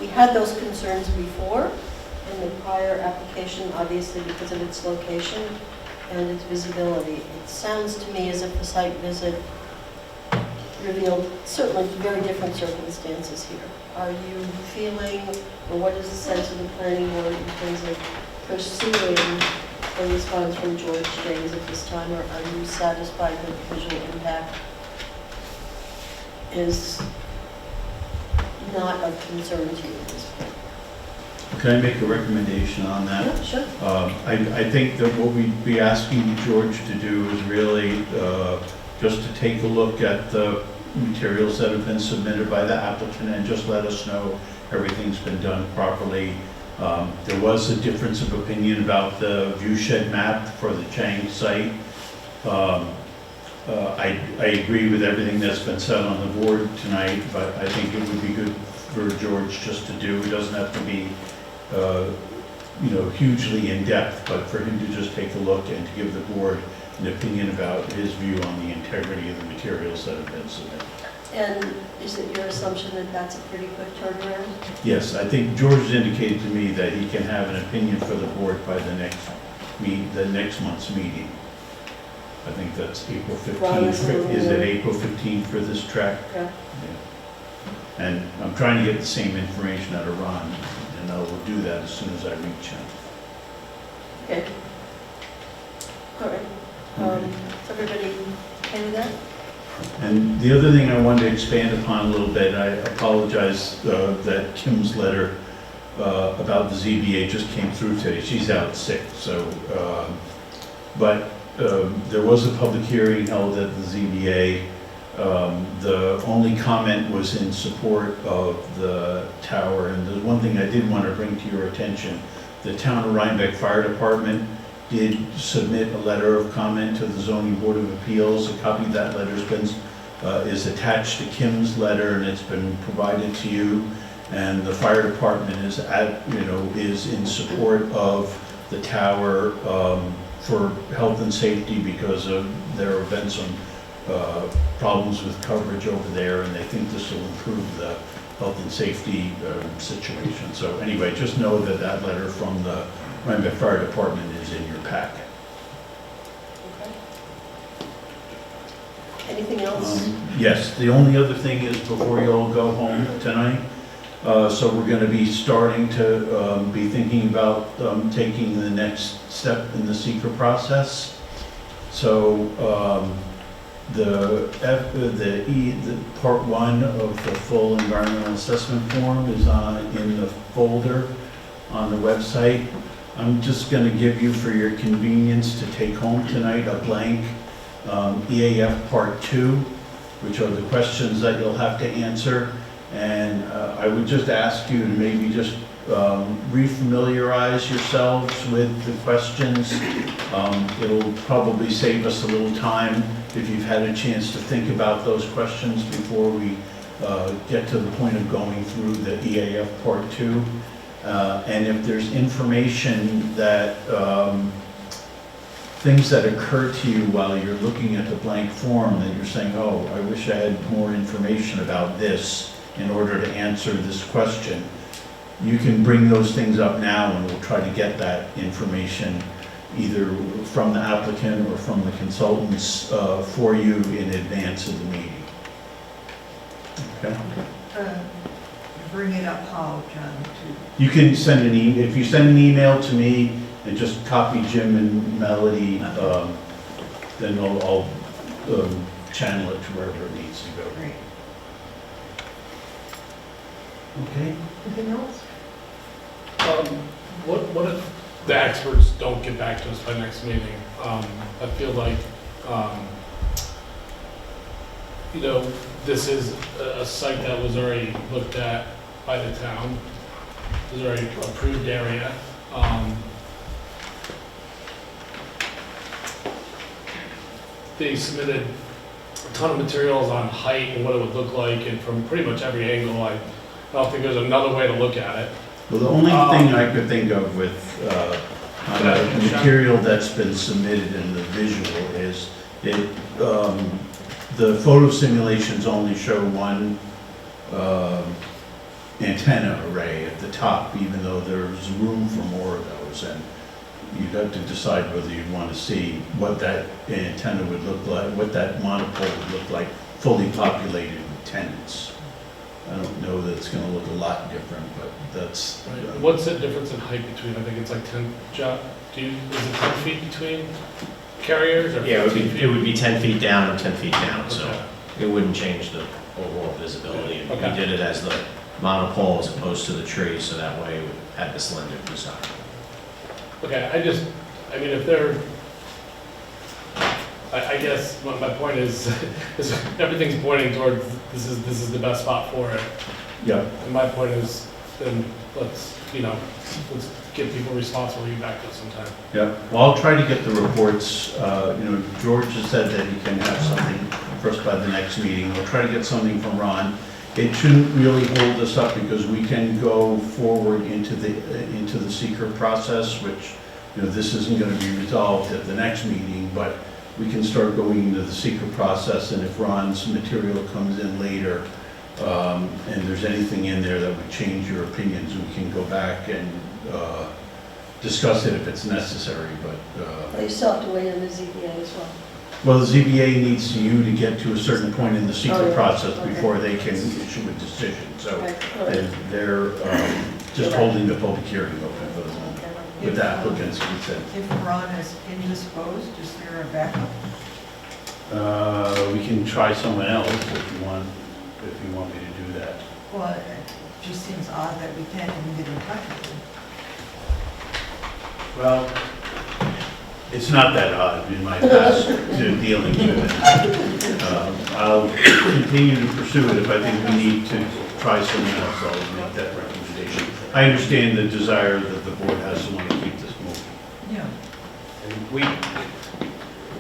Speaker 1: we had those concerns before in the prior application, obviously because of its location and its visibility. It sounds to me as if the site visit revealed certainly very different circumstances here. Are you feeling, or what is the sense of the planning board in terms of pursuing a response from George James at this time, or are you satisfied that the visual impact is not of concern to you at this point?
Speaker 14: Can I make a recommendation on that?
Speaker 1: Yeah, sure.
Speaker 14: I think that what we'd be asking George to do is really just to take a look at the materials that have been submitted by the applicant and just let us know everything's been done properly. There was a difference of opinion about the view shed map for the Chang site. I agree with everything that's been said on the board tonight, but I think it would be good for George just to do. It doesn't have to be hugely in-depth, but for him to just take a look and to give the board an opinion about his view on the integrity of the materials that have been submitted.
Speaker 1: And is it your assumption that that's a pretty quick turnaround?
Speaker 14: Yes, I think George has indicated to me that he can have an opinion for the board by the next month's meeting. I think that's April 15th. Is it April 15th for this track?
Speaker 1: Yeah.
Speaker 14: Yeah. And I'm trying to get the same information out of Ron, and I will do that as soon as I reach him.
Speaker 1: Okay. All right. Is everybody okay with that?
Speaker 14: And the other thing I wanted to expand upon a little bit, I apologize that Kim's letter about the ZBA just came through today. She's out sick, so, but there was a public hearing held at the ZBA. The only comment was in support of the tower, and the one thing I did want to bring to your attention, the town of Rhinebeck Fire Department did submit a letter of comment to the Zoning Board of Appeals. A copy of that letter is attached to Kim's letter, and it's been provided to you. And the fire department is in support of the tower for health and safety because there have been some problems with coverage over there, and they think this will improve the health and safety situation. So anyway, just know that that letter from the Rhinebeck Fire Department is in your packet.
Speaker 1: Okay. Anything else?
Speaker 14: Yes, the only other thing is before you all go home tonight, so we're going to be starting to be thinking about taking the next step in the secret process. So the part one of the full environmental assessment form is in the folder on the website. I'm just going to give you, for your convenience, to take home tonight a blank EAF Part 2, which are the questions that you'll have to answer. And I would just ask you to maybe just refamiliarize yourselves with the questions. It'll probably save us a little time if you've had a chance to think about those questions before we get to the point of going through the EAF Part 2. And if there's information that, things that occur to you while you're looking at the blank form that you're saying, oh, I wish I had more information about this in order to answer this question, you can bring those things up now and we'll try to get that information either from the applicant or from the consultants for you in advance of the meeting. Okay?
Speaker 3: Bring it up how, John, to...
Speaker 14: You can send an email, if you send an email to me and just copy Jim and Melody, then I'll channel it to wherever it needs to go.
Speaker 3: Great.
Speaker 14: Okay?
Speaker 1: Anything else?
Speaker 11: What if the experts don't get back to us by next meeting? I feel like, this is a site that was already looked at by the town. It was already approved area. They submitted a ton of materials on height and what it would look like, and from pretty much every angle. I don't think there's another way to look at it.
Speaker 14: Well, the only thing I could think of with on the material that's been submitted in the visual is the photo simulations only show one antenna array at the top, even though there's room for more of those. And you'd have to decide whether you'd want to see what that antenna would look like, what that monopole would look like fully populated with tenants. I don't know that it's gonna look a lot different, but that's.
Speaker 11: What's the difference in height between, I think it's like 10, is it 10 feet between carriers or?
Speaker 16: Yeah,
Speaker 11: 15 feet?
Speaker 16: it would be 10 feet down and 10 feet down, so
Speaker 11: Okay.
Speaker 16: it wouldn't change the overall visibility. We
Speaker 11: Okay.
Speaker 16: did it as the monopole as opposed to the tree, so that way it would have the slender design.
Speaker 11: Okay, I mean, if they're, I guess my point is everything's pointing towards this is the best spot for it.
Speaker 14: Yeah.
Speaker 11: And my point is, then let's get people responsible, you back to us sometime.
Speaker 14: Yeah, well, I'll try to get the reports. George has said that he can have something first by the next meeting. We'll try to get something from Ron. It shouldn't really hold us up because we can go forward into the secret process, which, this isn't going to be resolved at the next meeting, but we can start going into the secret process, and if Ron's material comes in later, and there's anything in there that would change your opinions, we can go back and discuss it if it's necessary, but.
Speaker 1: You still have to wait in the ZBA as well.
Speaker 14: Well, the ZBA needs you to get to a certain point in the
Speaker 1: Oh,
Speaker 14: secret
Speaker 1: yeah.
Speaker 14: process
Speaker 1: Okay.
Speaker 14: before they can issue a decision, so
Speaker 1: Right, all right.
Speaker 14: they're just holding the public hearing open for the moment, with the applicant's consent.
Speaker 3: If Ron is indisposed, is there a backup?
Speaker 14: We can try someone else if you want me to do that.
Speaker 3: Well, it just seems odd that we can't even get in touch with him.
Speaker 14: Well, it's not that odd in my past to dealing with it. I'll continue to pursue it. If I think we need to try someone else, I'll make that recommendation. I understand the desire that the board has to want to keep this moving.
Speaker 3: Yeah.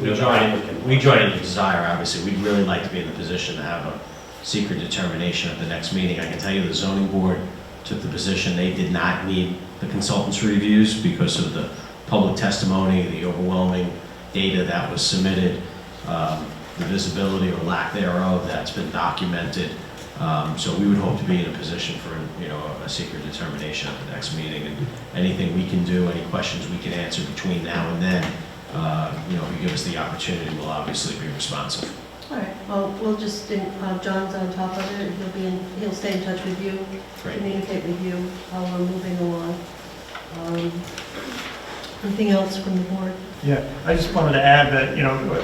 Speaker 16: We join in the desire, obviously. We'd really like to be in the position to have a secret determination at the next meeting. I can tell you the zoning board took the position they did not need the consultant's reviews because of the public testimony, the overwhelming data that was submitted, the visibility or lack thereof that's been documented. So we would hope to be in a position for, a secret determination at the next meeting. And anything we can do, any questions we can answer between now and then, if you give us the opportunity, we'll obviously be responsive.
Speaker 1: All right, well, we'll just, John's on top of it, he'll stay in touch with you,
Speaker 16: Great.
Speaker 1: communicate with you while we're moving along. Anything else from the board?
Speaker 6: Yeah, I just wanted to add that,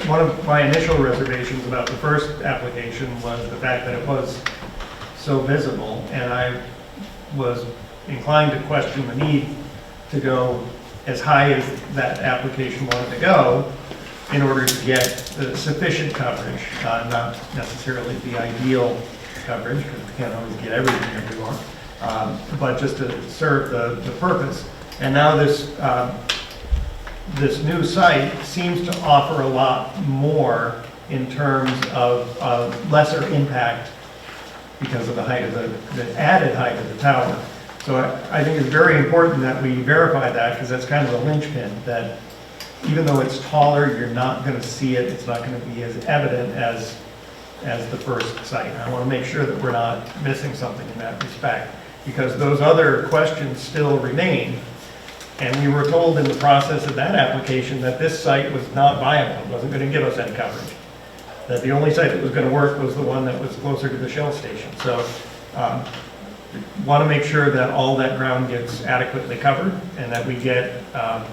Speaker 6: one of my initial reservations about the first application was the fact that it was so visible, and I was inclined to question the need to go as high as that application wanted to go in order to get sufficient coverage, not necessarily the ideal coverage, because we can't always get everything that we want, but just to serve the purpose. And now this new site seems to offer a lot more in terms of lesser impact because of the height of the added height of the tower. So I think it's very important that we verify that, because that's kind of a linchpin, that even though it's taller, you're not going to see it, it's not going to be as evident as the first site. I want to make sure that we're not missing something in that respect, because those other questions still remain. And we were told in the process of that application that this site was not viable, it wasn't going to give us any coverage. That the only site that was going to work was the one that was closer to the Shell station. So want to make sure that all that ground gets adequately covered and that we get that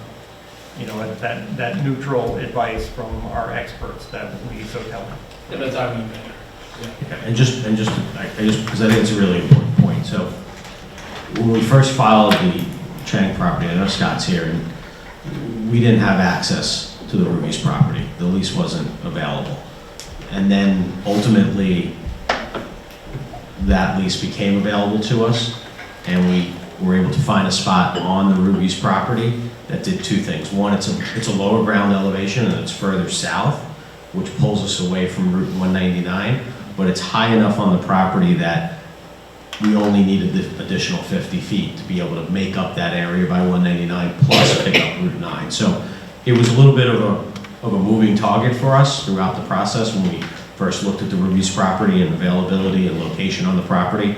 Speaker 6: neutral advice from our experts that will be so telling.
Speaker 11: Yeah, that's how we do it.
Speaker 16: Okay, and just because I think it's a really important point. So when we first filed the Chang property, I know Scott's here, and we didn't have access to the Ruby's property. The lease wasn't available. And then ultimately, that lease became available to us, and we were able to find a spot on the Ruby's property that did two things. One, it's a lower ground elevation, and it's further south, which pulls us away from Route 199, but it's high enough on the property that we only needed the additional 50 feet to be able to make up that area by 199 plus pick up Route 9. So it was a little bit of a moving target for us throughout the process when we first looked at the Ruby's property and availability and location on the property.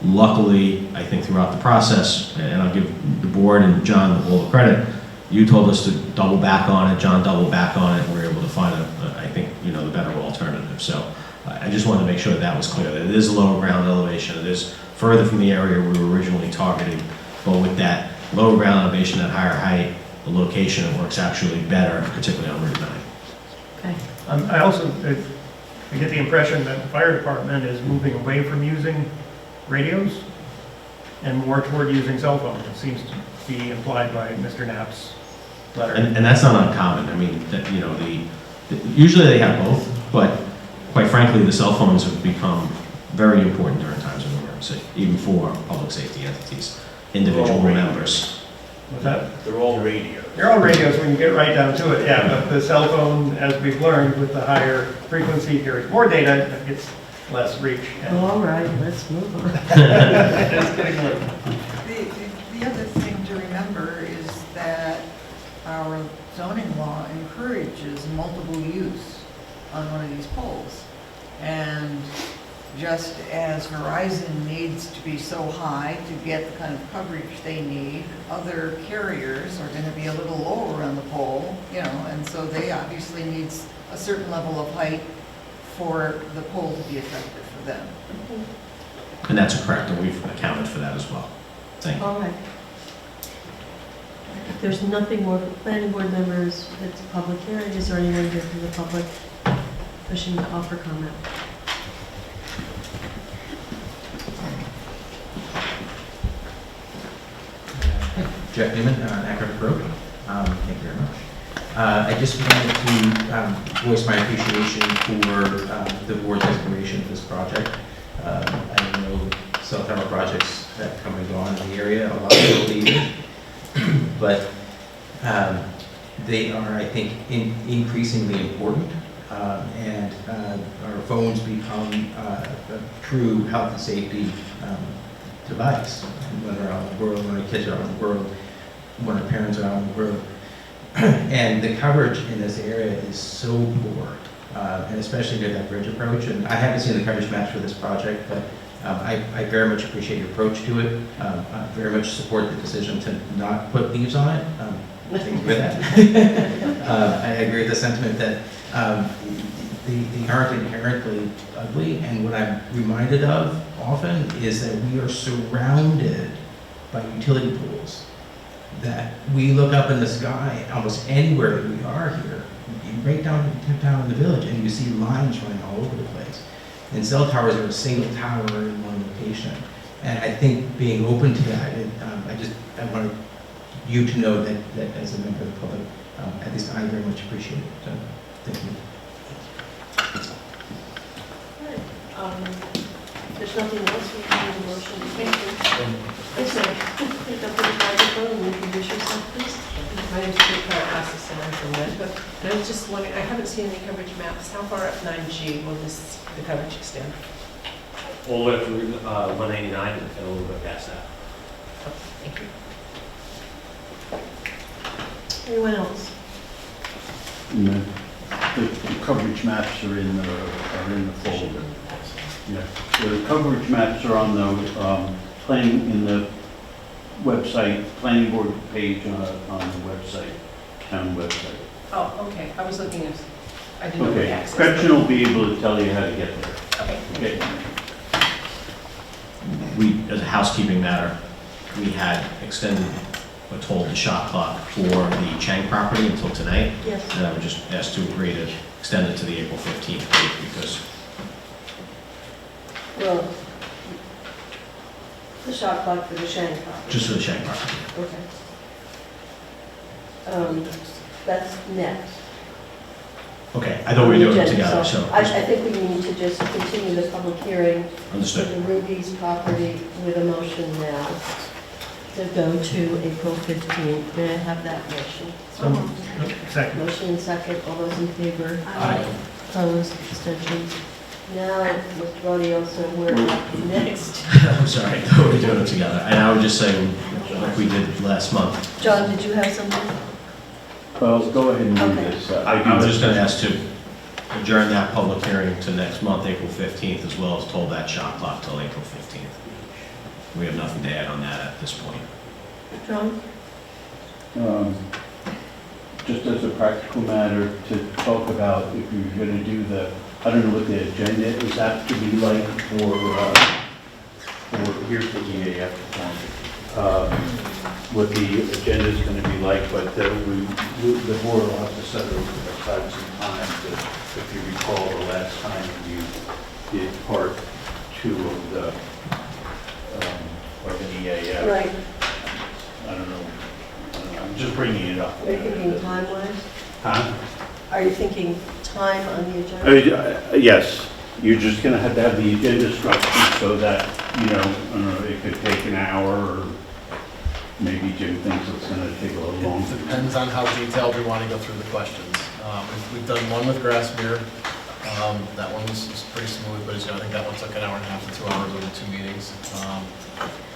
Speaker 16: Luckily, I think throughout the process, and I'll give the board and John all the credit, you told us to double back on it, John doubled back on it, and we were able to find I think, the better alternative. So I just wanted to make sure that was clear, that it is a lower ground elevation, it is further from the area we were originally targeting, but with that lower ground elevation at higher height, the location, it works actually better, particularly on Route 9.
Speaker 1: Okay.
Speaker 6: I also, I get the impression that the fire department is moving away from using radios and more toward using cell phones. It seems to be implied by Mr. Knapp's letter.
Speaker 16: And that's not uncommon, I mean, that, you know, usually they have both, but quite frankly, the cell phones have become very important during times of emergency, even for public safety entities, individual members.
Speaker 6: What's that?
Speaker 14: They're all radios.
Speaker 6: They're all radios when you get right down to it, yeah, but the cell phone, as we've learned, with the higher frequency carries more data, it gets less reach. and-
Speaker 1: All right, let's move on.
Speaker 6: Just getting late.
Speaker 3: The other thing to remember is that our zoning law encourages multiple use on one of these poles. And just as Verizon needs to be so high to get the kind of coverage they need, other carriers are gonna be a little lower on the pole, you know, and so they obviously need a certain level of height for the pole to be effective for them.
Speaker 16: And that's correct, and we've accounted for that as well. Thank you.
Speaker 1: All right. If there's nothing more for planning board members, it's a public hearing. Is there anyone here from the public wishing to offer comment?
Speaker 17: Jeff Newman, Akron Road. Thank you very much. I just wanted to voice my appreciation for the board's exploration of this project. I know cell tower projects have come and gone in the area, a lot of people leave it, but they are, I think, increasingly important, and our phones become a true health and safety device when we're out in the world, when our kids are out in the world, when our parents are out in the world. And the coverage in this area is so poor, and especially near that bridge approach. And I haven't seen the coverage maps for this project, but I very much appreciate your approach to it. I very much support the decision to not put leaves on it. Thank you for that. I agree with the sentiment that they aren't inherently ugly, and what I'm reminded of often is that we are surrounded by utility poles, that we look up in the sky almost anywhere that we are here, right down in the village, and you see lines running all over the place. And cell towers are a single tower in one location. And I think being open to that, I want you to know that as a member of the public, at least I very much appreciate it. So, thank you.
Speaker 1: There's nothing else, we can do a motion. Yes, sir. Pick up the microphone and introduce yourself, please.
Speaker 18: My name is Kate Assistant, I'm from Red Hook. And I was just wondering, I haven't seen any coverage maps. How far up 9G will the coverage extend?
Speaker 19: All the way up to 189 and a little bit past that.
Speaker 18: Oh, thank you.
Speaker 1: Anyone else?
Speaker 14: The coverage maps are in the folder. Yeah, so the coverage maps are on the in the website, planning board page on the website, town website.
Speaker 18: Oh, okay. I was looking at, I didn't know where to
Speaker 14: Okay,
Speaker 18: access.
Speaker 14: Gretchen will be able to tell you how to get there.
Speaker 18: Okay.
Speaker 14: Okay.
Speaker 16: We, as a housekeeping matter, we had extended, or told the shot clock for the Chang property until tonight.
Speaker 1: Yes.
Speaker 16: And I would just ask to agree to extend it to the April 15th date because
Speaker 1: Well, the shot clock for the Shang property.
Speaker 16: just for the Chang property.
Speaker 1: Okay. That's next.
Speaker 16: Okay, I thought we were doing it together, so.
Speaker 1: I think we need to just continue the public hearing for
Speaker 16: Understood.
Speaker 1: the Ruby's property with a motion now to go to April 15th. May I have that motion?
Speaker 6: Second.
Speaker 1: Motion and second. All those in favor?
Speaker 16: Aye.
Speaker 1: Opposed? Abstentions? Now, Mr. Bodioso, we're up next.
Speaker 16: I'm sorry, I thought we were doing it together. And I would just say, like we did last month.
Speaker 1: John, did you have something?
Speaker 14: Well, go ahead and do
Speaker 1: Okay.
Speaker 14: this.
Speaker 16: I'm just going to ask to adjourn that public hearing to next month, April 15th, as well as hold that shot clock till April 15th. We have nothing to add on that at this point.
Speaker 1: John?
Speaker 14: Just as a practical matter, to talk about if you're going to do the I don't know what the agenda is apt to be like for here's the EAF form. What the agenda is going to be like, but the board will have to set aside some time to, if you recall, the last time you did part 2 of the of an EAF.
Speaker 1: Right.
Speaker 14: I don't know. I'm just bringing it up.
Speaker 1: Are you thinking time-wise?
Speaker 14: Huh?
Speaker 1: Are you thinking time on the agenda?
Speaker 14: Yes, you're just gonna have to have the agenda structured so that, you know, I don't know, it could take an hour, or maybe Jim thinks it's gonna take a little longer.
Speaker 2: It depends on how detailed we want to go through the questions. We've done one with Grassmere. That one was pretty smooth, but I think that one took an hour and a half to 2 hours over 2 meetings.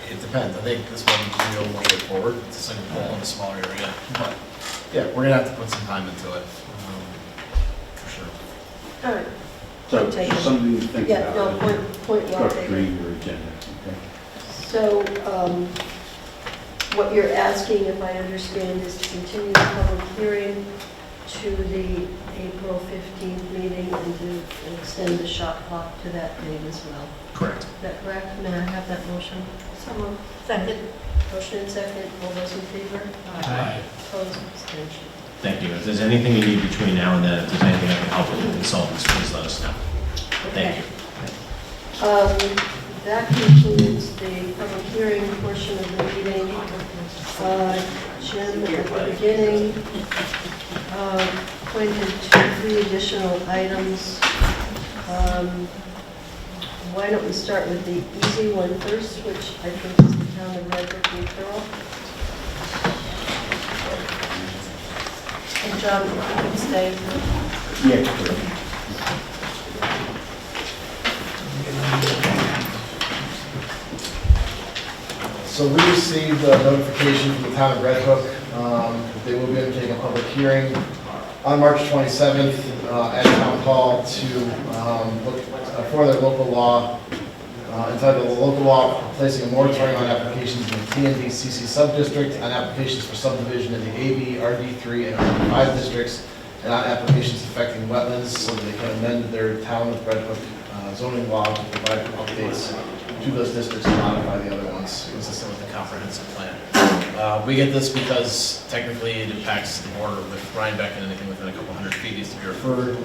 Speaker 2: It depends. I think this one's real more straightforward. It's a single poll in a smaller area. But yeah, we're gonna have to put some time into it, for sure.
Speaker 1: All right.
Speaker 14: So,
Speaker 1: Take
Speaker 14: just
Speaker 1: it.
Speaker 14: something to think
Speaker 1: Yeah, no,
Speaker 14: about.
Speaker 1: point well taken.
Speaker 14: Structuring your agenda, okay?
Speaker 1: So, what you're asking, if I understand, is to continue the public hearing to the April 15th meeting and to extend the shot clock to that date as well.
Speaker 2: Correct.
Speaker 1: Is that correct? May I have that motion?
Speaker 12: Someone, second.
Speaker 1: Motion and second. All those in favor?
Speaker 11: Aye.
Speaker 1: Opposed? Abstention.
Speaker 16: Thank you. If there's anything you need between now and then, if there's anything I can help with the consultants, please let us know. Thank you.
Speaker 1: That concludes the public hearing portion of the meeting. Jim, at the beginning, pointed to 3 additional items. Why don't we start with the easy one first, which I think is the town of Rhinebeck referral. And John, if you could stay.
Speaker 14: Yeah, sure.
Speaker 2: So we received a notification from the town of Red Hook that they will be undertaking a public hearing on March 27th at Town Hall to look for their local law entitled "The Local Law Placing a Moratorium on Applications in the TND-CC Subdistrict on Applications for Subdivision in the AB, RD3, and RD5 districts, and on applications affecting wetlands," so that they can amend their town of Red Hook zoning law to provide updates to those districts and modify the other ones consistent with the comprehensive plan. We get this because technically it impacts the border with Rhinebeck, and anything within a couple hundred feet needs to be referred.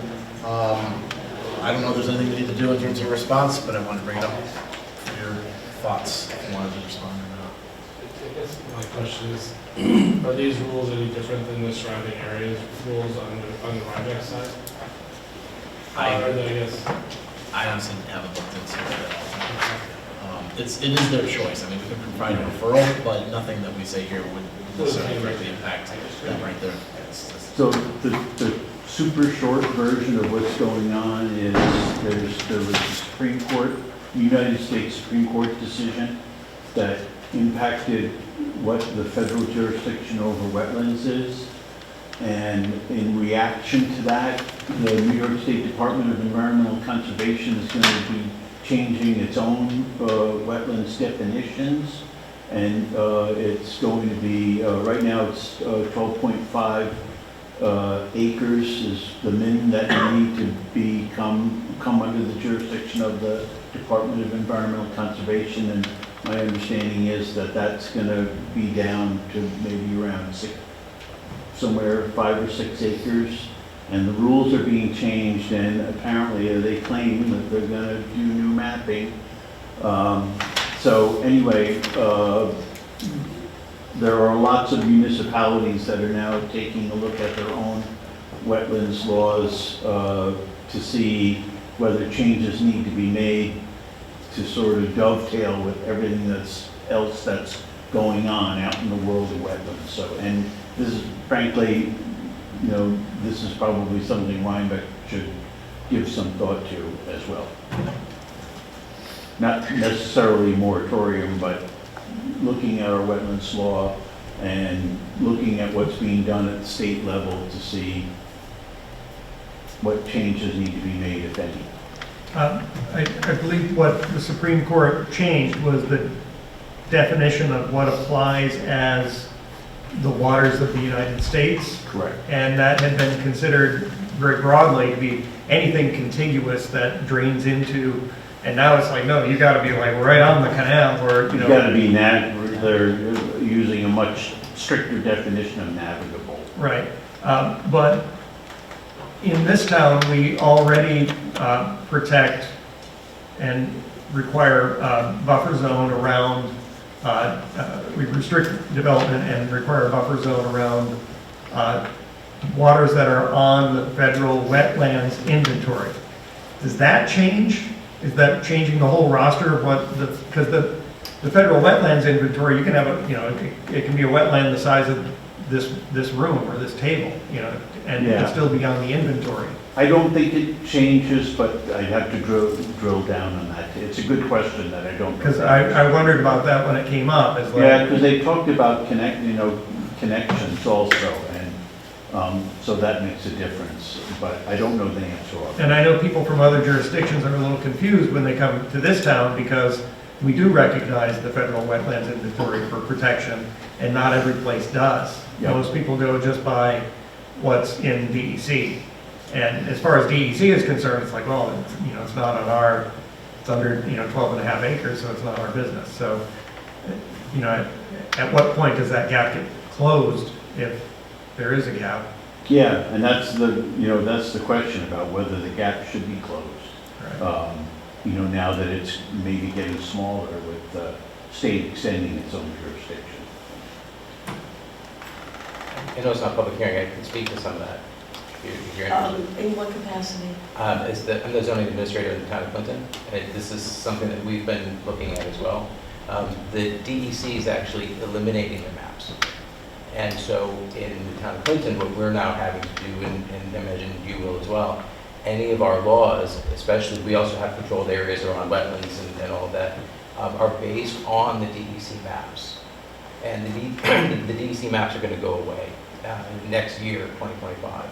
Speaker 2: I don't know if there's anything we need to do in terms of response, but I wanted to bring it up for your thoughts, if you wanted to respond or not.
Speaker 11: I guess my question is, are these rules any different than the surrounding areas rules on the Rhinebeck side?
Speaker 2: I honestly haven't looked into it at all. It is their choice. I mean, we can provide a referral, but nothing that we say here would necessarily directly impact that right there.
Speaker 14: So the super short version of what's going on is there was a Supreme Court, United States Supreme Court decision that impacted what the federal jurisdiction over wetlands is. And in reaction to that, the New York State Department of Environmental Conservation is going to be changing its own wetlands definitions. And it's going to be, right now it's 12.5 acres is the min that you need to come under the jurisdiction of the Department of Environmental Conservation. And my understanding is that that's going to be down to maybe around somewhere 5 or 6 acres. And the rules are being changed, and apparently they claim that they're going to do new mapping. So anyway, there are lots of municipalities that are now taking a look at their own wetlands laws to see whether changes need to be made to sort of dovetail with everything else that's going on out in the world of wetlands. So, and this is frankly, you know, this is probably something Rhinebeck should give some thought to as well. Not necessarily a moratorium, but looking at our wetlands law and looking at what's being done at the state level to see what changes need to be made, if any.
Speaker 6: I believe what the Supreme Court changed was the definition of what applies as the waters of the United States.
Speaker 14: Correct.
Speaker 6: And that had been considered very broadly to be anything contiguous that drains into, and now it's like, no, you gotta be like right on the canal, or,
Speaker 14: You gotta be they're using a much stricter definition of navigable.
Speaker 6: Right, but in this town, we already protect and require buffer zone around, we restrict development and require a buffer zone around waters that are on the federal wetlands inventory. Does that change? Is that changing the whole roster of what because the federal wetlands inventory, you can have a, it can be a wetland the size of this room or this table, and it can still be on the inventory.
Speaker 14: I don't think it changes, but I'd have to drill down on that. It's a good question that I don't know.
Speaker 6: Because I wondered about that when it came up. It's like,
Speaker 14: yeah, because they talked about connections also, and so that makes a difference, but I don't know the answer.
Speaker 6: And I know people from other jurisdictions are a little confused when they come to this town because we do recognize the federal wetlands inventory for protection, and not every place does.
Speaker 14: Yep.
Speaker 6: Most people go just by what's in DEC. And as far as DEC is concerned, it's like, well, it's not on our, it's under, 12 and a half acres, so it's not our business. So, at what point does that gap get closed if there is a gap?
Speaker 14: Yeah, and that's the question about whether the gap should be closed.
Speaker 6: Right.
Speaker 14: Now that it's maybe getting smaller with the state extending its own jurisdiction.
Speaker 20: I know it's not a public hearing, I can speak to some of that. If you're interested.
Speaker 1: In what capacity?
Speaker 20: I'm the zoning administrator in the town of Clinton, and this is something that we've been looking at as well. The DEC is actually eliminating the maps. And so in the town of Clinton, what we're now having to do, and I imagine you will as well, any of our laws, especially, we also have controlled areas around wetlands and all of that, are based on the DEC maps. And the DEC maps are going to go away next year, 2025.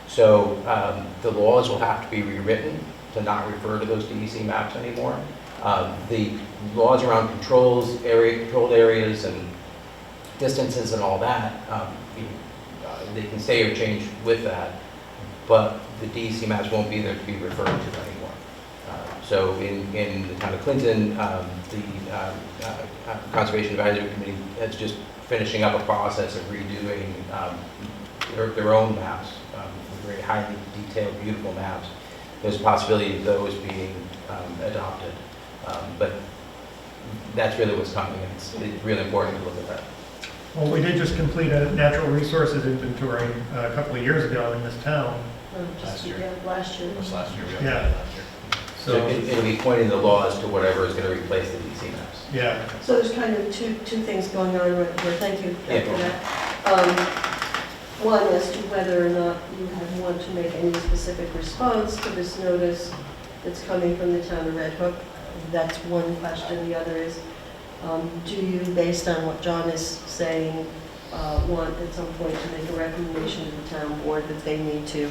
Speaker 20: So the laws will have to be rewritten to not refer to those DEC maps anymore. The laws around controlled areas and distances and all that, they can stay or change with that, but the DEC maps won't be there to be referred to anymore. So in the town of Clinton, the Conservation Advisory Committee is just finishing up a process of redoing their own maps, very highly detailed, beautiful maps. There's a possibility of those being adopted, but that's really what's coming, and it's really important to look at that.
Speaker 6: Well, we did just complete a natural resources inventory a couple of years ago in this town.
Speaker 1: Last year.
Speaker 2: Last year.
Speaker 6: Yeah.
Speaker 20: So it'll be pointing the laws to whatever is going to replace the DEC maps.
Speaker 6: Yeah.
Speaker 1: So there's kind of two things going on right here. Thank you for that. One, as to whether or not you want to make any specific response to this notice that's coming from the town of Red Hook. That's one question. The other is, do you, based on what John is saying, want at some point to make a recommendation to the town board that they need to,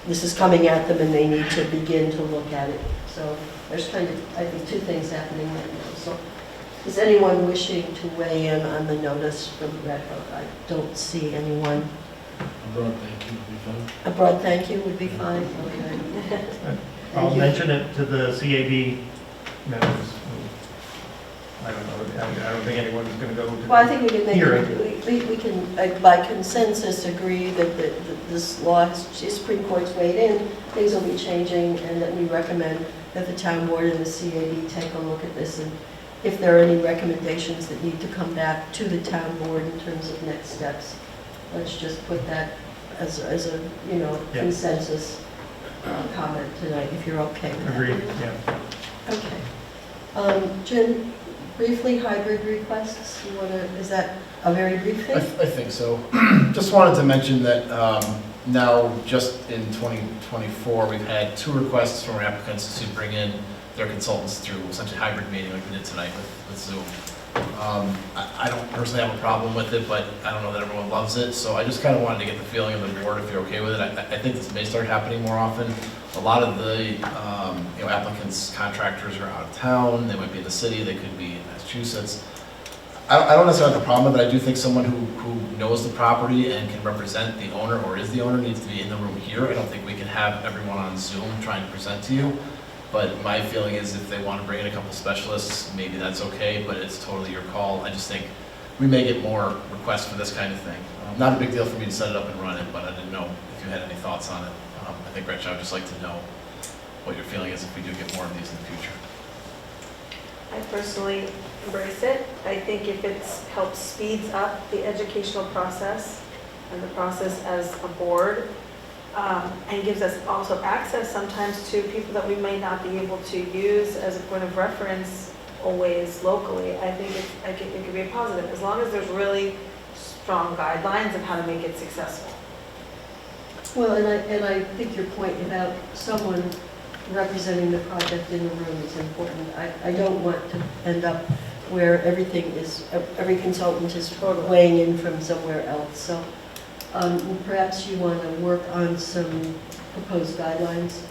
Speaker 1: this is coming at them and they need to begin to look at it. So there's kind of, I think, two things happening right now. So is anyone wishing to weigh in on the notice from Red Hook? I don't see anyone.
Speaker 2: A broad thank you would be fine.
Speaker 1: A broad thank you would be fine? Okay.
Speaker 6: I'll mention it to the CAB members. I don't know, I don't think anyone's going to go to
Speaker 1: Well, I think we can make,
Speaker 6: hearing.
Speaker 1: we can, by consensus, agree that this law, the Supreme Court's weighed in, things will be changing, and that we recommend that the town board and the CAB take a look at this, and if there are any recommendations that need to come back to the town board in terms of next steps, let's just put that as a consensus comment tonight, if you're okay with that.
Speaker 6: Agreed, yeah.
Speaker 1: Okay. Jim, briefly, hybrid requests, is that a very brief thing?
Speaker 2: I think so. Just wanted to mention that now, just in 2024, we've had 2 requests from our applicants to bring in their consultants through essentially hybrid meeting like we did tonight with Zoom. I don't personally have a problem with it, but I don't know that everyone loves it, so I just kind of wanted to get the feeling of the board if you're okay with it. I think this may start happening more often. A lot of the applicants, contractors are out of town, they might be in the city, they could be in Massachusetts. I don't necessarily have a problem with it. I do think someone who knows the property and can represent the owner or is the owner needs to be in the room here. I don't think we can have everyone on Zoom trying to present to you. But my feeling is if they want to bring in a couple specialists, maybe that's okay, but it's totally your call. I just think we may get more requests for this kind of thing. Not a big deal for me to set it up and run it, but I didn't know if you had any thoughts on it. I think, Gretchen, I'd just like to know what your feeling is if we do get more of these in the future.
Speaker 8: I personally embrace it. I think if it helps speeds up the educational process and the process as a board, and gives us also access sometimes to people that we may not be able to use as a point of reference always locally, I think it could be a positive, as long as there's really strong guidelines of how to make it successful.
Speaker 1: Well, and I think your point about someone representing the project in the room is important. I don't want to end up where everything is, every consultant is weighing in from somewhere else. So perhaps you want to work on some proposed guidelines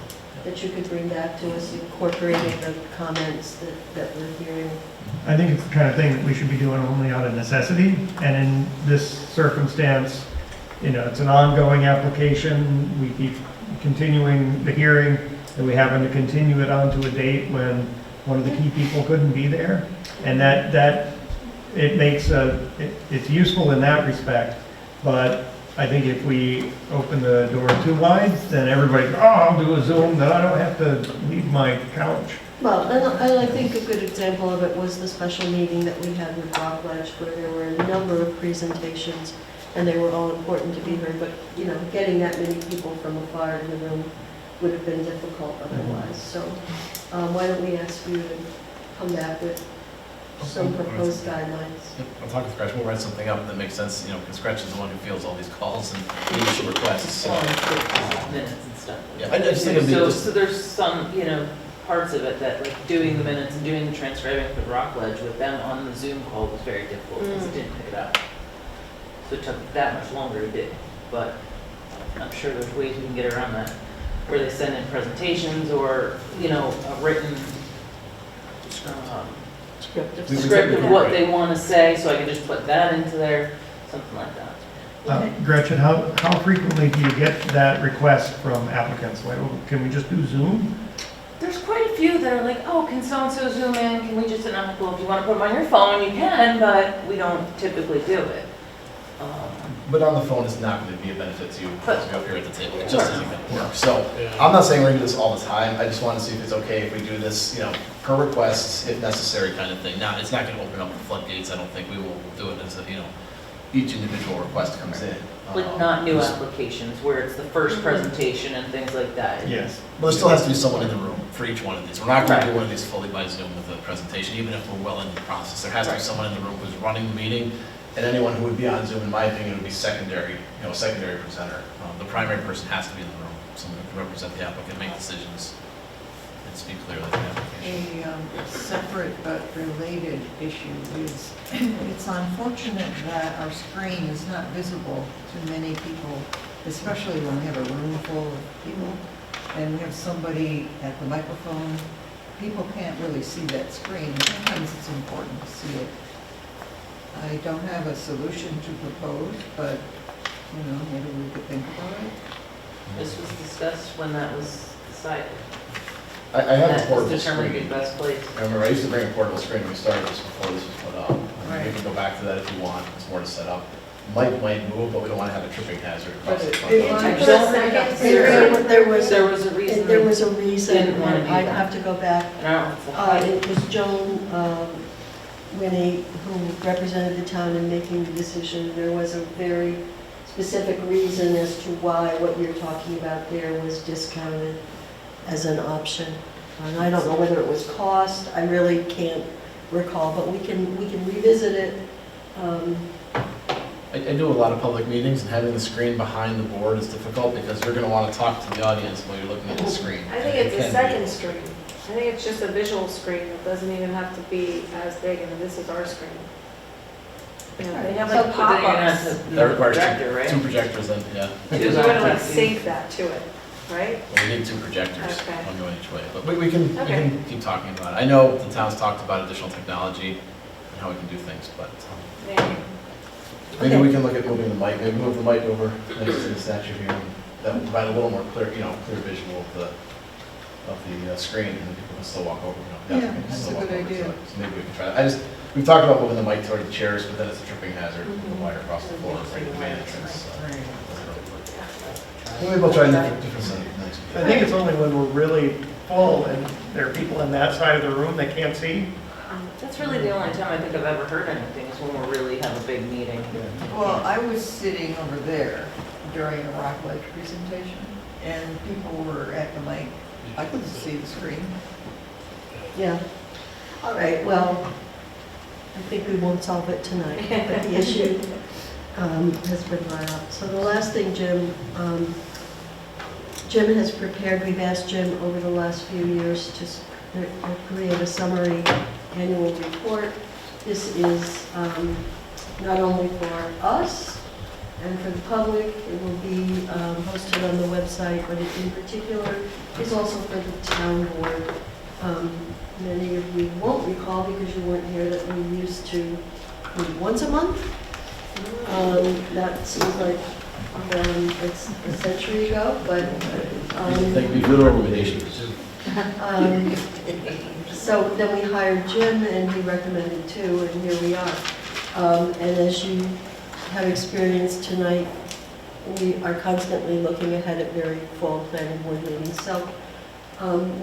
Speaker 1: that you could bring back to us, incorporating the comments that we're hearing.
Speaker 6: I think it's the kind of thing that we should be doing only out of necessity, and in this circumstance, you know, it's an ongoing application, we keep continuing the hearing, and we happen to continue it on to a date when one of the key people couldn't be there, and that it makes it's useful in that respect, but I think if we open the door too wide, then everybody, oh, I'll do a Zoom, then I don't have to leave my couch.
Speaker 1: Well, and I think a good example of it was the special meeting that we had with Rockledge, where there were a number of presentations, and they were all important to be heard, but, you know, getting that many people from afar in the room would have been difficult otherwise. So why don't we ask you to come back with some proposed guidelines?
Speaker 2: Yep, I'll talk with Gretchen, we'll write something up that makes sense, you know, because Gretchen's the one who fields all these calls and initial requests, so.
Speaker 4: Minutes and stuff.
Speaker 2: Yeah, I just think it'd be just.
Speaker 4: So there's some, you know, parts of it that, like, doing the minutes and doing the transcribing for Rockledge with them on the Zoom call was very difficult because it didn't pick it up. So it took that much longer to do, but I'm sure there's ways we can get around that, where they send in presentations or, you know, a written script of what they want to say, so I can just put that into there, something like that.
Speaker 6: Gretchen, how frequently do you get that request from applicants? Like, can we just do Zoom?
Speaker 4: There's quite a few that are like, oh, can so-and-so Zoom in? Can we just, and I'm like, well, if you want to put them on your phone, you can, but we don't typically do it.
Speaker 2: But on the phone is not going to be a benefit to you because you're up here at the table. It just isn't going to work. So I'm not saying we're going to do this all the time. I just want to see if it's okay if we do this, you know, per request, if necessary kind of thing. Now, it's not going to open up the floodgates. I don't think we will do it as a, you know, each individual request comes in.
Speaker 4: Like not new applications where it's the first presentation and things like that.
Speaker 2: Yes. Well, there still has to be someone in the room for each one of these. We're not going to do one of these fully by Zoom with a presentation, even if we're well into the process. There has to be someone in the room who's running the meeting. And anyone who would be on Zoom, in my opinion, would be secondary, you know, secondary presenter. The primary person has to be in the room, someone who can represent the applicant, make decisions, and speak clearly to the application.
Speaker 3: A separate but related issue is, it's unfortunate that our screen is not visible to many people, especially when we have a room full of people, and we have somebody at the microphone. People can't really see that screen. Sometimes it's important to see it. I don't have a solution to propose, but, you know, maybe we could think about it.
Speaker 4: This was discussed when that was decided.
Speaker 2: I have a
Speaker 4: That
Speaker 2: portable
Speaker 4: was determined
Speaker 2: screen.
Speaker 4: the best place.
Speaker 2: I remember I used to bring a portable screen when we started this before this was put up.
Speaker 3: Right.
Speaker 2: We can go back to that if you want, it's more to set up. Might move, but we don't want to have a tripping hazard.
Speaker 3: But
Speaker 2: across the
Speaker 3: it-
Speaker 2: front.
Speaker 3: it-
Speaker 1: There was
Speaker 4: There was a reason.
Speaker 1: There was a reason,
Speaker 4: Didn't want to
Speaker 1: and
Speaker 4: do
Speaker 1: I'd
Speaker 4: that.
Speaker 1: have to go back. It was Joan Winnie who represented the town in making the decision. There was a very specific reason as to why what you're talking about there was discounted as an option. And I don't know whether it was cost, I really can't recall, but we can revisit it.
Speaker 2: I do a lot of public meetings, and having the screen behind the board is difficult because you're going to want to talk to the audience while you're looking at the screen.
Speaker 8: I think it's a second screen. I think it's just a visual screen. It doesn't even have to be as big, and this is our screen. You know, they have like pop-ups.
Speaker 2: That requires
Speaker 4: projector, right?
Speaker 2: two projectors, and yeah.
Speaker 8: We're gonna like sync that to it, right?
Speaker 2: Well, we need two projectors,
Speaker 8: Okay.
Speaker 2: one going each way, but we can keep talking about it. I know the town's talked about additional technology, how we can do things, but maybe we can look at moving the mic, maybe move the mic over next to the statue here, and that will provide a little more clear, clear visual of the screen, and people can still walk over, the
Speaker 3: Yeah,
Speaker 2: applicant can
Speaker 3: that's
Speaker 2: still
Speaker 3: a
Speaker 2: walk
Speaker 3: good
Speaker 2: over,
Speaker 3: idea.
Speaker 2: so maybe we can try that. We've talked about moving the mic toward the chairs, but then it's a tripping hazard, the wire across the floor, right at the main entrance, so. Maybe we'll try a different setting next
Speaker 6: I think it's only when we're really full and there are people in that side of the room that can't see.
Speaker 4: That's really the only time I think I've ever heard anything, is when we really have a big meeting.
Speaker 3: Well, I was sitting over there during a Rockledge presentation, and people were at the mic. I couldn't see the screen.
Speaker 1: Yeah. All right, well, I think we won't solve it tonight, but the issue has been brought up. So the last thing, Jim has prepared, we've asked Jim over the last few years to create a summary annual report. This is not only for us and for the public, it will be posted on the website, but in particular, it's also for the town board. Many of you won't recall because you weren't here that we used to meet once a month. That seems like it's a century ago, but
Speaker 2: Thank you for the recommendation.
Speaker 1: so then we hired Jim, and he recommended two, and here we are. And as you have experienced tonight, we are constantly looking ahead at very full planning board meetings. So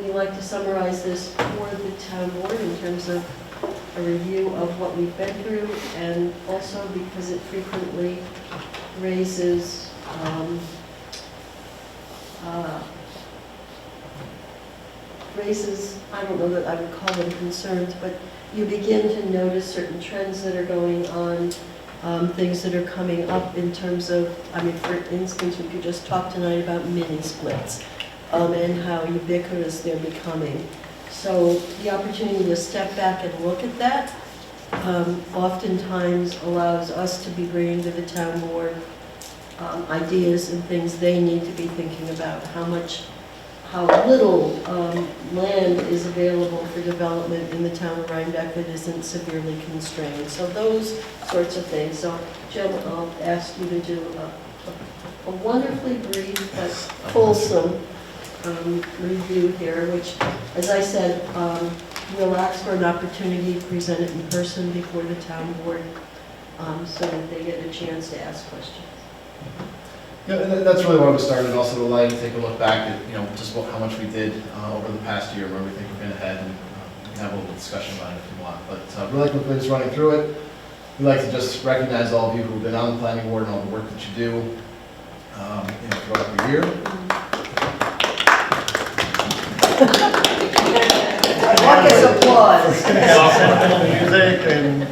Speaker 1: we like to summarize this for the town board in terms of a review of what we've been through, and also because it frequently raises I don't know that I would call them concerns, but you begin to notice certain trends that are going on, things that are coming up in terms of, for instance, we could just talk tonight about mini splits and how ubiquitous they're becoming. So the opportunity to step back and look at that oftentimes allows us to be bringing to the town board ideas and things they need to be thinking about, how little land is available for development in the town of Rhinebeck that isn't severely constrained. So those sorts of things. So Jim, I'll ask you to do a wonderfully brief but fulsome review here, which, as I said, we'll ask for an opportunity to present it in person before the town board so that they get a chance to ask questions.
Speaker 2: Yeah, and that's really why we started, also to allow you to take a look back at, just how much we did over the past year, where we think we're going to head, and we can have a little discussion about it if you want. But really quickly, just running through it, we'd like to just recognize all of you who've been on the planning board and all the work that you do throughout the year.
Speaker 1: Raucous applause.
Speaker 6: Music and,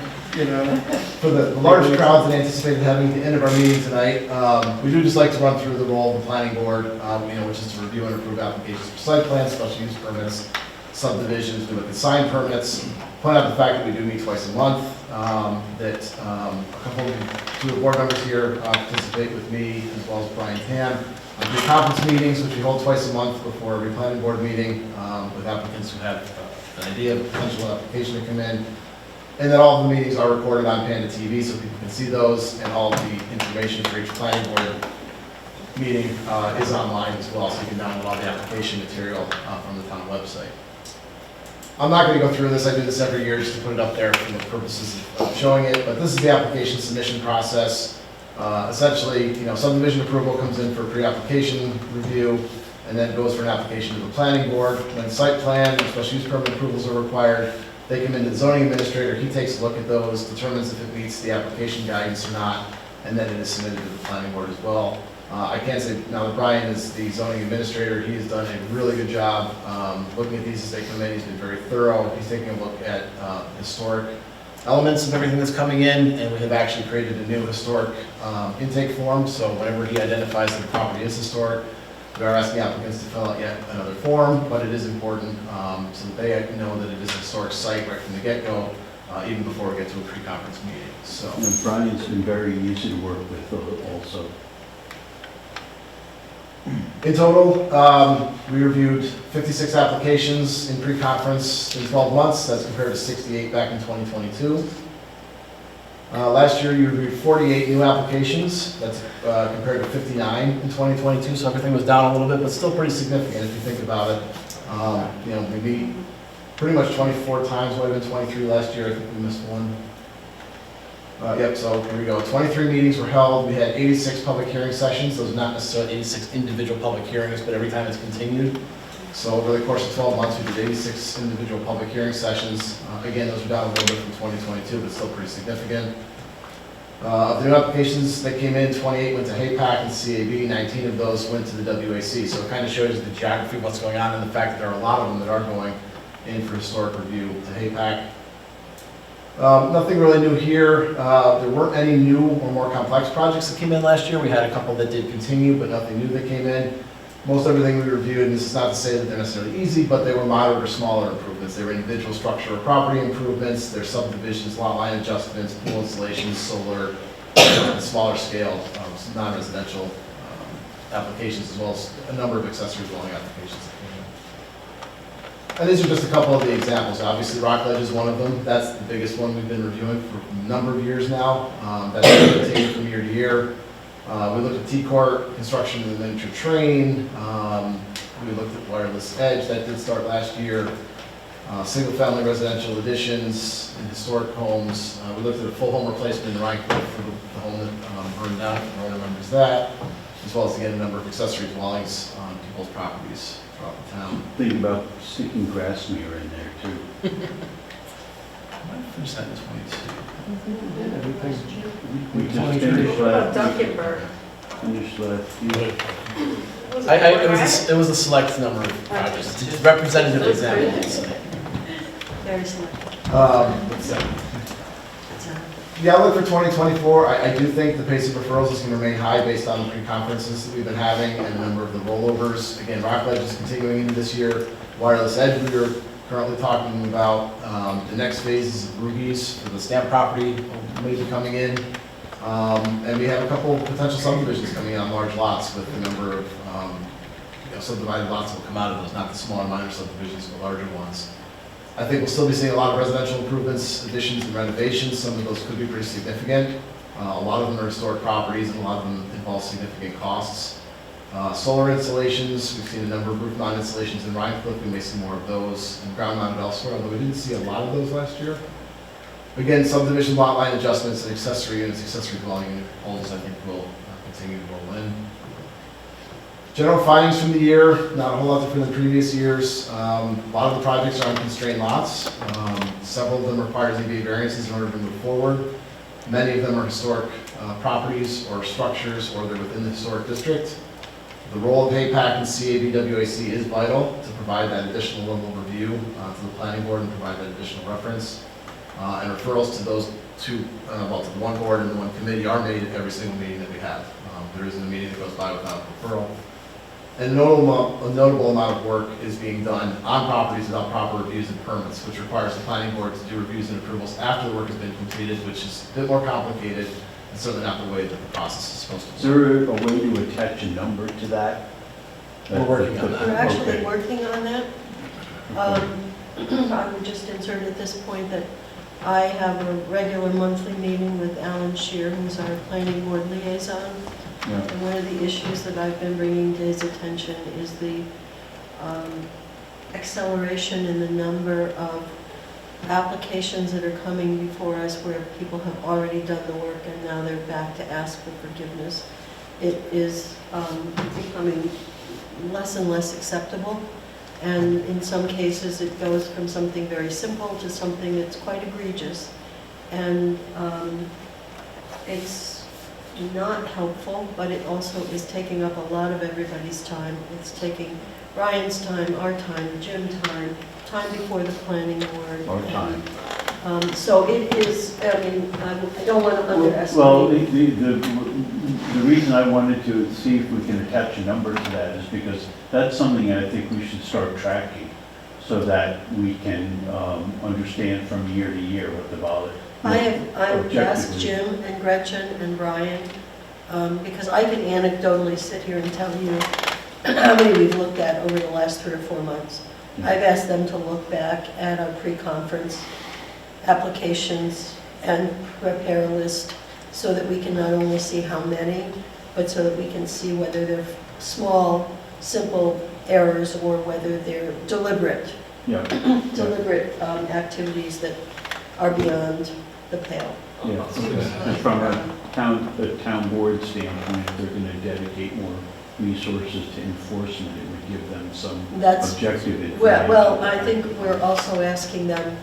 Speaker 2: For the large crowds that anticipated having at the end of our meeting tonight, we do just like to run through the role of the planning board, which is to review and approve applications for site plans, special use permits, subdivisions, we look at sign permits, point out the fact that we do meet twice a month, that two of the board members here participate with me, as well as Brian Tam, on conference meetings, which we hold twice a month before every planning board meeting, with applicants who have an idea of a potential application to come in. And then all of the meetings are recorded on Panda TV, so people can see those, and all of the information for each planning board meeting is online as well, so you can download all the application material from the town website. I'm not going to go through this, I do this every year just to put it up there for the purposes of showing it, but this is the application submission process. Essentially, subdivision approval comes in for pre-application review, and then goes for an application to the planning board. When site plan and special use permit approvals are required, they come in to the zoning administrator, he takes a look at those, determines if it meets the application guidance or not, and then it is submitted to the planning board as well. I can say now that Brian is the zoning administrator, he has done a really good job looking at these as they come in. He's been very thorough. He's taking a look at historic elements of everything that's coming in, and we have actually created a new historic intake form, so whenever he identifies that the property is historic, we are asking applicants to fill out yet another form, but it is important so that they know that it is a historic site right from the get-go, even before we get to a pre-conference meeting. So,
Speaker 14: And Brian's been very easy to work with also.
Speaker 2: in total, we reviewed 56 applications in pre-conference in 12 months. That's compared to 68 back in 2022. Last year, you reviewed 48 new applications. That's compared to 59 in 2022, so everything was down a little bit, but still pretty significant if you think about it. You know, we meet pretty much 24 times, might have been 23 last year. I think we missed one. Yep, so here we go. 23 meetings were held. We had 86 public hearing sessions. Those are not necessarily 86 individual public hearings, but every time it's continued. So over the course of 12 months, we did 86 individual public hearing sessions. Again, those are down a little bit from 2022, but still pretty significant. Of the new applications that came in, 28 went to HAPAC and CAB, 19 of those went to the WAC. So it kind of shows the geography of what's going on and the fact that there are a lot of them that are going in for historic review to HAPAC. Nothing really new here. There weren't any new or more complex projects that came in last year. We had a couple that did continue, but nothing new that came in. Most everything we reviewed, and this is not to say that they're necessarily easy, but they were moderate or smaller improvements. They were individual structure or property improvements, their subdivisions, lot line adjustments, pool installations, solar, smaller scale, non-residential applications, as well as a number of accessory dwelling applications that came in. And these are just a couple of the examples. Obviously, Rockledge is one of them. That's the biggest one we've been reviewing for a number of years now. That's continued from year to year. We looked at T-Court, construction of the miniature train. We looked at wireless edge, that did start last year. Single-family residential additions in historic homes. We looked at a full home replacement in Rhinebeck for the home that burned down, if everyone remembers that, as well as to get a number of accessory dwellings on people's properties throughout the town.
Speaker 14: Think about sticking grass mirror in there too.
Speaker 2: I might have finished that in 22.
Speaker 14: We just finished last.
Speaker 12: Duncanburg.
Speaker 14: Finished last year.
Speaker 2: It was a select number of projects, it's representative examples.
Speaker 1: Very select.
Speaker 2: The outlook for 2024, I do think the pace of referrals is going to remain high based on the pre-conferences that we've been having and a number of the rollovers. Again, Rockledge is continuing into this year. Wireless Edge, we are currently talking about. The next phase is Ruby's for the stamp property may be coming in. And we have a couple of potential subdivisions coming on large lots with a number of subdivided lots that will come out of those, not the smaller minor subdivisions, but larger ones. I think we'll still be seeing a lot of residential improvements, additions, and renovations. Some of those could be pretty significant. A lot of them are historic properties, and a lot of them involve significant costs. Solar installations, we've seen a number of roof mount installations in Rhinecliff. We may see more of those, and ground mounted elsewhere, although we didn't see a lot of those last year. Again, subdivision lot line adjustments and accessory units, accessory dwelling unit proposals, I think will continue to roll in. General findings from the year, not a whole lot different than previous years. A lot of the projects are on constrained lots. Several of them require ZBA variances in order to move forward. Many of them are historic properties or structures, or they're within the historic district. The role of HAPAC and CAB-WAC is vital to provide that additional level of review to the planning board and provide that additional reference. And referrals to those two, well, to the one board and the one committee are made at every single meeting that we have. There isn't a meeting that goes by without a referral. And a notable amount of work is being done on properties without proper reviews and permits, which requires the planning board to do reviews and approvals after the work has been completed, which is a bit more complicated and certainly not the way that the process is supposed to
Speaker 14: Is there a way to attach a number to that?
Speaker 2: We're working on that.
Speaker 1: We're actually
Speaker 14: Okay.
Speaker 1: working on that. I would just insert at this point that I have a regular monthly meeting with Alan Shear, who's our planning board liaison.
Speaker 14: Yeah.
Speaker 1: And one of the issues that I've been bringing to his attention is the acceleration in the number of applications that are coming before us where people have already done the work and now they're back to ask for forgiveness. It is becoming less and less acceptable. And in some cases, it goes from something very simple to something that's quite egregious. And it's not helpful, but it also is taking up a lot of everybody's time. It's taking Ryan's time, our time, Jim's time, time before the planning board.
Speaker 14: Our time.
Speaker 1: So it is, I mean, I don't want to underestimate.
Speaker 14: Well, the reason I wanted to see if we can attach a number to that is because that's something I think we should start tracking so that we can understand from year to year what the volume.
Speaker 1: I would ask Jim and Gretchen and Brian, because I can anecdotally sit here and tell you how many we've looked at over the last 3 or 4 months. I've asked them to look back at our pre-conference applications and prepare a list so that we can not only see how many, but so that we can see whether they're small, simple errors or whether they're deliberate,
Speaker 14: Yeah,
Speaker 1: deliberate activities that are beyond the pale.
Speaker 14: yeah. And from a town board standpoint, if they're gonna dedicate more resources to enforcement, it would give them some
Speaker 1: That's,
Speaker 14: objective information.
Speaker 1: well, I think we're also asking them,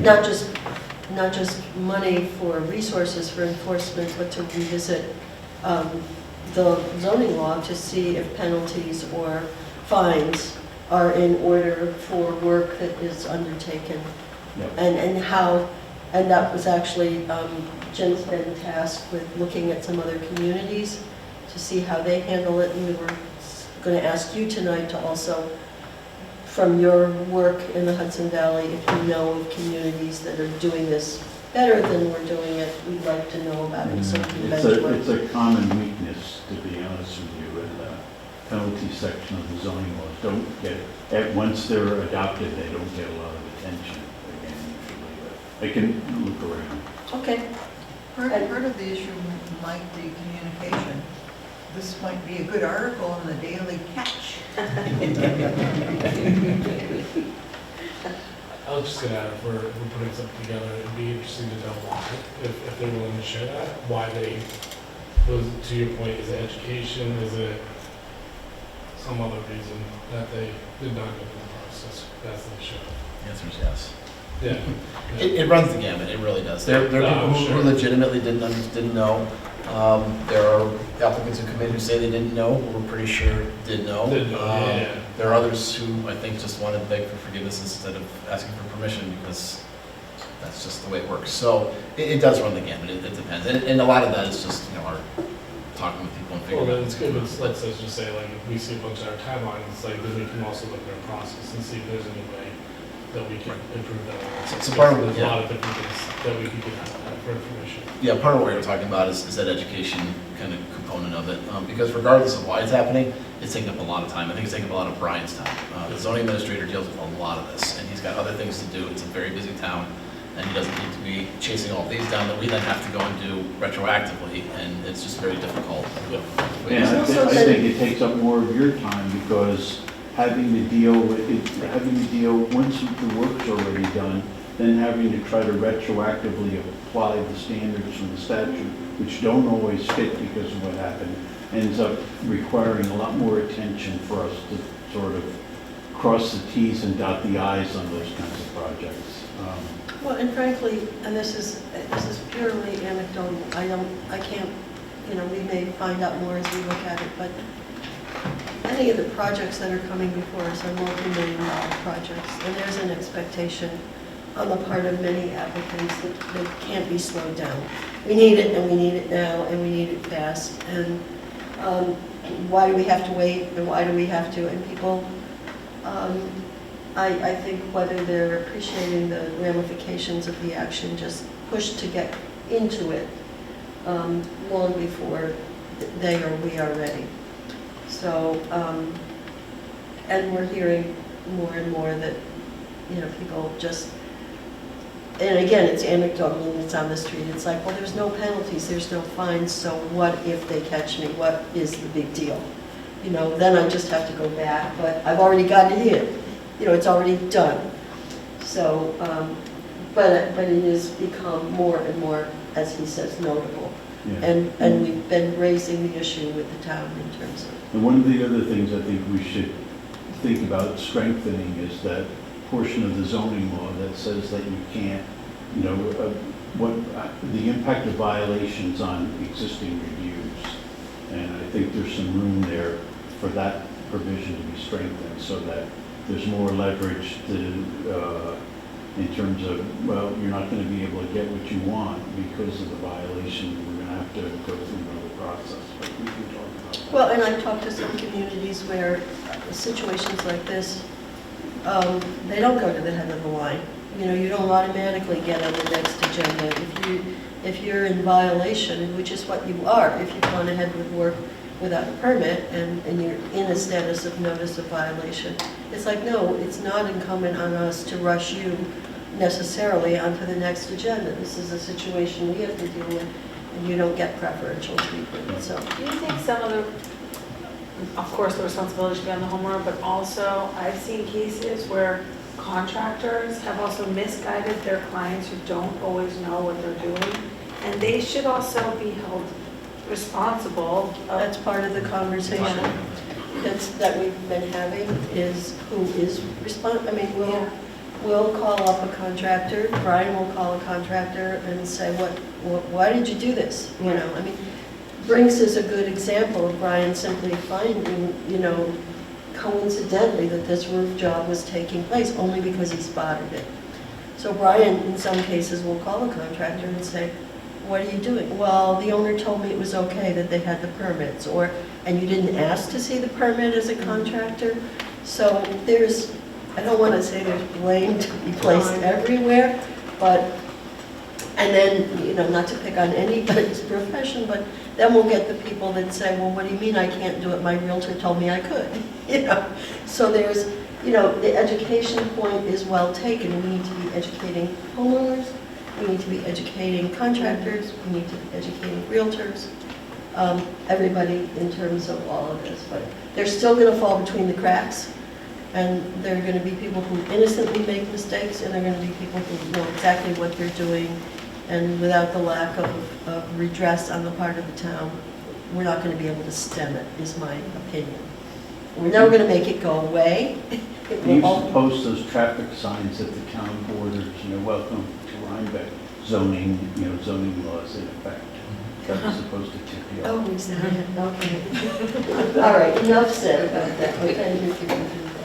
Speaker 1: not just money for resources for enforcement, but to revisit the zoning law to see if penalties or fines are in order for work that is undertaken.
Speaker 14: Yep.
Speaker 1: And how, and that was actually, Jim's been tasked with looking at some other communities to see how they handle it, and we were going to ask you tonight to also, from your work in the Hudson Valley, if you know of communities that are doing this better than we're doing it, we'd like to know about it, so we can benchmark.
Speaker 14: It's a common weakness, to be honest with you, in the penalty section of the zoning laws. Don't get, once they're adopted, they don't get a lot of attention again, usually, but they can look around.
Speaker 1: Okay.
Speaker 3: Part of the issue might be communication. This might be a good article in the Daily Catch.
Speaker 11: I was just gonna add, if we're putting something together, it'd be interesting to know why, if they're willing to share that, why they, to your point, is it education, is it some other reason that they did not go through the process as they should have?
Speaker 2: The answer is yes.
Speaker 11: Yeah.
Speaker 2: It runs the gamut, it really does. There are people who
Speaker 11: sure.
Speaker 2: legitimately didn't know. There are applicants who come in who say they didn't know, who we're pretty sure did know.
Speaker 11: Yeah.
Speaker 2: There are others who I think just want to beg for forgiveness instead of asking for permission because that's just the way it works. So it does run the gamut, it depends. And a lot of that is just, our talking with people and
Speaker 11: Well,
Speaker 2: figuring
Speaker 11: then
Speaker 2: out.
Speaker 11: it's good, let's just say, like, if we see a bunch of our timelines, it's like, then we can also look at our process and see if there's any way that we can improve that.
Speaker 2: So part of it,
Speaker 11: There's a
Speaker 2: yeah.
Speaker 11: lot of different things that we could get out of that for information.
Speaker 2: Yeah, part of what you're talking about is that education kind of component of it. Because regardless of why it's happening, it's taking up a lot of time. I think it's taking up a lot of Brian's time. The zoning administrator deals with a lot of this, and he's got other things to do. It's a very busy town, and he doesn't need to be chasing all these down that we then have to go and do retroactively, and it's just very difficult.
Speaker 14: And I think it takes up more of your time because having to deal once the work's already done, then having to try to retroactively apply the standards from the statute, which don't always fit because of what happened, ends up requiring a lot more attention for us to sort of cross the Ts and dot the Is on those kinds of projects.
Speaker 1: Well, and frankly, and this is purely anecdotal, I can't, we may find out more as we look at it, but many of the projects that are coming before us are multi-million-dollar projects, and there's an expectation on the part of many applicants that can't be slowed down. We need it, and we need it now, and we need it fast, and why do we have to wait, and why do we have to, and people, I think whether they're appreciating the ramifications of the action just pushed to get into it long before they or we are ready. So, and we're hearing more and more that, people just, and again, it's anecdotal and it's on the street. It's like, well, there's no penalties, there's no fines, so what if they catch me? What is the big deal? Then I just have to go back, but I've already got it in. It's already done. So, but it has become more and more, as he says, notable.
Speaker 14: Yeah.
Speaker 1: And we've been raising the issue with the town in terms of.
Speaker 14: And one of the other things I think we should think about strengthening is that portion of the zoning law that says that you can't, the impact of violations on existing reviews. And I think there's some room there for that provision to be strengthened so that there's more leverage in terms of, well, you're not going to be able to get what you want because of the violation. We're going to have to go through another process. But we can talk about that.
Speaker 1: Well, and I've talked to some communities where situations like this, they don't go to the head of the line. You don't automatically get on the next agenda. If you're in violation, which is what you are, if you've gone ahead with work without a permit and you're in a status of notice of violation, it's like, no, it's not incumbent on us to rush you necessarily onto the next agenda. This is a situation we have to deal with, and you don't get preferential treatment, so.
Speaker 8: Do you think some of the, of course, the responsibility should be on the homeowner, but also I've seen cases where contractors have also misguided their clients who don't always know what they're doing, and they should also be held responsible.
Speaker 1: That's part of the conversation that we've been having, is who is responsible. I mean, we'll call up a contractor, Brian will call a contractor and say, why did you do this? You know, I mean, Brinks is a good example of Brian simply finding, you know, coincidentally that this roof job was taking place only because he spotted it. So Brian, in some cases, will call a contractor and say, what are you doing? Well, the owner told me it was okay that they had the permits, or, and you didn't ask to see the permit as a contractor. So there's, I don't want to say there's blame to be placed everywhere, but, and then, you know, not to pick on anybody's profession, but then we'll get the people that say, well, what do you mean I can't do it? My realtor told me I could, you know? So there's, you know, the education point is well taken. We need to be educating homeowners, we need to be educating contractors, we need to be educating realtors, everybody in terms of all of this. But they're still going to fall between the cracks, and there are going to be people who innocently make mistakes, and there are going to be people who know exactly what they're doing, and without the lack of redress on the part of the town, we're not going to be able to stem it, is my opinion. We're never going to make it go away. It
Speaker 14: We
Speaker 1: will
Speaker 14: used to post those traffic signs at the town borders, you know, welcome to Rhinebeck, zoning, you know, zoning laws in effect. That was supposed to tip you off.
Speaker 1: Oh, is that it? Okay. All right, enough said about that. Okay, you can do that.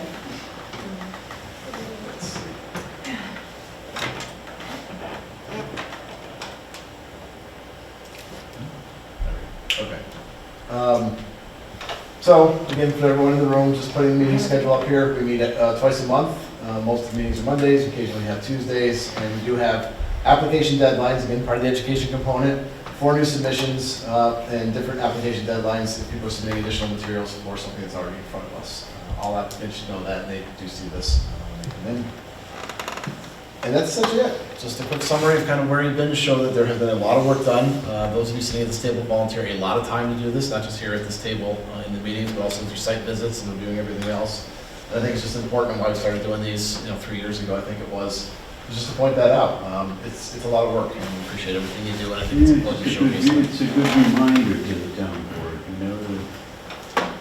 Speaker 2: Okay. So, again, for everyone in the room, just putting the meeting schedule up here. We meet twice a month. Most of the meetings are Mondays, occasionally have Tuesdays, and we do have application deadlines, again, part of the education component, for new submissions and different application deadlines if people are submitting additional materials for something that's already in front of us. All applicants should know that, and they do see this when they come in. And that's essentially it. Just a quick summary of kind of where you've been to show that there has been a lot of work done. Those of you sitting at this table volunteer a lot of time to do this, not just here at this table in the meetings, but also through site visits and doing everything else. And I think it's just important why we started doing these, 3 years ago, I think it was, just to point that out. It's a lot of work, and we appreciate everything you do, and I think it's important to showcase it.
Speaker 14: It's a good reminder to the town board, you know, that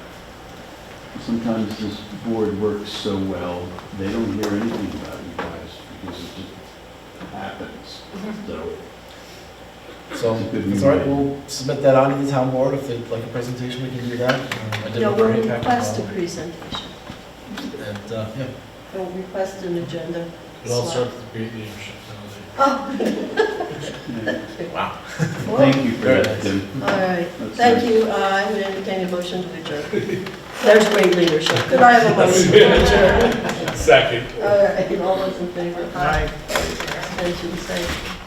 Speaker 14: sometimes this board works so well, they don't hear anything about you guys, because it just happens.
Speaker 2: So, it's all right, we'll submit that on to the town board. If they'd like a presentation, we can do that. I did
Speaker 1: No,
Speaker 2: it for
Speaker 1: we'll
Speaker 2: Rhinebeck.
Speaker 1: request a presentation.
Speaker 2: And, yeah.
Speaker 1: We'll request an agenda.
Speaker 11: It all
Speaker 1: slot.
Speaker 11: starts with great leadership.
Speaker 1: Oh.
Speaker 2: Wow.
Speaker 14: Thank you for that, Tim.
Speaker 1: All right,
Speaker 14: That's
Speaker 1: thank
Speaker 14: nice.
Speaker 1: you. I would entertain a motion to adjourn. There's great leadership. Could I have a motion to adjourn?
Speaker 11: Second.
Speaker 1: All right, all those in favor? Aye. Abstentions, thank you.